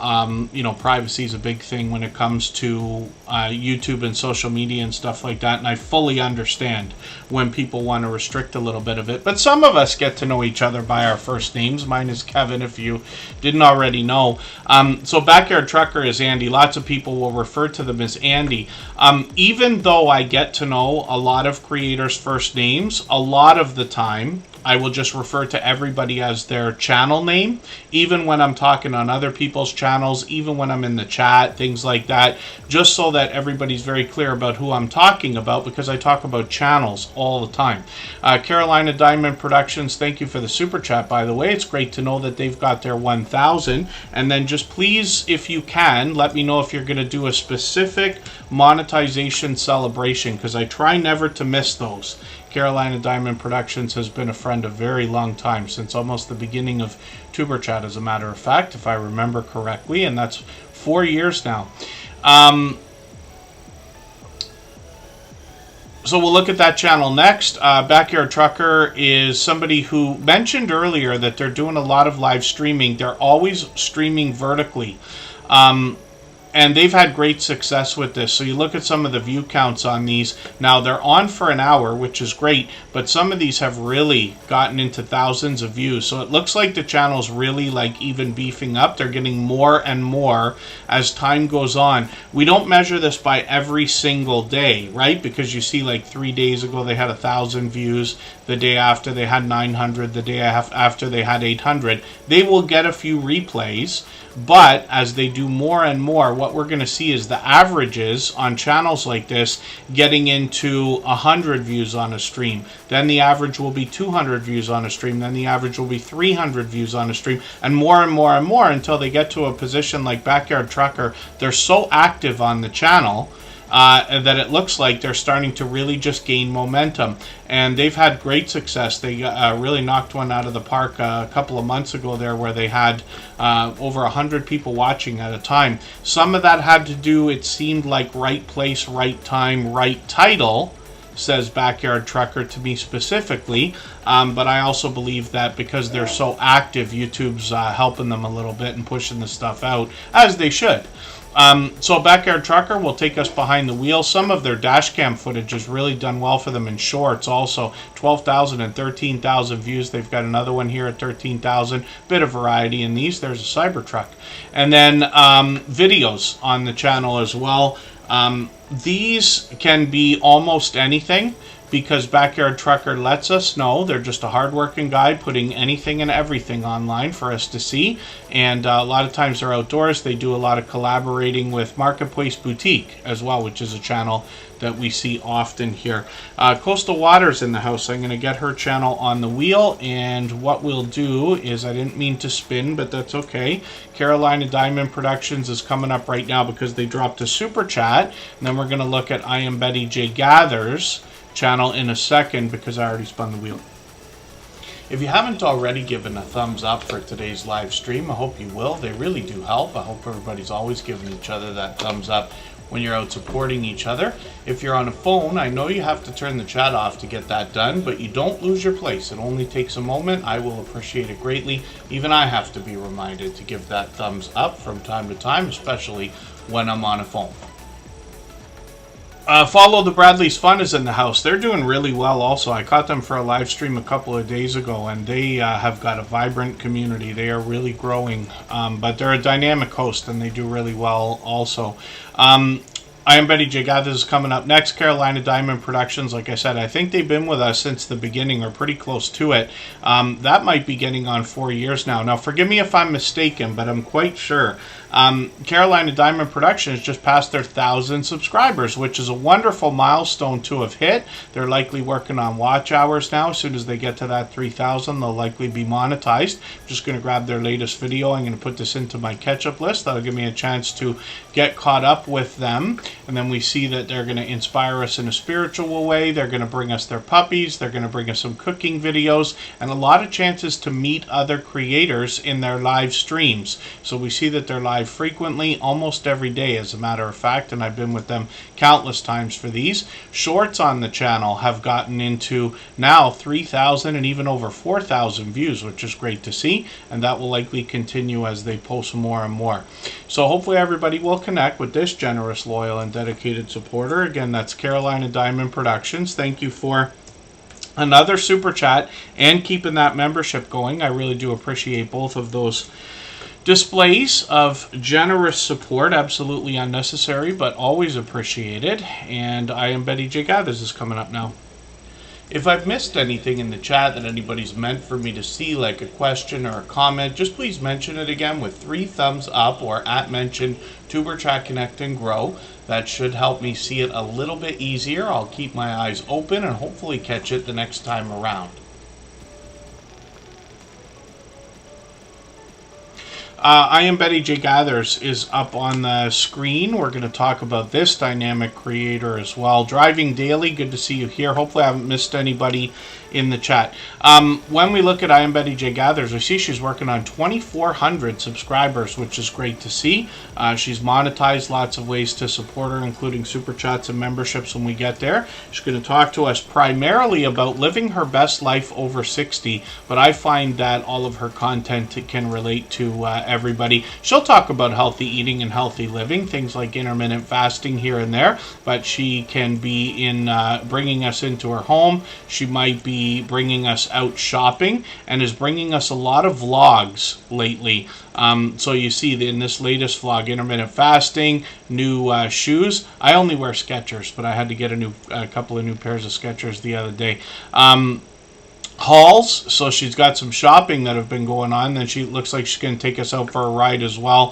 You know, privacy is a big thing when it comes to YouTube and social media and stuff like that, and I fully understand when people want to restrict a little bit of it. But some of us get to know each other by our first names. Mine is Kevin, if you didn't already know. So Backyard Trucker is Andy. Lots of people will refer to them as Andy. Even though I get to know a lot of creators' first names, a lot of the time I will just refer to everybody as their channel name, even when I'm talking on other people's channels, even when I'm in the chat, things like that, just so that everybody's very clear about who I'm talking about, because I talk about channels all the time. Carolina Diamond Productions, thank you for the super chat, by the way. It's great to know that they've got their 1,000. And then just please, if you can, let me know if you're going to do a specific monetization celebration, because I try never to miss those. Carolina Diamond Productions has been a friend a very long time, since almost the beginning of Tuber Chat, as a matter of fact, if I remember correctly, and that's 4 years now. So we'll look at that channel next. Backyard Trucker is somebody who mentioned earlier that they're doing a lot of live streaming. They're always streaming vertically. And they've had great success with this. So you look at some of the view counts on these. Now, they're on for an hour, which is great, but some of these have really gotten into thousands of views. So it looks like the channel's really like even beefing up. They're getting more and more as time goes on. We don't measure this by every single day, right? Because you see, like 3 days ago they had 1,000 views. The day after they had 900. The day after they had 800. They will get a few replays. But as they do more and more, what we're going to see is the averages on channels like this getting into 100 views on a stream. Then the average will be 200 views on a stream. Then the average will be 300 views on a stream. And more and more and more until they get to a position like Backyard Trucker. They're so active on the channel that it looks like they're starting to really just gain momentum. And they've had great success. They really knocked one out of the park a couple of months ago there, where they had over 100 people watching at a time. Some of that had to do, it seemed like, right place, right time, right title, says Backyard Trucker to me specifically. But I also believe that because they're so active, YouTube's helping them a little bit and pushing the stuff out, as they should. So Backyard Trucker will take us behind the wheel. Some of their dash cam footage has really done well for them in shorts also. 12,000 and 13,000 views. They've got another one here at 13,000. Bit of variety in these. There's a Cybertruck. And then videos on the channel as well. These can be almost anything, because Backyard Trucker lets us know. They're just a hardworking guy putting anything and everything online for us to see. And a lot of times they're outdoors. They do a lot of collaborating with Marketplace Boutique as well, which is a channel that we see often here. Coastal Waters in the house. I'm going to get her channel on the wheel. And what we'll do is, I didn't mean to spin, but that's okay. Carolina Diamond Productions is coming up right now because they dropped a super chat. And then we're going to look at I Am Betty J Gathers channel in a second, because I already spun the wheel. If you haven't already given a thumbs up for today's live stream, I hope you will. They really do help. I hope everybody's always giving each other that thumbs up when you're out supporting each other. If you're on a phone, I know you have to turn the chat off to get that done, but you don't lose your place. It only takes a moment. I will appreciate it greatly. Even I have to be reminded to give that thumbs up from time to time, especially when I'm on a phone. Follow the Bradley's Fun is in the house. They're doing really well also. I caught them for a live stream a couple of days ago, and they have got a vibrant community. They are really growing, but they're a dynamic host, and they do really well also. I Am Betty J. Gathers is coming up next. Carolina Diamond Productions, like I said, I think they've been with us since the beginning, or pretty close to it. That might be getting on 4 years now. Now, forgive me if I'm mistaken, but I'm quite sure. Carolina Diamond Productions just passed their 1,000 subscribers, which is a wonderful milestone to have hit. They're likely working on watch hours now. As soon as they get to that 3,000, they'll likely be monetized. I'm just going to grab their latest video. I'm going to put this into my catch-up list. That'll give me a chance to get caught up with them. And then we see that they're going to inspire us in a spiritual way. They're going to bring us their puppies. They're going to bring us some cooking videos, and a lot of chances to meet other creators in their live streams. So we see that they're live frequently, almost every day, as a matter of fact, and I've been with them countless times for these. Shorts on the channel have gotten into now 3,000 and even over 4,000 views, which is great to see, and that will likely continue as they post more and more. So hopefully everybody will connect with this generous, loyal, and dedicated supporter. Again, that's Carolina Diamond Productions. Thank you for another super chat and keeping that membership going. I really do appreciate both of those displays of generous support. Absolutely unnecessary, but always appreciated. And I Am Betty J. Gathers is coming up now. If I've missed anything in the chat that anybody's meant for me to see, like a question or a comment, just please mention it again with 3 thumbs up, or @mention Tuber Chat Connect and Grow. That should help me see it a little bit easier. I'll keep my eyes open and hopefully catch it the next time around. I Am Betty J Gathers is up on the screen. We're going to talk about this dynamic creator as well. Driving Daily, good to see you here. Hopefully I haven't missed anybody in the chat. When we look at I Am Betty J Gathers, we see she's working on 2,400 subscribers, which is great to see. She's monetized lots of ways to support her, including super chats and memberships when we get there. She's going to talk to us primarily about living her best life over 60, but I find that all of her content can relate to everybody. She'll talk about healthy eating and healthy living, things like intermittent fasting here and there, but she can be in bringing us into her home. She might be bringing us out shopping, and is bringing us a lot of vlogs lately. So you see in this latest vlog, intermittent fasting, new shoes. I only wear Skechers, but I had to get a couple of new pairs of Skechers the other day. Hauls, so she's got some shopping that have been going on. Then she looks like she's going to take us out for a ride as well,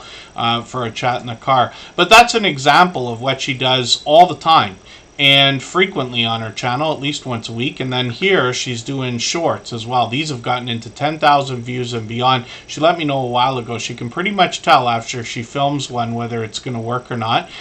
for a chat in the car. But that's an example of what she does all the time and frequently on her channel, at least once a week. And then here she's doing shorts as well. These have gotten into 10,000 views and beyond. She let me know a while ago she can pretty much tell after she films one whether it's going to work or not.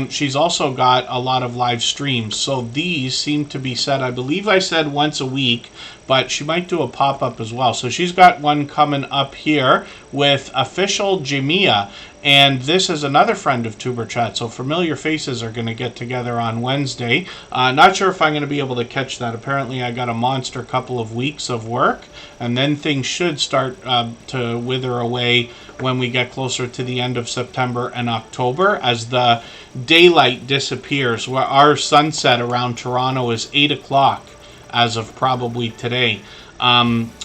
She's also got a lot of live streams, so these seem to be set, I believe I said once a week, but she might do a pop-up as well. So she's got one coming up here with Official Jamia, and this is another friend of Tuber Chat, so familiar faces are going to get together on Wednesday. Not sure if I'm going to be able to catch that. Apparently I got a monster couple of weeks of work, and then things should start to wither away when we get closer to the end of September and October, as the daylight disappears. Where our sunset around Toronto is 8 o'clock as of probably today.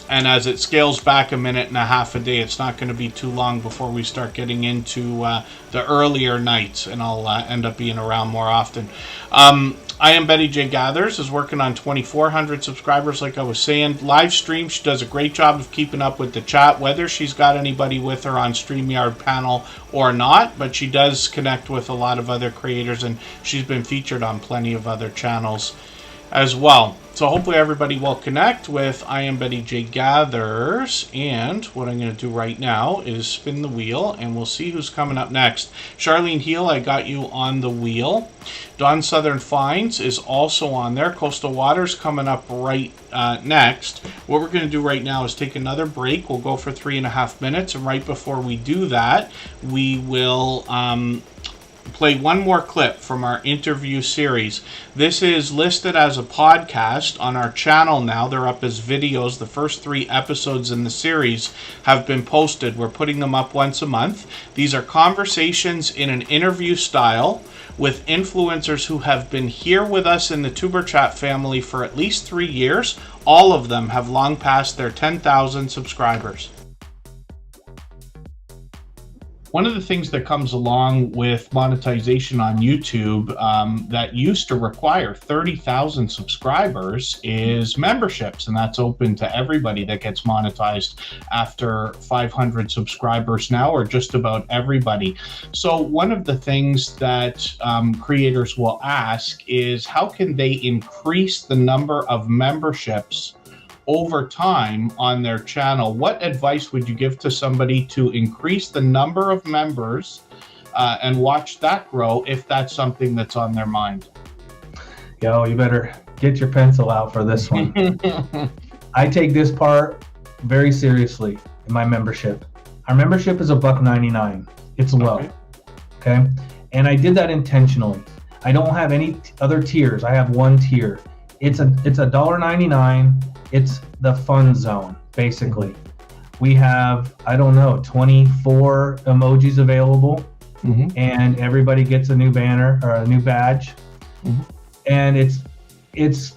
And as it scales back a minute and a half a day, it's not going to be too long before we start getting into the earlier nights, and I'll end up being around more often. I Am Betty J Gathers is working on 2,400 subscribers, like I was saying. Live stream, she does a great job of keeping up with the chat, whether she's got anybody with her on StreamYard panel or not, but she does connect with a lot of other creators, and she's been featured on plenty of other channels as well. So hopefully everybody will connect with I Am Betty J Gathers, and what I'm going to do right now is spin the wheel, and we'll see who's coming up next. Charlene Heal, I got you on the wheel. Dawn Southern Finds is also on there. Coastal Waters coming up right next. What we're going to do right now is take another break. We'll go for 3.5 minutes, and right before we do that, we will play one more clip from our interview series. This is listed as a podcast on our channel now. They're up as videos. The first 3 episodes in the series have been posted. We're putting them up once a month. These are conversations in an interview style with influencers who have been here with us in the Tuber Chat family for at least 3 years. All of them have long passed their 10,000 subscribers. One of the things that comes along with monetization on YouTube that used to require 30,000 subscribers is memberships, and that's open to everybody that gets monetized after 500 subscribers now, or just about everybody. So one of the things that creators will ask is, how can they increase the number of memberships over time on their channel? What advice would you give to somebody to increase the number of members and watch that grow, if that's something that's on their mind? Yo, you better get your pencil out for this one. I take this part very seriously in my membership. Our membership is $1.99. It's low. Okay. And I did that intentionally. I don't have any other tiers. I have one tier. It's $1.99. It's the fun zone, basically. We have, I don't know, 24 emojis available, and everybody gets a new banner or a new badge. And it's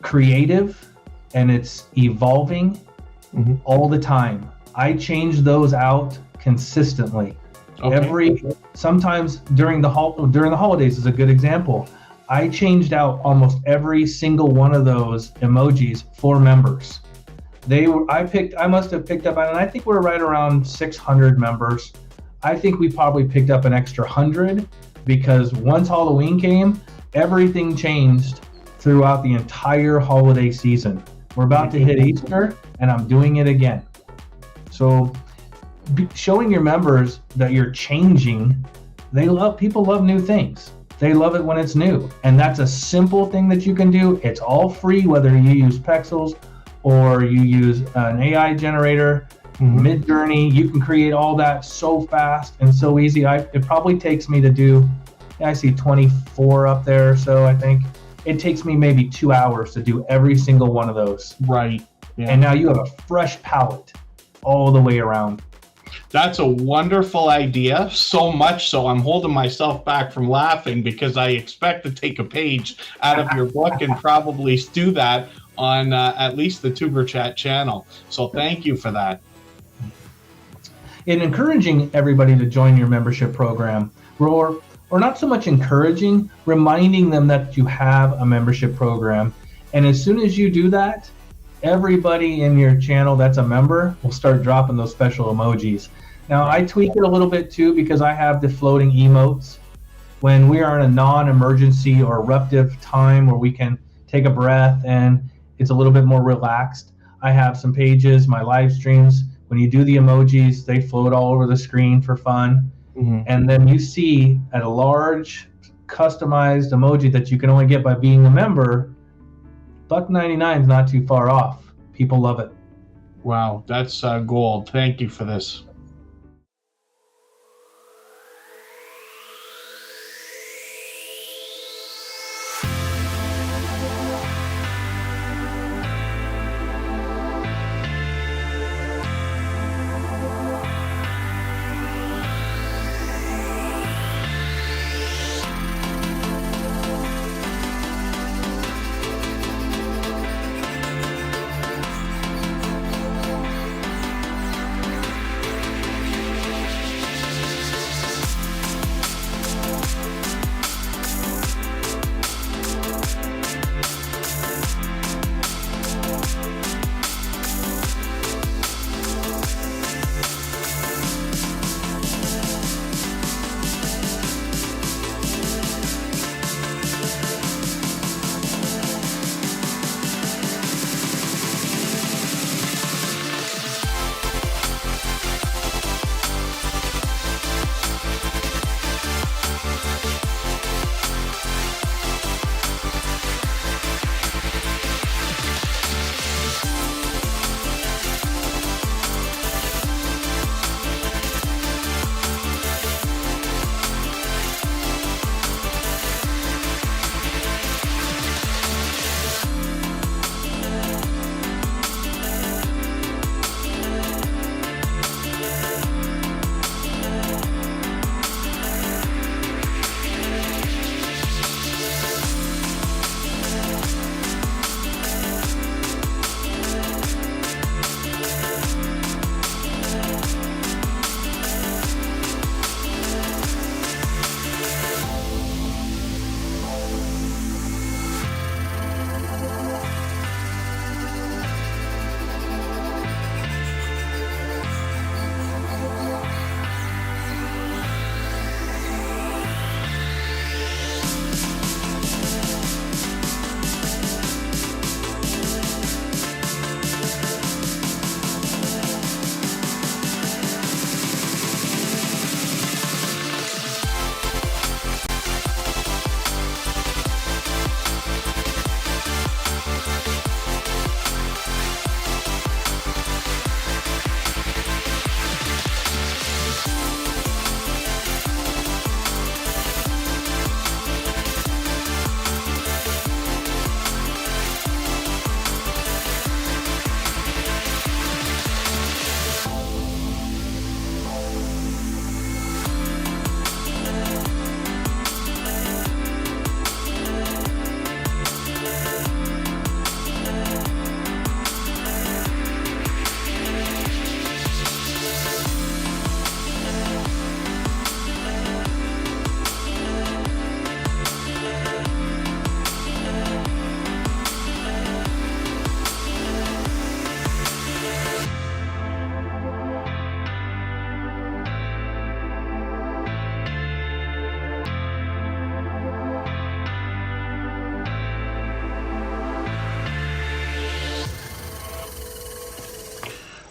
creative, and it's evolving all the time. I change those out consistently. Sometimes during the holidays is a good example. I changed out almost every single one of those emojis for members. I must have picked up, and I think we're right around 600 members. I think we probably picked up an extra 100, because once Halloween came, everything changed throughout the entire holiday season. We're about to hit Easter, and I'm doing it again. So showing your members that you're changing. People love new things. They love it when it's new. And that's a simple thing that you can do. It's all free, whether you use Pexels or you use an AI generator, Mid-Journey. You can create all that so fast and so easy. It probably takes me to do, I see 24 up there. So I think it takes me maybe 2 hours to do every single one of those. Right. Yeah. And now you have a fresh palette all the way around. That's a wonderful idea. So much so I'm holding myself back from laughing because I expect to take a page out of your book and probably do that on at least the Superchat channel. So thank you for that. In encouraging everybody to join your membership program, or not so much encouraging, reminding them that you have a membership program. And as soon as you do that, everybody in your channel that's a member will start dropping those special emojis. Now, I tweak it a little bit too because I have the floating emotes. When we are in a non-emergency or eruptive time where we can take a breath and it's a little bit more relaxed, I have some pages, my live streams. When you do the emojis, they float all over the screen for fun. And then you see at a large customized emoji that you can only get by being a member, $1.99 is not too far off. People love it. Wow, that's gold. Thank you for this.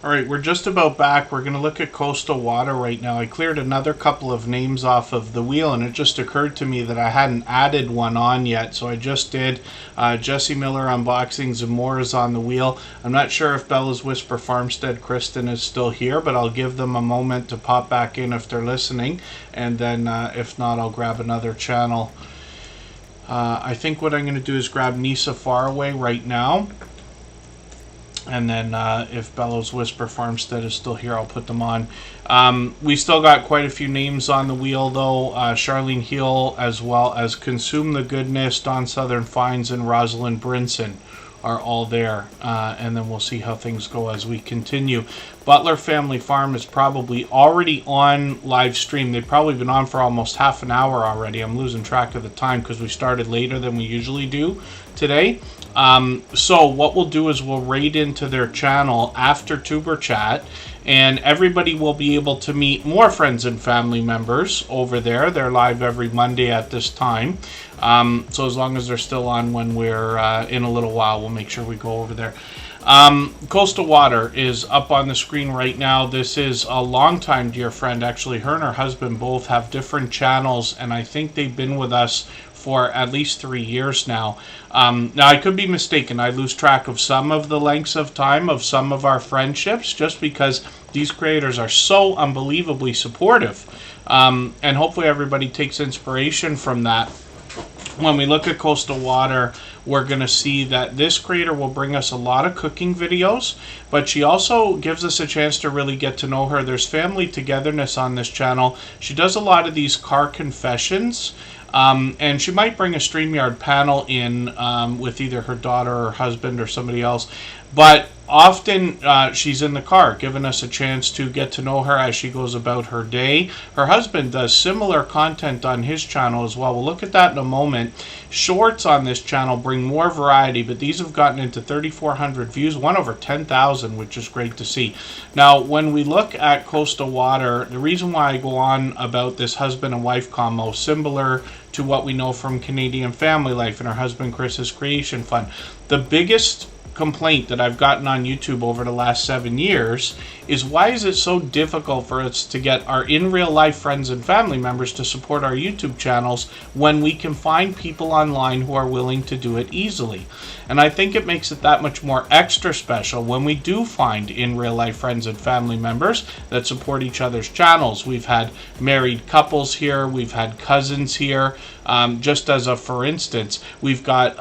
All right, we're just about back. We're going to look at coastal water right now. I cleared another couple of names off of the wheel, and it just occurred to me that I hadn't added one on yet, so I just did. Jesse Miller Unboxings and More is on the wheel. I'm not sure if Bella's Whisper Farmstead Kristen is still here, but I'll give them a moment to pop back in if they're listening, and then if not, I'll grab another channel. I think what I'm going to do is grab Nisa Faraway right now. And then if Bellows Whisper Farmstead is still here, I'll put them on. We still got quite a few names on the wheel, though. Charlene Hill, as well as Consume the Goodness, Don Southern Finds, and Rosalind Brinson are all there. And then we'll see how things go as we continue. Butler Family Farm is probably already on live stream. They've probably been on for almost half an hour already. I'm losing track of the time because we started later than we usually do today. So what we'll do is we'll raid into their channel after Tuber Chat, and everybody will be able to meet more friends and family members over there. They're live every Monday at this time. So as long as they're still on when we're in a little while, we'll make sure we go over there. Coastal Water is up on the screen right now. This is a longtime dear friend. Actually, her and her husband both have different channels, and I think they've been with us for at least 3 years now. Now, I could be mistaken. I lose track of some of the lengths of time of some of our friendships just because these creators are so unbelievably supportive. And hopefully everybody takes inspiration from that. When we look at Coastal Water, we're going to see that this creator will bring us a lot of cooking videos, but she also gives us a chance to really get to know her. There's family togetherness on this channel. She does a lot of these car confessions. And she might bring a StreamYard panel in with either her daughter or husband or somebody else. But often she's in the car, giving us a chance to get to know her as she goes about her day. Her husband does similar content on his channel as well. We'll look at that in a moment. Shorts on this channel bring more variety, but these have gotten into 3,400 views, one over 10,000, which is great to see. Now, when we look at Coastal Water, the reason why I go on about this husband and wife combo, similar to what we know from Canadian Family Life and her husband Chris's Creation Fund, the biggest complaint that I've gotten on YouTube over the last 7 years is why is it so difficult for us to get our in real life friends and family members to support our YouTube channels when we can find people online who are willing to do it easily. And I think it makes it that much more extra special when we do find in real life friends and family members that support each other's channels. We've had married couples here, we've had cousins here. Just as a for instance, we've got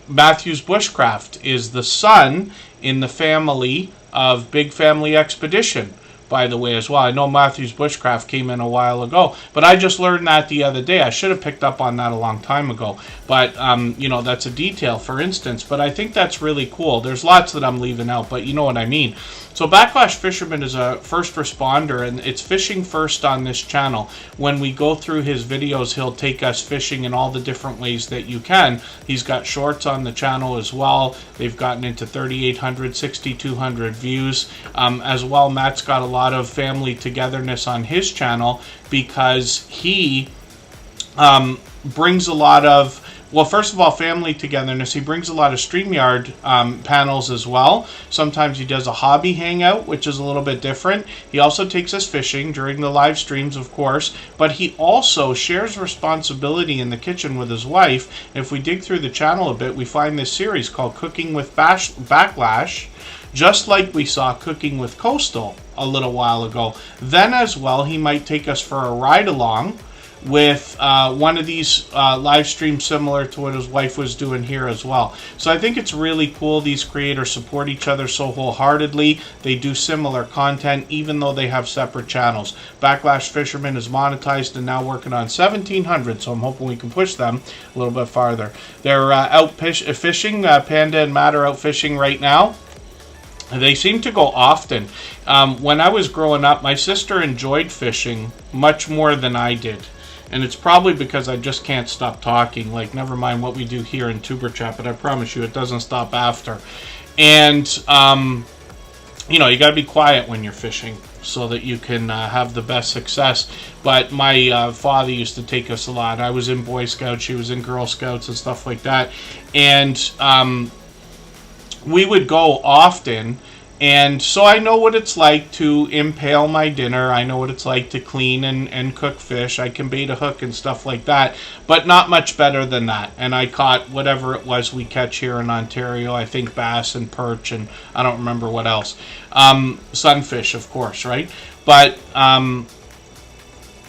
Matthews Bushcraft is the son in the family of Big Family Expedition, by the way, as well. I know Matthews Bushcraft came in a while ago, but I just learned that the other day. I should have picked up on that a long time ago, but you know, that's a detail, for instance. But I think that's really cool. There's lots that I'm leaving out, but you know what I mean. So Backlash Fisherman is a first responder, and it's fishing first on this channel. When we go through his videos, he'll take us fishing in all the different ways that you can. He's got shorts on the channel as well. They've gotten into 3,800, 6,200 views. As well, Matt's got a lot of family togetherness on his channel because he brings a lot of, well, first of all, family togetherness. He brings a lot of StreamYard panels as well. Sometimes he does a hobby hangout, which is a little bit different. He also takes us fishing during the live streams, of course, but he also shares responsibility in the kitchen with his wife. If we dig through the channel a bit, we find this series called Cooking with Backlash, just like we saw Cooking with Coastal a little while ago. Then as well, he might take us for a ride along with one of these live streams similar to what his wife was doing here as well. So I think it's really cool. These creators support each other so wholeheartedly. They do similar content even though they have separate channels. Backlash Fisherman is monetized and now working on 1,700, so I'm hoping we can push them a little bit farther. They're out fishing. Panda and Matt are out fishing right now. They seem to go often. When I was growing up, my sister enjoyed fishing much more than I did. And it's probably because I just can't stop talking. Like, never mind what we do here in Tuber Chat, but I promise you it doesn't stop after. And, you know, you got to be quiet when you're fishing so that you can have the best success. But my father used to take us a lot. I was in Boy Scouts, she was in Girl Scouts and stuff like that. And we would go often. And so I know what it's like to impale my dinner. I know what it's like to clean and cook fish. I can bait a hook and stuff like that, but not much better than that. And I caught whatever it was we catch here in Ontario. I think bass and perch, and I don't remember what else. Sunfish, of course, right? But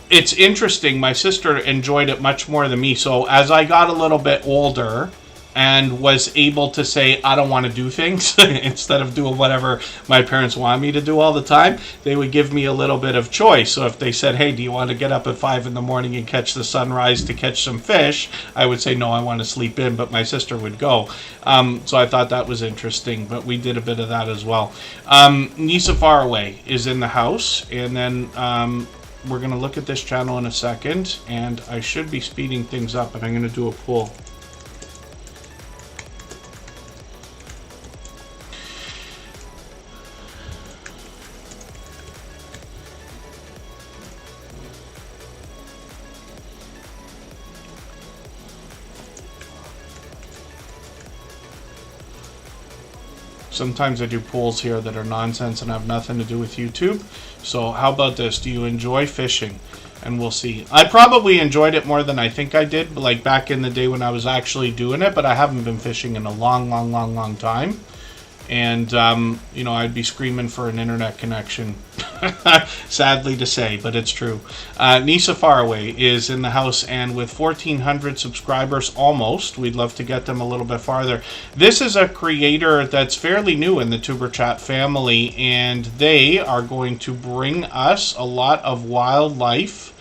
it's interesting. My sister enjoyed it much more than me. So as I got a little bit older and was able to say, I don't want to do things, instead of doing whatever my parents want me to do all the time, they would give me a little bit of choice. So if they said, hey, do you want to get up at 5 in the morning and catch the sunrise to catch some fish? I would say, no, I want to sleep in, but my sister would go. So I thought that was interesting, but we did a bit of that as well. Nisa Faraway is in the house, and then we're going to look at this channel in a second, and I should be speeding things up, and I'm going to do a poll. Sometimes I do polls here that are nonsense and have nothing to do with YouTube. So how about this? Do you enjoy fishing? And we'll see. I probably enjoyed it more than I think I did, like back in the day when I was actually doing it, but I haven't been fishing in a long time. And, you know, I'd be screaming for an internet connection, sadly to say, but it's true. Nisa Faraway is in the house, and with 1,400 subscribers almost, we'd love to get them a little bit farther. This is a creator that's fairly new in the TuberChat family, and they are going to bring us a lot of wildlife.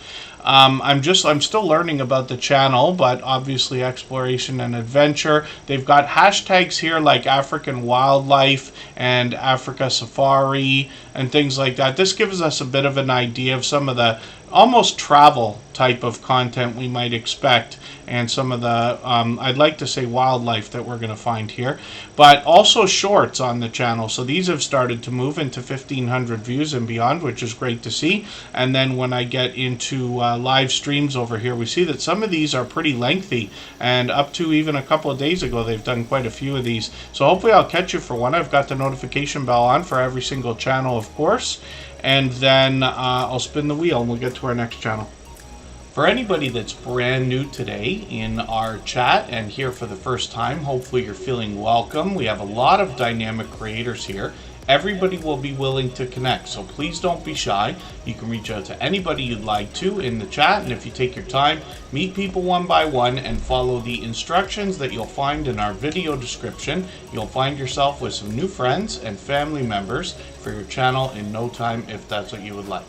I'm still learning about the channel, but obviously exploration and adventure. They've got hashtags here like African wildlife and Africa safari and things like that. This gives us a bit of an idea of some of the almost travel type of content we might expect, and some of the I'd like to say wildlife that we're going to find here, but also shorts on the channel. So these have started to move into 1,500 views and beyond, which is great to see. And then when I get into live streams over here, we see that some of these are pretty lengthy, and up to even a couple of days ago they've done quite a few of these. So hopefully I'll catch you for one. I've got the notification bell on for every single channel, of course, and then I'll spin the wheel and we'll get to our next channel. For anybody that's brand new today in our chat and here for the first time, hopefully you're feeling welcome. We have a lot of dynamic creators here. Everybody will be willing to connect, so please don't be shy. You can reach out to anybody you'd like to in the chat, and if you take your time, meet people one by one and follow the instructions that you'll find in our video description. You'll find yourself with some new friends and family members for your channel in no time, if that's what you would like.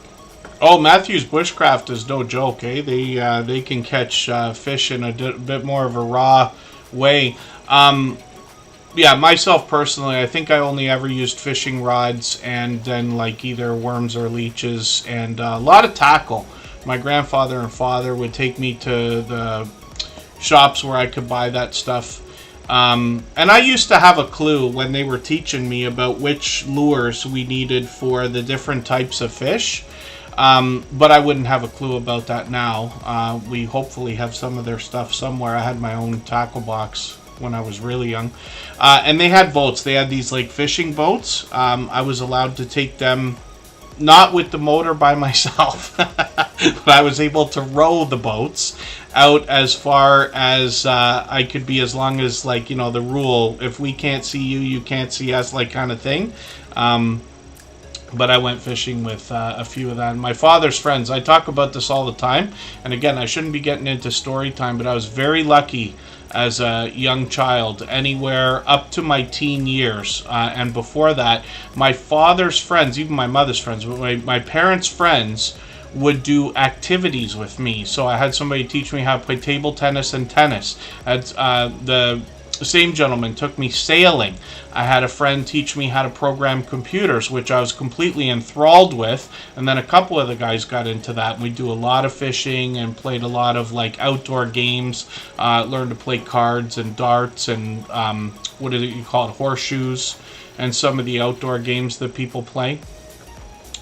Oh, Matthew's Bushcraft is no joke, eh? They can catch fish in a bit more of a raw way. Yeah, myself personally, I think I only ever used fishing rods and then like either worms or leeches, and a lot of tackle. My grandfather and father would take me to the shops where I could buy that stuff. And I used to have a clue when they were teaching me about which lures we needed for the different types of fish. But I wouldn't have a clue about that now. We hopefully have some of their stuff somewhere. I had my own tackle box when I was really young. And they had boats. They had these like fishing boats. I was allowed to take them, not with the motor by myself, but I was able to row the boats out as far as I could be, as long as, like, you know, the rule, if we can't see you, you can't see us, like kind of thing. But I went fishing with a few of them. My father's friends, I talk about this all the time. And again, I shouldn't be getting into story time, but I was very lucky as a young child, anywhere up to my teen years. And before that, my father's friends, even my mother's friends, my parents' friends would do activities with me. So I had somebody teach me how to play table tennis and tennis. The same gentleman took me sailing. I had a friend teach me how to program computers, which I was completely enthralled with. And then a couple of the guys got into that. We do a lot of fishing and played a lot of like outdoor games. Learned to play cards and darts and what do you call it, horseshoes, and some of the outdoor games that people play.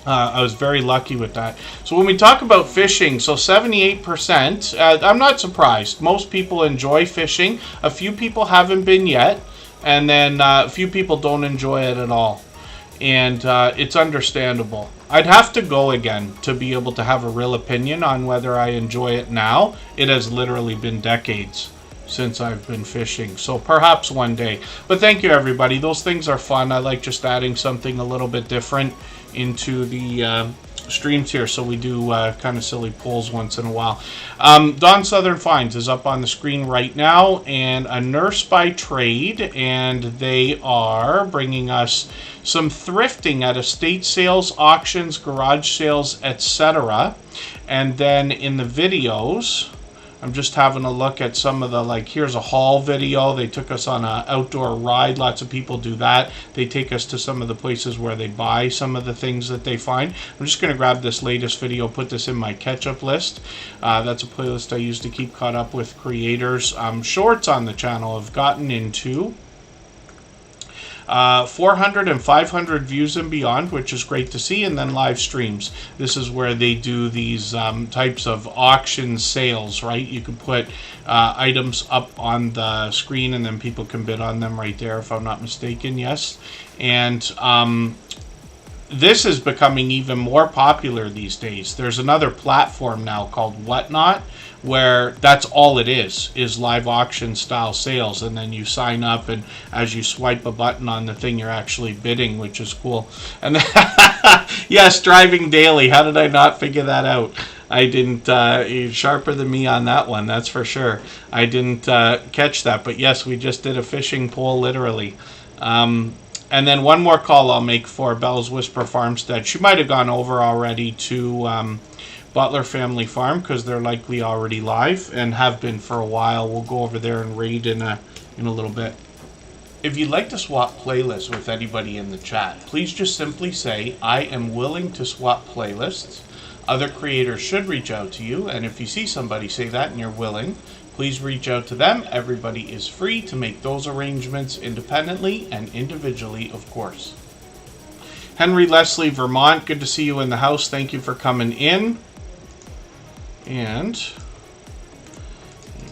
I was very lucky with that. So when we talk about fishing, so 78%, I'm not surprised. Most people enjoy fishing. A few people haven't been yet, and then a few people don't enjoy it at all. and it's understandable. I'd have to go again to be able to have a real opinion on whether I enjoy it now. It has literally been decades since I've been fishing, so perhaps one day. But thank you, everybody. Those things are fun. I like just adding something a little bit different into the streams here, so we do kind of silly polls once in a while. Don Southern Finds is up on the screen right now, and a nurse by trade, and they are bringing us some thrifting at estate sales, auctions, garage sales, etc. And then in the videos, I'm just having a look at some of the, like, here's a haul video. They took us on an outdoor ride. Lots of people do that. They take us to some of the places where they buy some of the things that they find. I'm just going to grab this latest video, put this in my catch-up list. That's a playlist I use to keep caught up with creators. Shorts on the channel have gotten into 400 and 500 views and beyond, which is great to see, and then live streams. This is where they do these types of auction sales, right? You can put items up on the screen and then people can bid on them right there, if I'm not mistaken, yes. And this is becoming even more popular these days. There's another platform now called Whatnot, where that's all it is live auction style sales, and then you sign up, and as you swipe a button on the thing, you're actually bidding, which is cool. And then yes, driving daily. How did I not figure that out? I didn't. You're sharper than me on that one, that's for sure. I didn't catch that, but yes, we just did a fishing poll, literally. And then one more call I'll make for Belle's Whisper Farmstead. She might have gone over already to Butler Family Farm, because they're likely already live and have been for a while. We'll go over there and raid in a little bit. If you'd like to swap playlists with anybody in the chat, please just simply say, I am willing to swap playlists. Other creators should reach out to you, and if you see somebody say that and you're willing, please reach out to them. Everybody is free to make those arrangements independently and individually, of course. Henry Leslie, Vermont, good to see you in the house. Thank you for coming in. And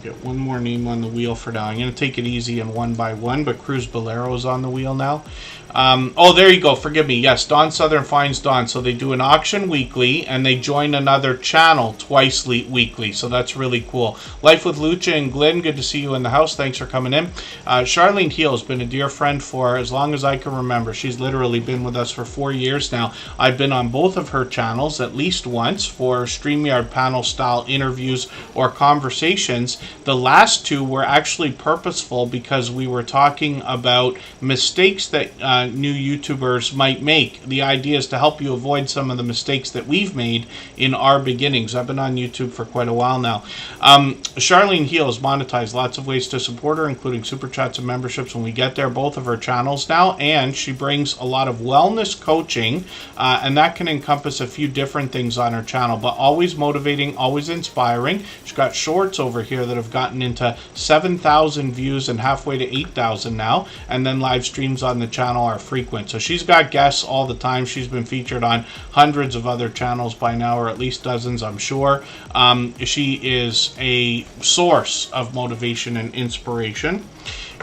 get one more name on the wheel for now. I'm going to take it easy and one by one, but Cruz Bolero's on the wheel now. Oh, there you go. Forgive me. Yes, Don Southern Finds Don. So they do an auction weekly, and they join another channel twice weekly. So that's really cool. Life with Lucha and Glenn, good to see you in the house. Thanks for coming in. Charlene Heel has been a dear friend for as long as I can remember. She's literally been with us for 4 years now. I've been on both of her channels at least once for StreamYard panel style interviews or conversations. The last two were actually purposeful because we were talking about mistakes that new YouTubers might make. The idea is to help you avoid some of the mistakes that we've made in our beginnings. I've been on YouTube for quite a while now. Charlene Heel is monetized. Lots of ways to support her, including super chats and memberships when we get there. Both of her channels now, and she brings a lot of wellness coaching, and that can encompass a few different things on her channel, but always motivating, always inspiring. She's got shorts over here that have gotten into 7,000 views and halfway to 8,000 now, and then live streams on the channel are frequent. So she's got guests all the time. She's been featured on hundreds of other channels by now, or at least dozens, I'm sure. She is a source of motivation and inspiration,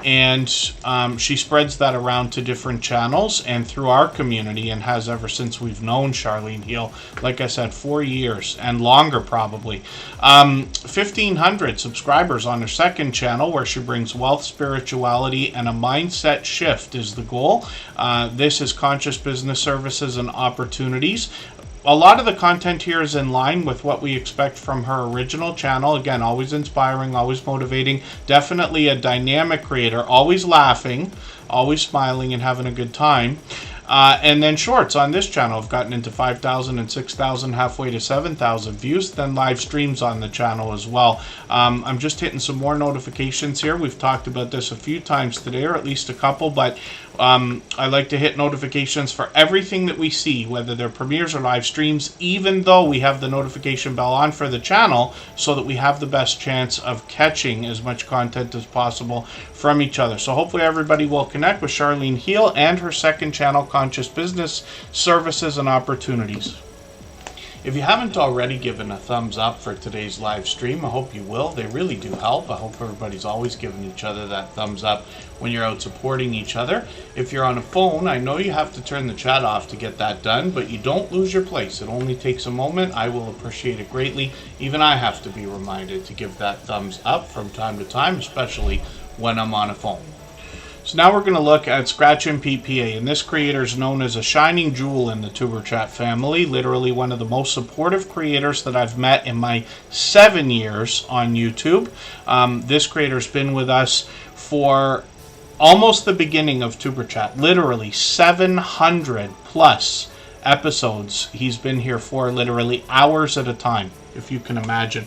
and she spreads that around to different channels and through our community, and has ever since we've known Charlene Heel. Like I said, 4 years and longer probably. 1,500 subscribers on her second channel, where she brings wealth, spirituality, and a mindset shift is the goal. This is conscious business services and opportunities. A lot of the content here is in line with what we expect from her original channel. Again, always inspiring, always motivating, definitely a dynamic creator, always laughing, always smiling and having a good time. And then shorts on this channel have gotten into 5,000 and 6,000, halfway to 7,000 views. Then live streams on the channel as well. I'm just hitting some more notifications here. We've talked about this a few times today, or at least a couple, but I like to hit notifications for everything that we see, whether they're premieres or live streams, even though we have the notification bell on for the channel, so that we have the best chance of catching as much content as possible from each other. So hopefully everybody will connect with Charlene Heel and her second channel, Conscious Business Services and Opportunities. If you haven't already given a thumbs up for today's live stream, I hope you will. They really do help. I hope everybody's always giving each other that thumbs up when you're out supporting each other. If you're on a phone, I know you have to turn the chat off to get that done, but you don't lose your place. It only takes a moment. I will appreciate it greatly. Even I have to be reminded to give that thumbs up from time to time, especially when I'm on a phone. So now we're going to look at Scratchin' PPA, and this creator is known as a shining jewel in the Superchat family, literally one of the most supportive creators that I've met in my 7 years on YouTube. This creator's been with us for almost the beginning of Superchat, literally 700 plus episodes he's been here for, literally hours at a time, if you can imagine.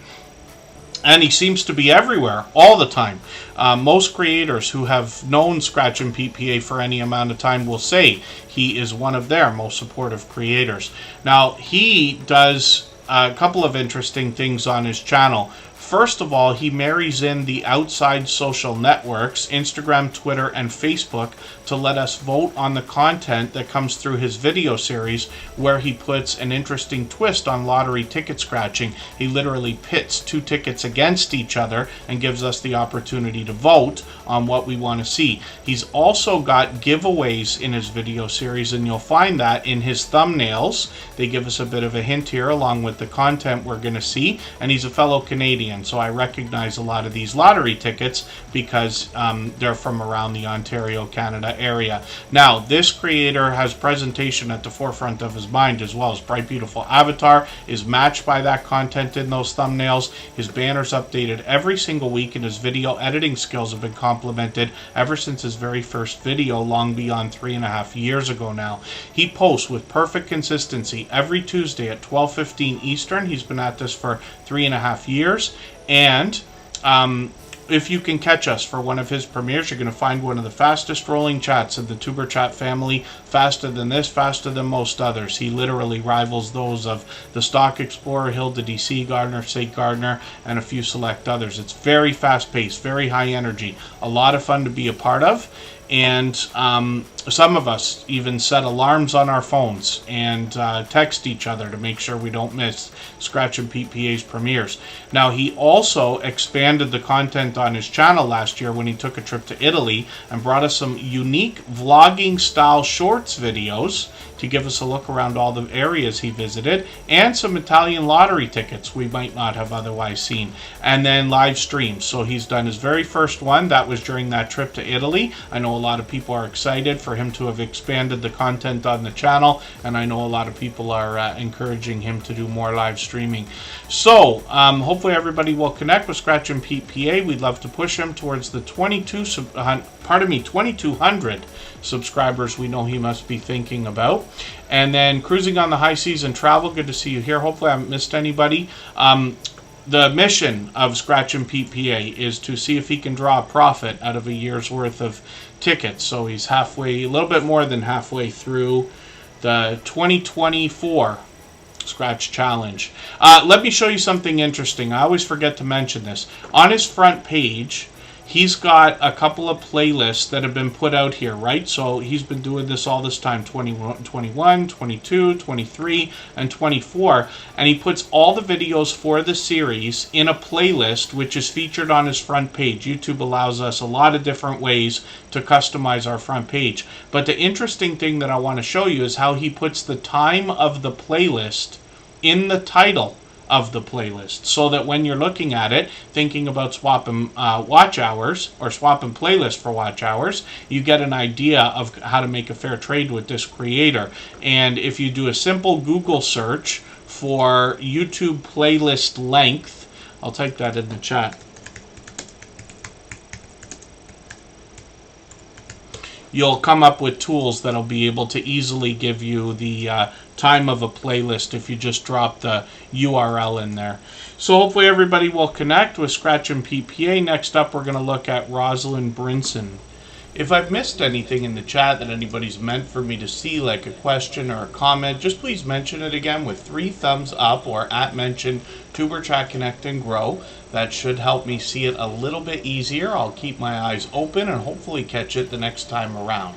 And he seems to be everywhere all the time. Most creators who have known Scratchin' PPA for any amount of time will say he is one of their most supportive creators. Now, he does a couple of interesting things on his channel. First of all, he marries in the outside social networks, Instagram, Twitter, and Facebook, to let us vote on the content that comes through his video series, where he puts an interesting twist on lottery ticket scratching. He literally pits 2 tickets against each other and gives us the opportunity to vote on what we want to see. He's also got giveaways in his video series, and you'll find that in his thumbnails. They give us a bit of a hint here along with the content we're going to see, and he's a fellow Canadian. So I recognize a lot of these lottery tickets because they're from around the Ontario, Canada area. Now, this creator has presentation at the forefront of his mind as well. His bright, beautiful avatar is matched by that content in those thumbnails. His banner's updated every single week, and his video editing skills have been complimented ever since his very first video, long beyond 3.5 years ago now. He posts with perfect consistency every Tuesday at 12:15 Eastern. He's been at this for 3.5 years. And if you can catch us for one of his premieres, you're going to find one of the fastest rolling chats in the Superchat family. Faster than this, faster than most others. He literally rivals those of the Stock Explorer, Hilda DC, Gardner, St. Gardner, and a few select others. It's very fast paced, very high energy, a lot of fun to be a part of. And some of us even set alarms on our phones and text each other to make sure we don't miss Scratchin' PPA's premieres. Now, he also expanded the content on his channel last year when he took a trip to Italy and brought us some unique vlogging style shorts videos to give us a look around all the areas he visited, and some Italian lottery tickets we might not have otherwise seen, and then live streams. So he's done his very first one. That was during that trip to Italy. I know a lot of people are excited for him to have expanded the content on the channel, and I know a lot of people are encouraging him to do more live streaming. So hopefully everybody will connect with Scratchin' PPA. We'd love to push him towards the 2,200 subscribers we know he must be thinking about. And then cruising on the high seas and travel. Good to see you here. Hopefully I haven't missed anybody. The mission of Scratchin' PPA is to see if he can draw a profit out of a year's worth of tickets. So he's halfway, a little bit more than halfway through the 2024 Scratch Challenge. Let me show you something interesting. I always forget to mention this. On his front page, he's got a couple of playlists that have been put out here, right? So he's been doing this all this time, 21, 22, 23, and 24. And he puts all the videos for the series in a playlist, which is featured on his front page. YouTube allows us a lot of different ways to customize our front page. But the interesting thing that I want to show you is how he puts the time of the playlist in the title of the playlist, so that when you're looking at it, thinking about swapping watch hours or swapping playlist for watch hours, you get an idea of how to make a fair trade with this creator. And if you do a simple Google search for YouTube playlist length, I'll type that in the chat. You'll come up with tools that'll be able to easily give you the time of a playlist if you just drop the URL in there. So hopefully everybody will connect with Scratchin' PPA. Next up, we're going to look at Rosalind Brinson. If I've missed anything in the chat that anybody's meant for me to see, like a question or a comment, just please mention it again with 3 thumbs up or @mention Tuberchat Connect and Grow. That should help me see it a little bit easier. I'll keep my eyes open and hopefully catch it the next time around.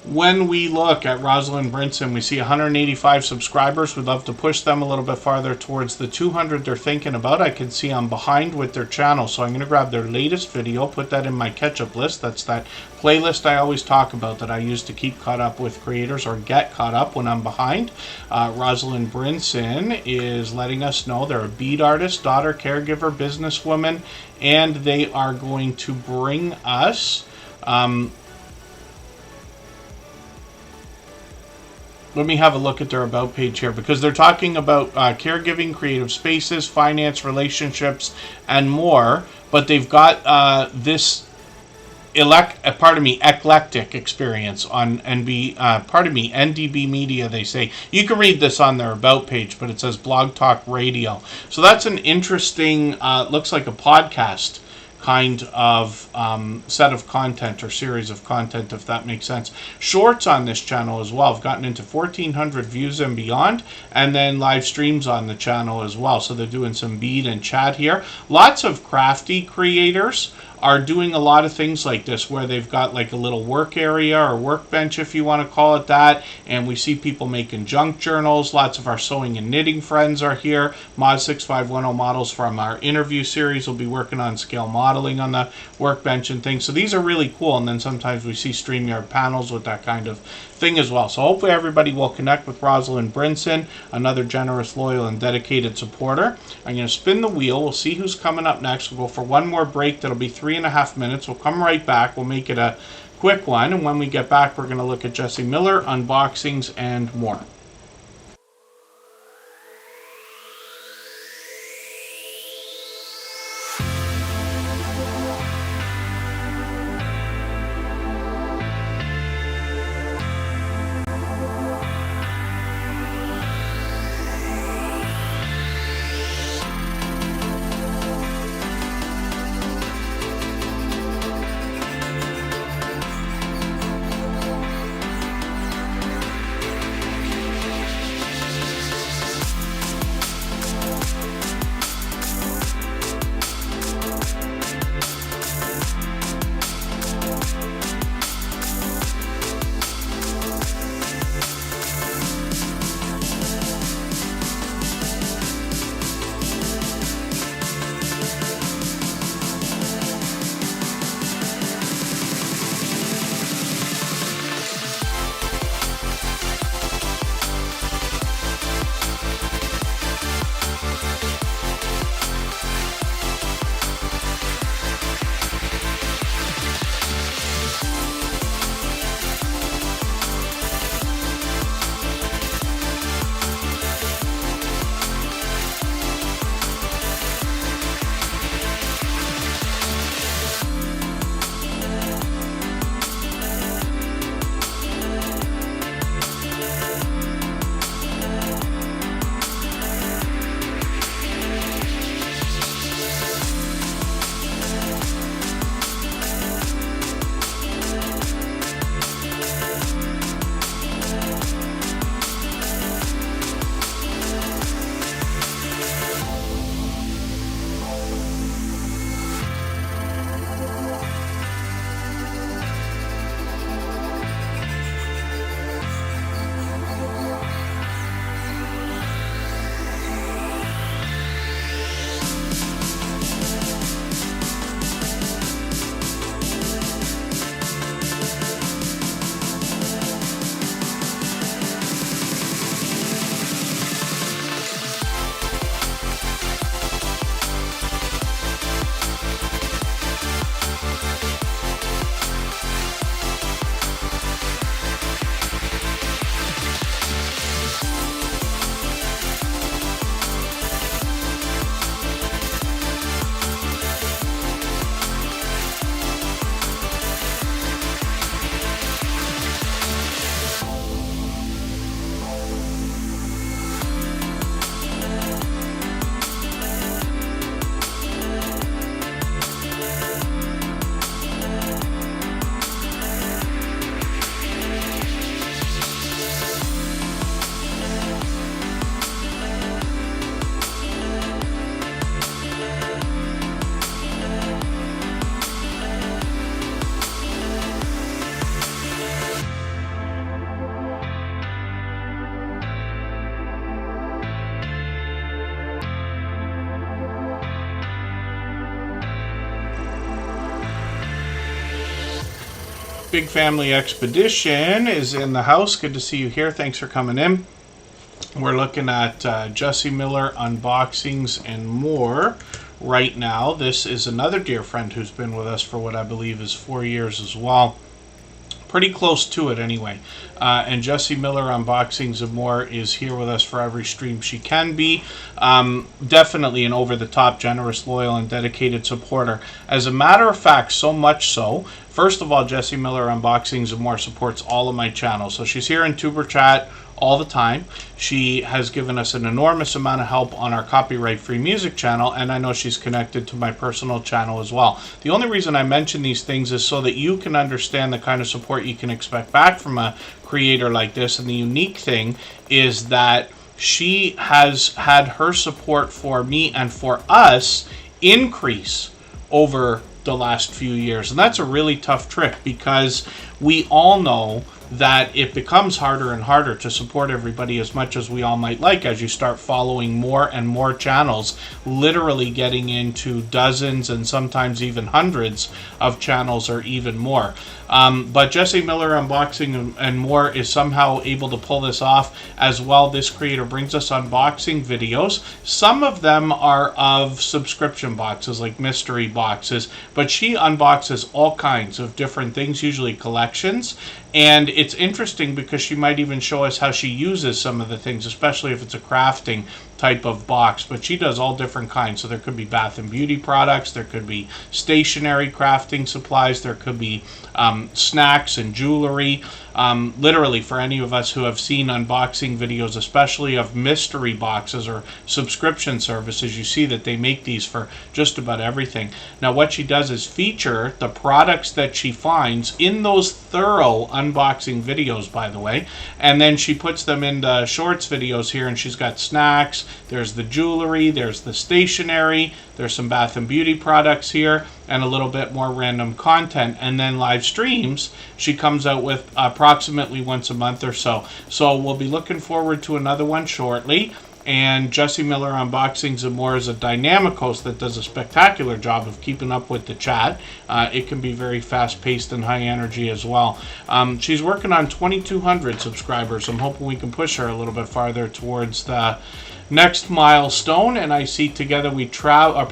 when we look at Rosalind Brinson, we see 185 subscribers. We'd love to push them a little bit farther towards the 200 they're thinking about. I can see I'm behind with their channel, so I'm going to grab their latest video, put that in my catch-up list. That's that playlist I always talk about that I use to keep caught up with creators or get caught up when I'm behind. Rosalind Brinson is letting us know they're a bead artist, daughter, caregiver, businesswoman, and they are going to bring us... let me have a look at their about page here, because they're talking about caregiving, creative spaces, finance, relationships, and more. But they've got this eclectic experience on NDB Media. They say you can read this on their about page, but it says Blog Talk Radio. So that's an interesting. Looks like a podcast kind of set of content or series of content, if that makes sense. Shorts on this channel as well. I've gotten into 1,400 views and beyond, and then live streams on the channel as well. So they're doing some bead and chat here. Lots of crafty creators are doing a lot of things like this, where they've got like a little work area or workbench, if you want to call it that, and we see people making junk journals. Lots of our sewing and knitting friends are here. Mod 6510 models from our interview series will be working on scale modeling on the workbench and things. So these are really cool, and then sometimes we see StreamYard panels with that kind of thing as well. So hopefully everybody will connect with Rosalind Brinson, another generous, loyal, and dedicated supporter. I'm going to spin the wheel. We'll see who's coming up next. We'll go for one more break. That'll be 3.5 minutes. We'll come right back. We'll make it a quick one, and when we get back, we're going to look at Jesse Miller, unboxings, and more. Big Family Expedition is in the house. Good to see you here. Thanks for coming in. We're looking at Jesse Miller unboxings and more right now. This is another dear friend who's been with us for what I believe is 4 years as well. Pretty close to it anyway. And Jesse Miller Unboxings and More is here with us for every stream she can be. Definitely an over-the-top, generous, loyal, and dedicated supporter. As a matter of fact, so much so, first of all, Jesse Miller Unboxings and More supports all of my channels. So she's here in Superchat all the time. She has given us an enormous amount of help on our copyright-free music channel, and I know she's connected to my personal channel as well. The only reason I mention these things is so that you can understand the kind of support you can expect back from a creator like this. And the unique thing is that she has had her support for me and for us increase over the last few years. And that's a really tough trick, because we all know that it becomes harder and harder to support everybody as much as we all might like as you start following more and more channels, literally getting into dozens and sometimes even hundreds of channels or even more. But Jesse Miller Unboxing and More is somehow able to pull this off as well. This creator brings us unboxing videos. Some of them are of subscription boxes, like mystery boxes, but she unboxes all kinds of different things, usually collections. And it's interesting because she might even show us how she uses some of the things, especially if it's a crafting type of box. But she does all different kinds. So there could be bath and beauty products, there could be stationary crafting supplies, there could be snacks and jewelry. Literally, for any of us who have seen unboxing videos, especially of mystery boxes or subscription services, you see that they make these for just about everything. Now, what she does is feature the products that she finds in those thorough unboxing videos, by the way, and then she puts them into shorts videos here, and she's got snacks, there's the jewelry, there's the stationery, there's some bath and beauty products here, and a little bit more random content. And then live streams, she comes out with approximately once a month or so. So we'll be looking forward to another one shortly. And Jesse Miller Unboxings and More is a dynamic host that does a spectacular job of keeping up with the chat. It can be very fast-paced and high energy as well. She's working on 2,200 subscribers. I'm hoping we can push her a little bit farther towards the next milestone. And I see Together We Travel,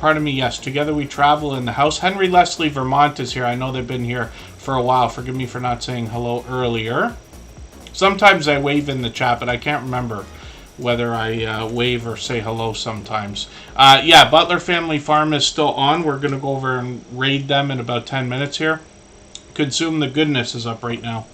Together We Travel in the house. Henry Leslie Vermont is here. I know they've been here for a while. Forgive me for not saying hello earlier. Sometimes I wave in the chat, but I can't remember whether I wave or say hello sometimes. Yeah, Butler Family Farm is still on. We're going to go over and raid them in about 10 minutes here. Consume the Goodness is up right now.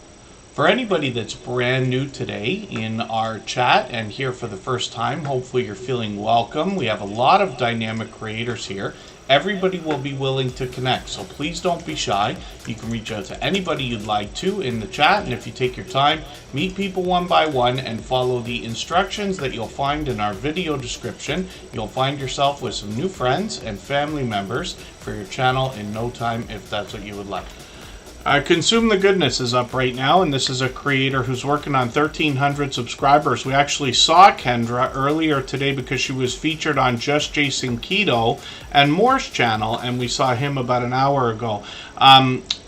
For anybody that's brand new today in our chat and here for the first time, hopefully you're feeling welcome. We have a lot of dynamic creators here. Everybody will be willing to connect, so please don't be shy. You can reach out to anybody you'd like to in the chat, and if you take your time, meet people one by one and follow the instructions that you'll find in our video description. You'll find yourself with some new friends and family members for your channel in no time, if that's what you would like. Consume the Goodness is up right now, and this is a creator who's working on 1,300 subscribers. We actually saw Kendra earlier today because she was featured on Just Jason Keto and Moore's channel, and we saw him about an hour ago.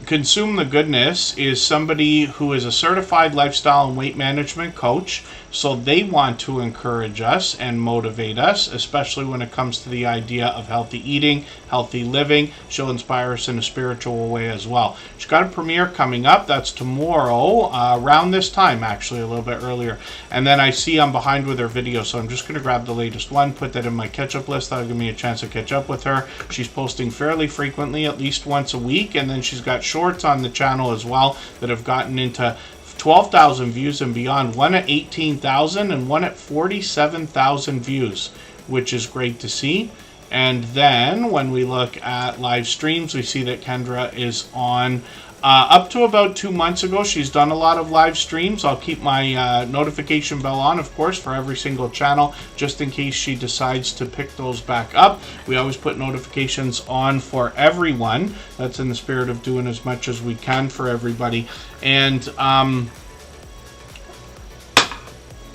Consume the Goodness is somebody who is a certified lifestyle and weight management coach, so they want to encourage us and motivate us, especially when it comes to the idea of healthy eating, healthy living. She'll inspire us in a spiritual way as well. She's got a premiere coming up. That's tomorrow, around this time, actually, a little bit earlier. And then I see I'm behind with her video, so I'm just going to grab the latest one, put that in my catch-up list. That'll give me a chance to catch up with her. She's posting fairly frequently, at least once a week, and then she's got shorts on the channel as well that have gotten into 12,000 views and beyond, one at 18,000 and one at 47,000 views, which is great to see. And then when we look at live streams, we see that Kendra is on up to about 2 months ago. She's done a lot of live streams. I'll keep my notification bell on, of course, for every single channel, just in case she decides to pick those back up. We always put notifications on for everyone. That's in the spirit of doing as much as we can for everybody. And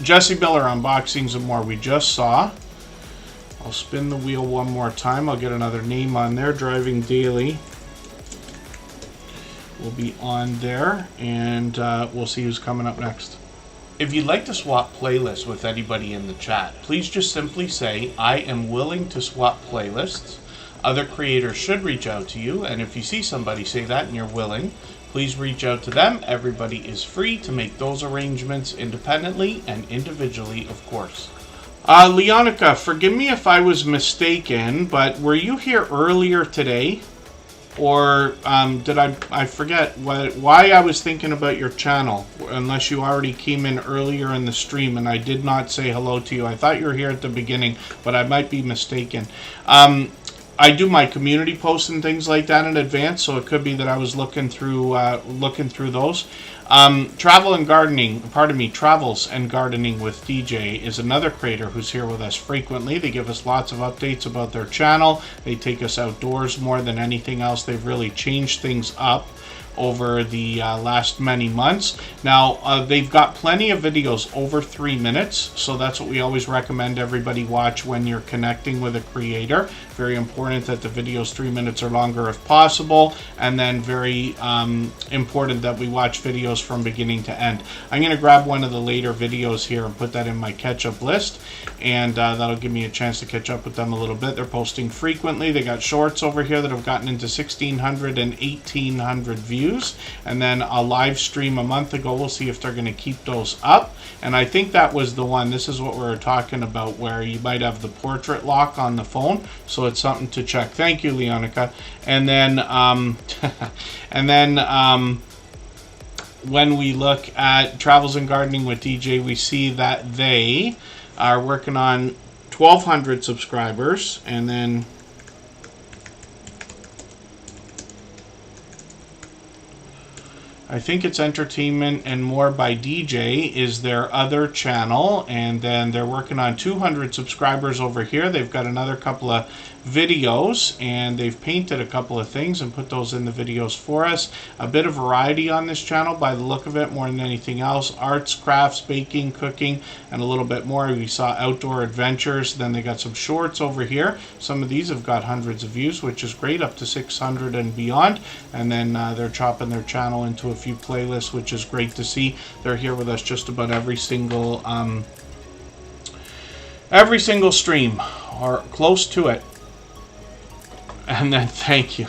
Jesse Miller Unboxings and More we just saw. I'll spin the wheel one more time. I'll get another name on there. Driving Daily. will be on there, and we'll see who's coming up next. If you'd like to swap playlists with anybody in the chat, please just simply say, I am willing to swap playlists. Other creators should reach out to you, and if you see somebody say that and you're willing, please reach out to them. Everybody is free to make those arrangements independently and individually, of course. Leonica, forgive me if I was mistaken, but were you here earlier today? Or did I forget why I was thinking about your channel, unless you already came in earlier in the stream and I did not say hello to you. I thought you were here at the beginning, but I might be mistaken. I do my community posts and things like that in advance, so it could be that I was looking through those. Travels and Gardening with DJ is another creator who's here with us frequently. They give us lots of updates about their channel. They take us outdoors more than anything else. They've really changed things up over the last many months. Now, they've got plenty of videos over 3 minutes, so that's what we always recommend everybody watch when you're connecting with a creator. Very important that the videos 3 minutes or longer if possible, and then very important that we watch videos from beginning to end. I'm going to grab one of the later videos here and put that in my catch-up list, and that'll give me a chance to catch up with them a little bit. They're posting frequently. They got shorts over here that have gotten into 1,600 and 1,800 views, and then a live stream a month ago. We'll see if they're going to keep those up, and I think that was the one. This is what we were talking about, where you might have the portrait lock on the phone, so it's something to check. Thank you, Leonica. And then when we look at Travels and Gardening with DJ, we see that they are working on 1,200 subscribers, and then I think it's Entertainment and More by DJ is their other channel, and then they're working on 200 subscribers over here. They've got another couple of videos, and they've painted a couple of things and put those in the videos for us. A bit of variety on this channel by the look of it, more than anything else. Arts, crafts, baking, cooking, and a little bit more. We saw outdoor adventures. Then they got some shorts over here. Some of these have got hundreds of views, which is great, up to 600 and beyond. And then they're chopping their channel into a few playlists, which is great to see. They're here with us just about every single stream, or close to it. And then thank you.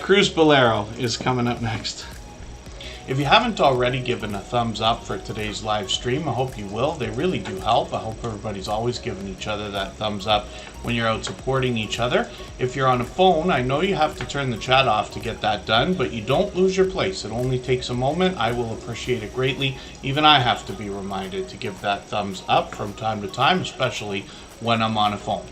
Cruz Bolero is coming up next. If you haven't already given a thumbs up for today's live stream, I hope you will. They really do help. I hope everybody's always giving each other that thumbs up when you're out supporting each other. If you're on a phone, I know you have to turn the chat off to get that done, but you don't lose your place. It only takes a moment. I will appreciate it greatly. Even I have to be reminded to give that thumbs up from time to time, especially when I'm on a phone.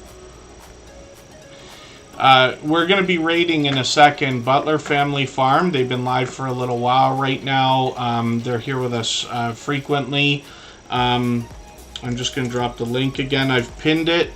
We're going to be raiding in a second Butler Family Farm. They've been live for a little while right now. They're here with us frequently. I'm just going to drop the link again. I've pinned it.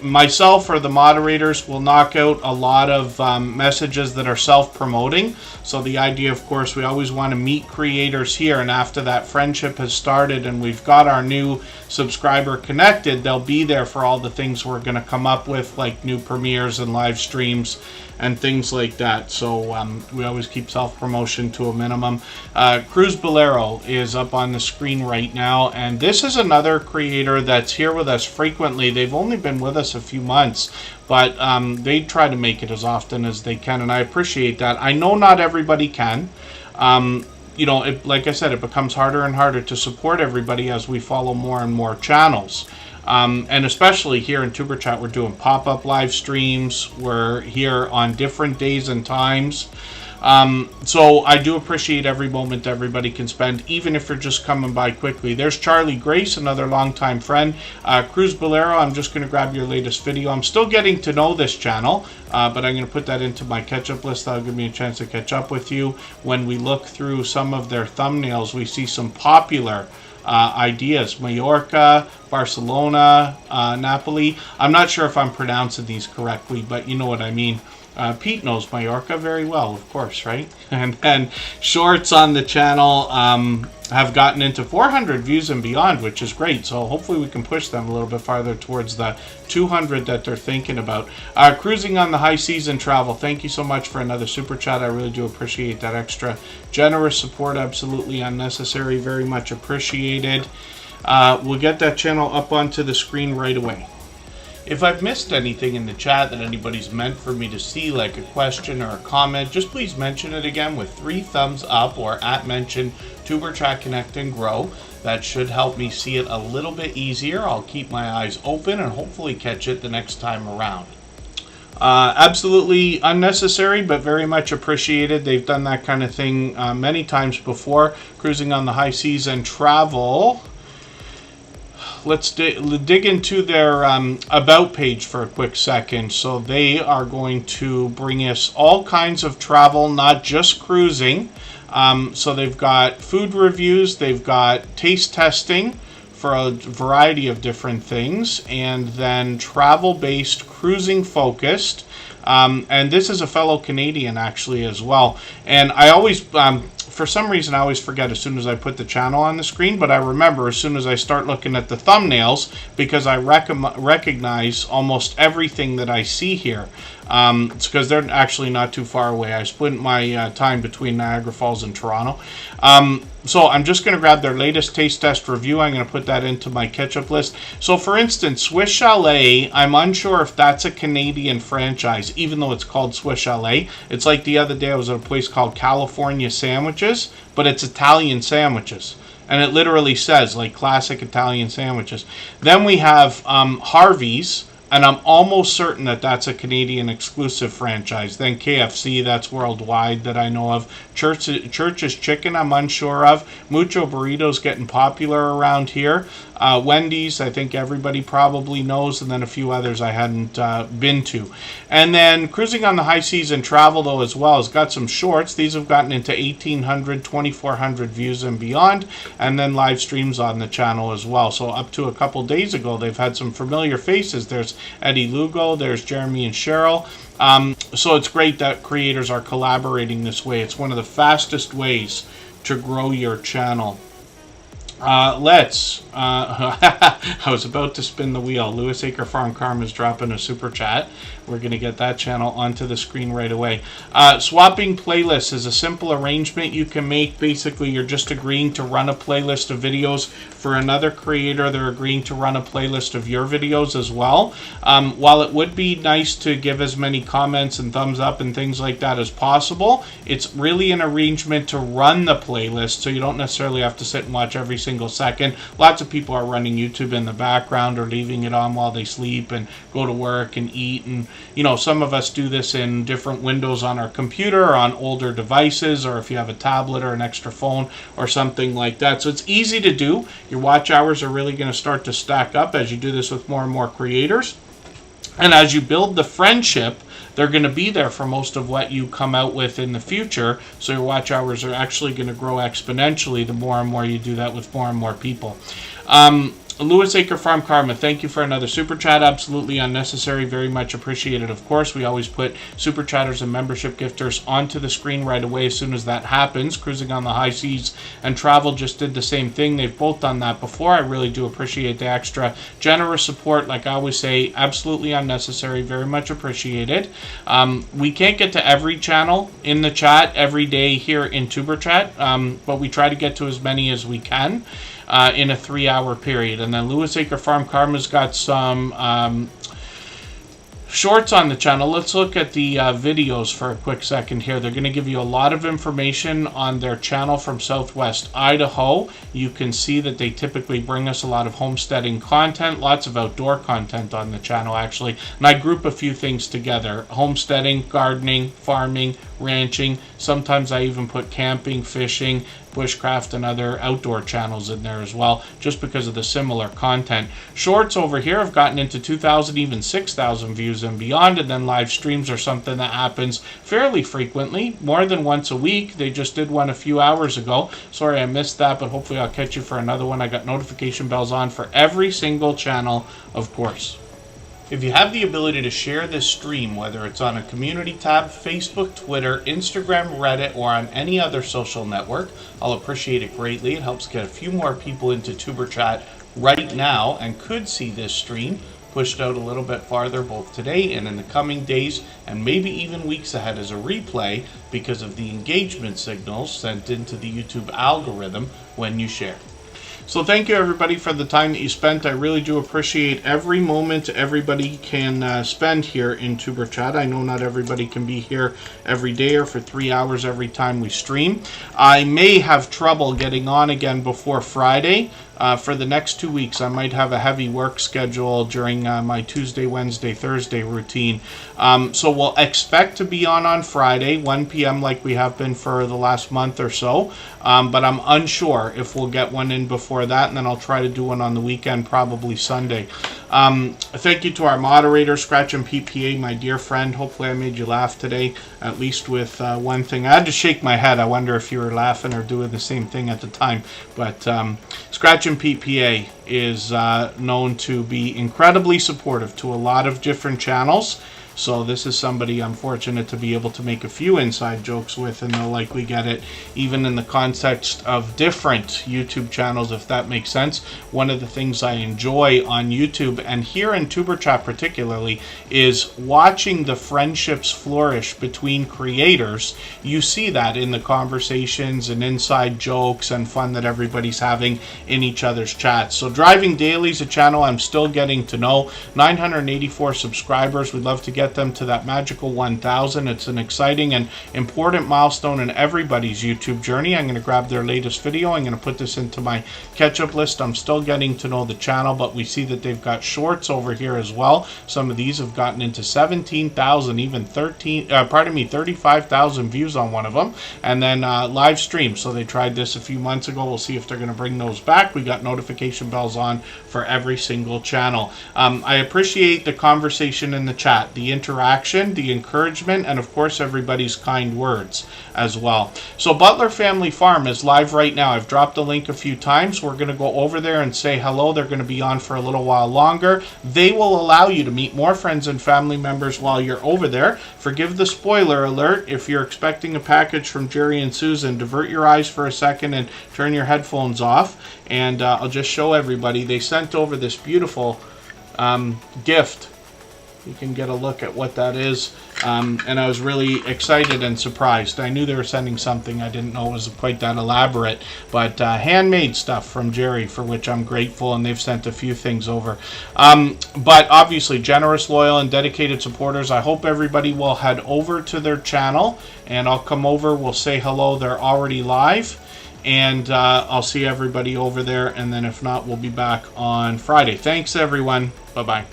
Myself or the moderators will knock out a lot of messages that are self-promoting. So the idea, of course, we always want to meet creators here, and after that friendship has started and we've got our new subscriber connected, they'll be there for all the things we're going to come up with, like new premieres and live streams and things like that. So we always keep self-promotion to a minimum. Cruz Bolero is up on the screen right now, and this is another creator that's here with us frequently. They've only been with us a few months, but they try to make it as often as they can, and I appreciate that. I know not everybody can. You know, like I said, it becomes harder and harder to support everybody as we follow more and more channels. And especially here in Tuber Chat, we're doing pop-up live streams. We're here on different days and times. So I do appreciate every moment everybody can spend, even if you're just coming by quickly. There's Charlie Grace, another longtime friend. Cruz Bolero, I'm just going to grab your latest video. I'm still getting to know this channel, but I'm going to put that into my catch-up list. That'll give me a chance to catch up with you. When we look through some of their thumbnails, we see some popular ideas. Mallorca, Barcelona, Napoli. I'm not sure if I'm pronouncing these correctly, but you know what I mean. Pete knows Mallorca very well, of course, right? And then shorts on the channel have gotten into 400 views and beyond, which is great. So hopefully we can push them a little bit farther towards the 200 that they're thinking about. Cruising on the high seas and travel. Thank you so much for another super chat. I really do appreciate that extra generous support. Absolutely unnecessary. Very much appreciated. We'll get that channel up onto the screen right away. If I've missed anything in the chat that anybody's meant for me to see, like a question or a comment, just please mention it again with 3 thumbs up or @mention Superchat Connect and Grow. That should help me see it a little bit easier. I'll keep my eyes open and hopefully catch it the next time around. Absolutely unnecessary, but very much appreciated. They've done that kind of thing many times before. Cruising on the high seas and travel. Let's dig into their about page for a quick second. So they are going to bring us all kinds of travel, not just cruising. So they've got food reviews, they've got taste testing for a variety of different things, and then travel-based, cruising-focused. And this is a fellow Canadian, actually, as well. And I always... for some reason, I always forget as soon as I put the channel on the screen, but I remember as soon as I start looking at the thumbnails, because I recognize almost everything that I see here. It's because they're actually not too far away. I split my time between Niagara Falls and Toronto. So I'm just going to grab their latest taste test review. I'm going to put that into my catch-up list. So for instance, Swiss Chalet, I'm unsure if that's a Canadian franchise, even though it's called Swiss Chalet. It's like the other day I was at a place called California Sandwiches, but it's Italian sandwiches. And it literally says, like, classic Italian sandwiches. Then we have Harvey's. And I'm almost certain that that's a Canadian exclusive franchise. Then KFC, that's worldwide that I know of. Church's Chicken, I'm unsure of. Mucho Burrito's getting popular around here. Wendy's, I think everybody probably knows. And then a few others I hadn't been to. And then Cruising on the High Seas and Travel, though, as well, has got some shorts. These have gotten into 1,800, 2,400 views and beyond. And then live streams on the channel as well. So up to a couple days ago, they've had some familiar faces. There's Eddie Lugo, there's Jeremy and Cheryl. So it's great that creators are collaborating this way. It's one of the fastest ways to grow your channel. I was about to spin the wheel. Lewis Acre Farm Karma's dropping a super chat. We're going to get that channel onto the screen right away. Swapping playlists is a simple arrangement you can make. Basically, you're just agreeing to run a playlist of videos for another creator. They're agreeing to run a playlist of your videos as well. While it would be nice to give as many comments and thumbs up and things like that as possible, it's really an arrangement to run the playlist, so you don't necessarily have to sit and watch every single second. Lots of people are running YouTube in the background or leaving it on while they sleep and go to work and eat, and you know, some of us do this in different windows on our computer or on older devices, or if you have a tablet or an extra phone or something like that. So it's easy to do. Your watch hours are really going to start to stack up as you do this with more and more creators. And as you build the friendship, they're going to be there for most of what you come out with in the future. So your watch hours are actually going to grow exponentially the more and more you do that with more and more people. Lewis Acre Farm Karma, thank you for another super chat. Absolutely unnecessary, very much appreciated. Of course, we always put super chatters and membership gifters onto the screen right away as soon as that happens. Cruising on the High Seas and Travel just did the same thing. They've both done that before. I really do appreciate the extra generous support. Like I always say, absolutely unnecessary, very much appreciated. We can't get to every channel in the chat every day here in Superchat, but we try to get to as many as we can. In a 3-hour period. And then Lewis Acre Farm Karma's got some shorts on the channel. Let's look at the videos for a quick second here. They're going to give you a lot of information on their channel from Southwest Idaho. You can see that they typically bring us a lot of homesteading content, lots of outdoor content on the channel actually. And I group a few things together: homesteading, gardening, farming, ranching. Sometimes I even put camping, fishing, bushcraft, and other outdoor channels in there as well, just because of the similar content. Shorts over here have gotten into 2,000, even 6,000 views and beyond, and then live streams are something that happens fairly frequently, more than once a week. They just did one a few hours ago. Sorry I missed that, but hopefully I'll catch you for another one. I got notification bells on for every single channel, of course. If you have the ability to share this stream, whether it's on a community tab, Facebook, Twitter, Instagram, Reddit, or on any other social network, I'll appreciate it greatly. It helps get a few more people into Tuber Chat right now and could see this stream pushed out a little bit farther both today and in the coming days and maybe even weeks ahead as a replay because of the engagement signals sent into the YouTube algorithm when you share. So thank you everybody for the time that you spent. I really do appreciate every moment everybody can spend here in Tuber Chat. I know not everybody can be here every day or for 3 hours every time we stream. I may have trouble getting on again before Friday. For the next 2 weeks, I might have a heavy work schedule during my Tuesday, Wednesday, Thursday routine. So we'll expect to be on Friday, 1 p.m. like we have been for the last month or so. But I'm unsure if we'll get one in before that, and then I'll try to do one on the weekend, probably Sunday. Thank you to our moderator, Scratch and PPA, my dear friend. Hopefully I made you laugh today, at least with one thing. I had to shake my head. I wonder if you were laughing or doing the same thing at the time. But Scratch and PPA is known to be incredibly supportive to a lot of different channels. So this is somebody I'm fortunate to be able to make a few inside jokes with, and they'll likely get it even in the context of different YouTube channels, if that makes sense. One of the things I enjoy on YouTube, and here in Tuber Chat particularly, is watching the friendships flourish between creators. You see that in the conversations and inside jokes and fun that everybody's having in each other's chats. So Driving Daily is a channel I'm still getting to know. 984 subscribers. We'd love to get them to that magical 1,000. It's an exciting and important milestone in everybody's YouTube journey. I'm going to grab their latest video. I'm going to put this into my catch-up list. I'm still getting to know the channel, but we see that they've got shorts over here as well. Some of these have gotten into 17,000, even 35,000 views on one of them. And then live stream. So they tried this a few months ago. We'll see if they're going to bring those back. We got notification bells on for every single channel. I appreciate the conversation in the chat, the interaction, the encouragement, and of course everybody's kind words as well. So Butler Family Farm is live right now. I've dropped the link a few times. We're going to go over there and say hello. They're going to be on for a little while longer. They will allow you to meet more friends and family members while you're over there. Forgive the spoiler alert. If you're expecting a package from Jerry and Susan, divert your eyes for a second and turn your headphones off, and I'll just show everybody. They sent over this beautiful gift. You can get a look at what that is, and I was really excited and surprised. I knew they were sending something. I didn't know it was quite that elaborate, but handmade stuff from Jerry, for which I'm grateful, and they've sent a few things over. But obviously, generous, loyal, and dedicated supporters, I hope everybody will head over to their channel, and I'll come over. We'll say hello. They're already live, and I'll see everybody over there, and then if not, we'll be back on Friday. Thanks, everyone. Bye-bye.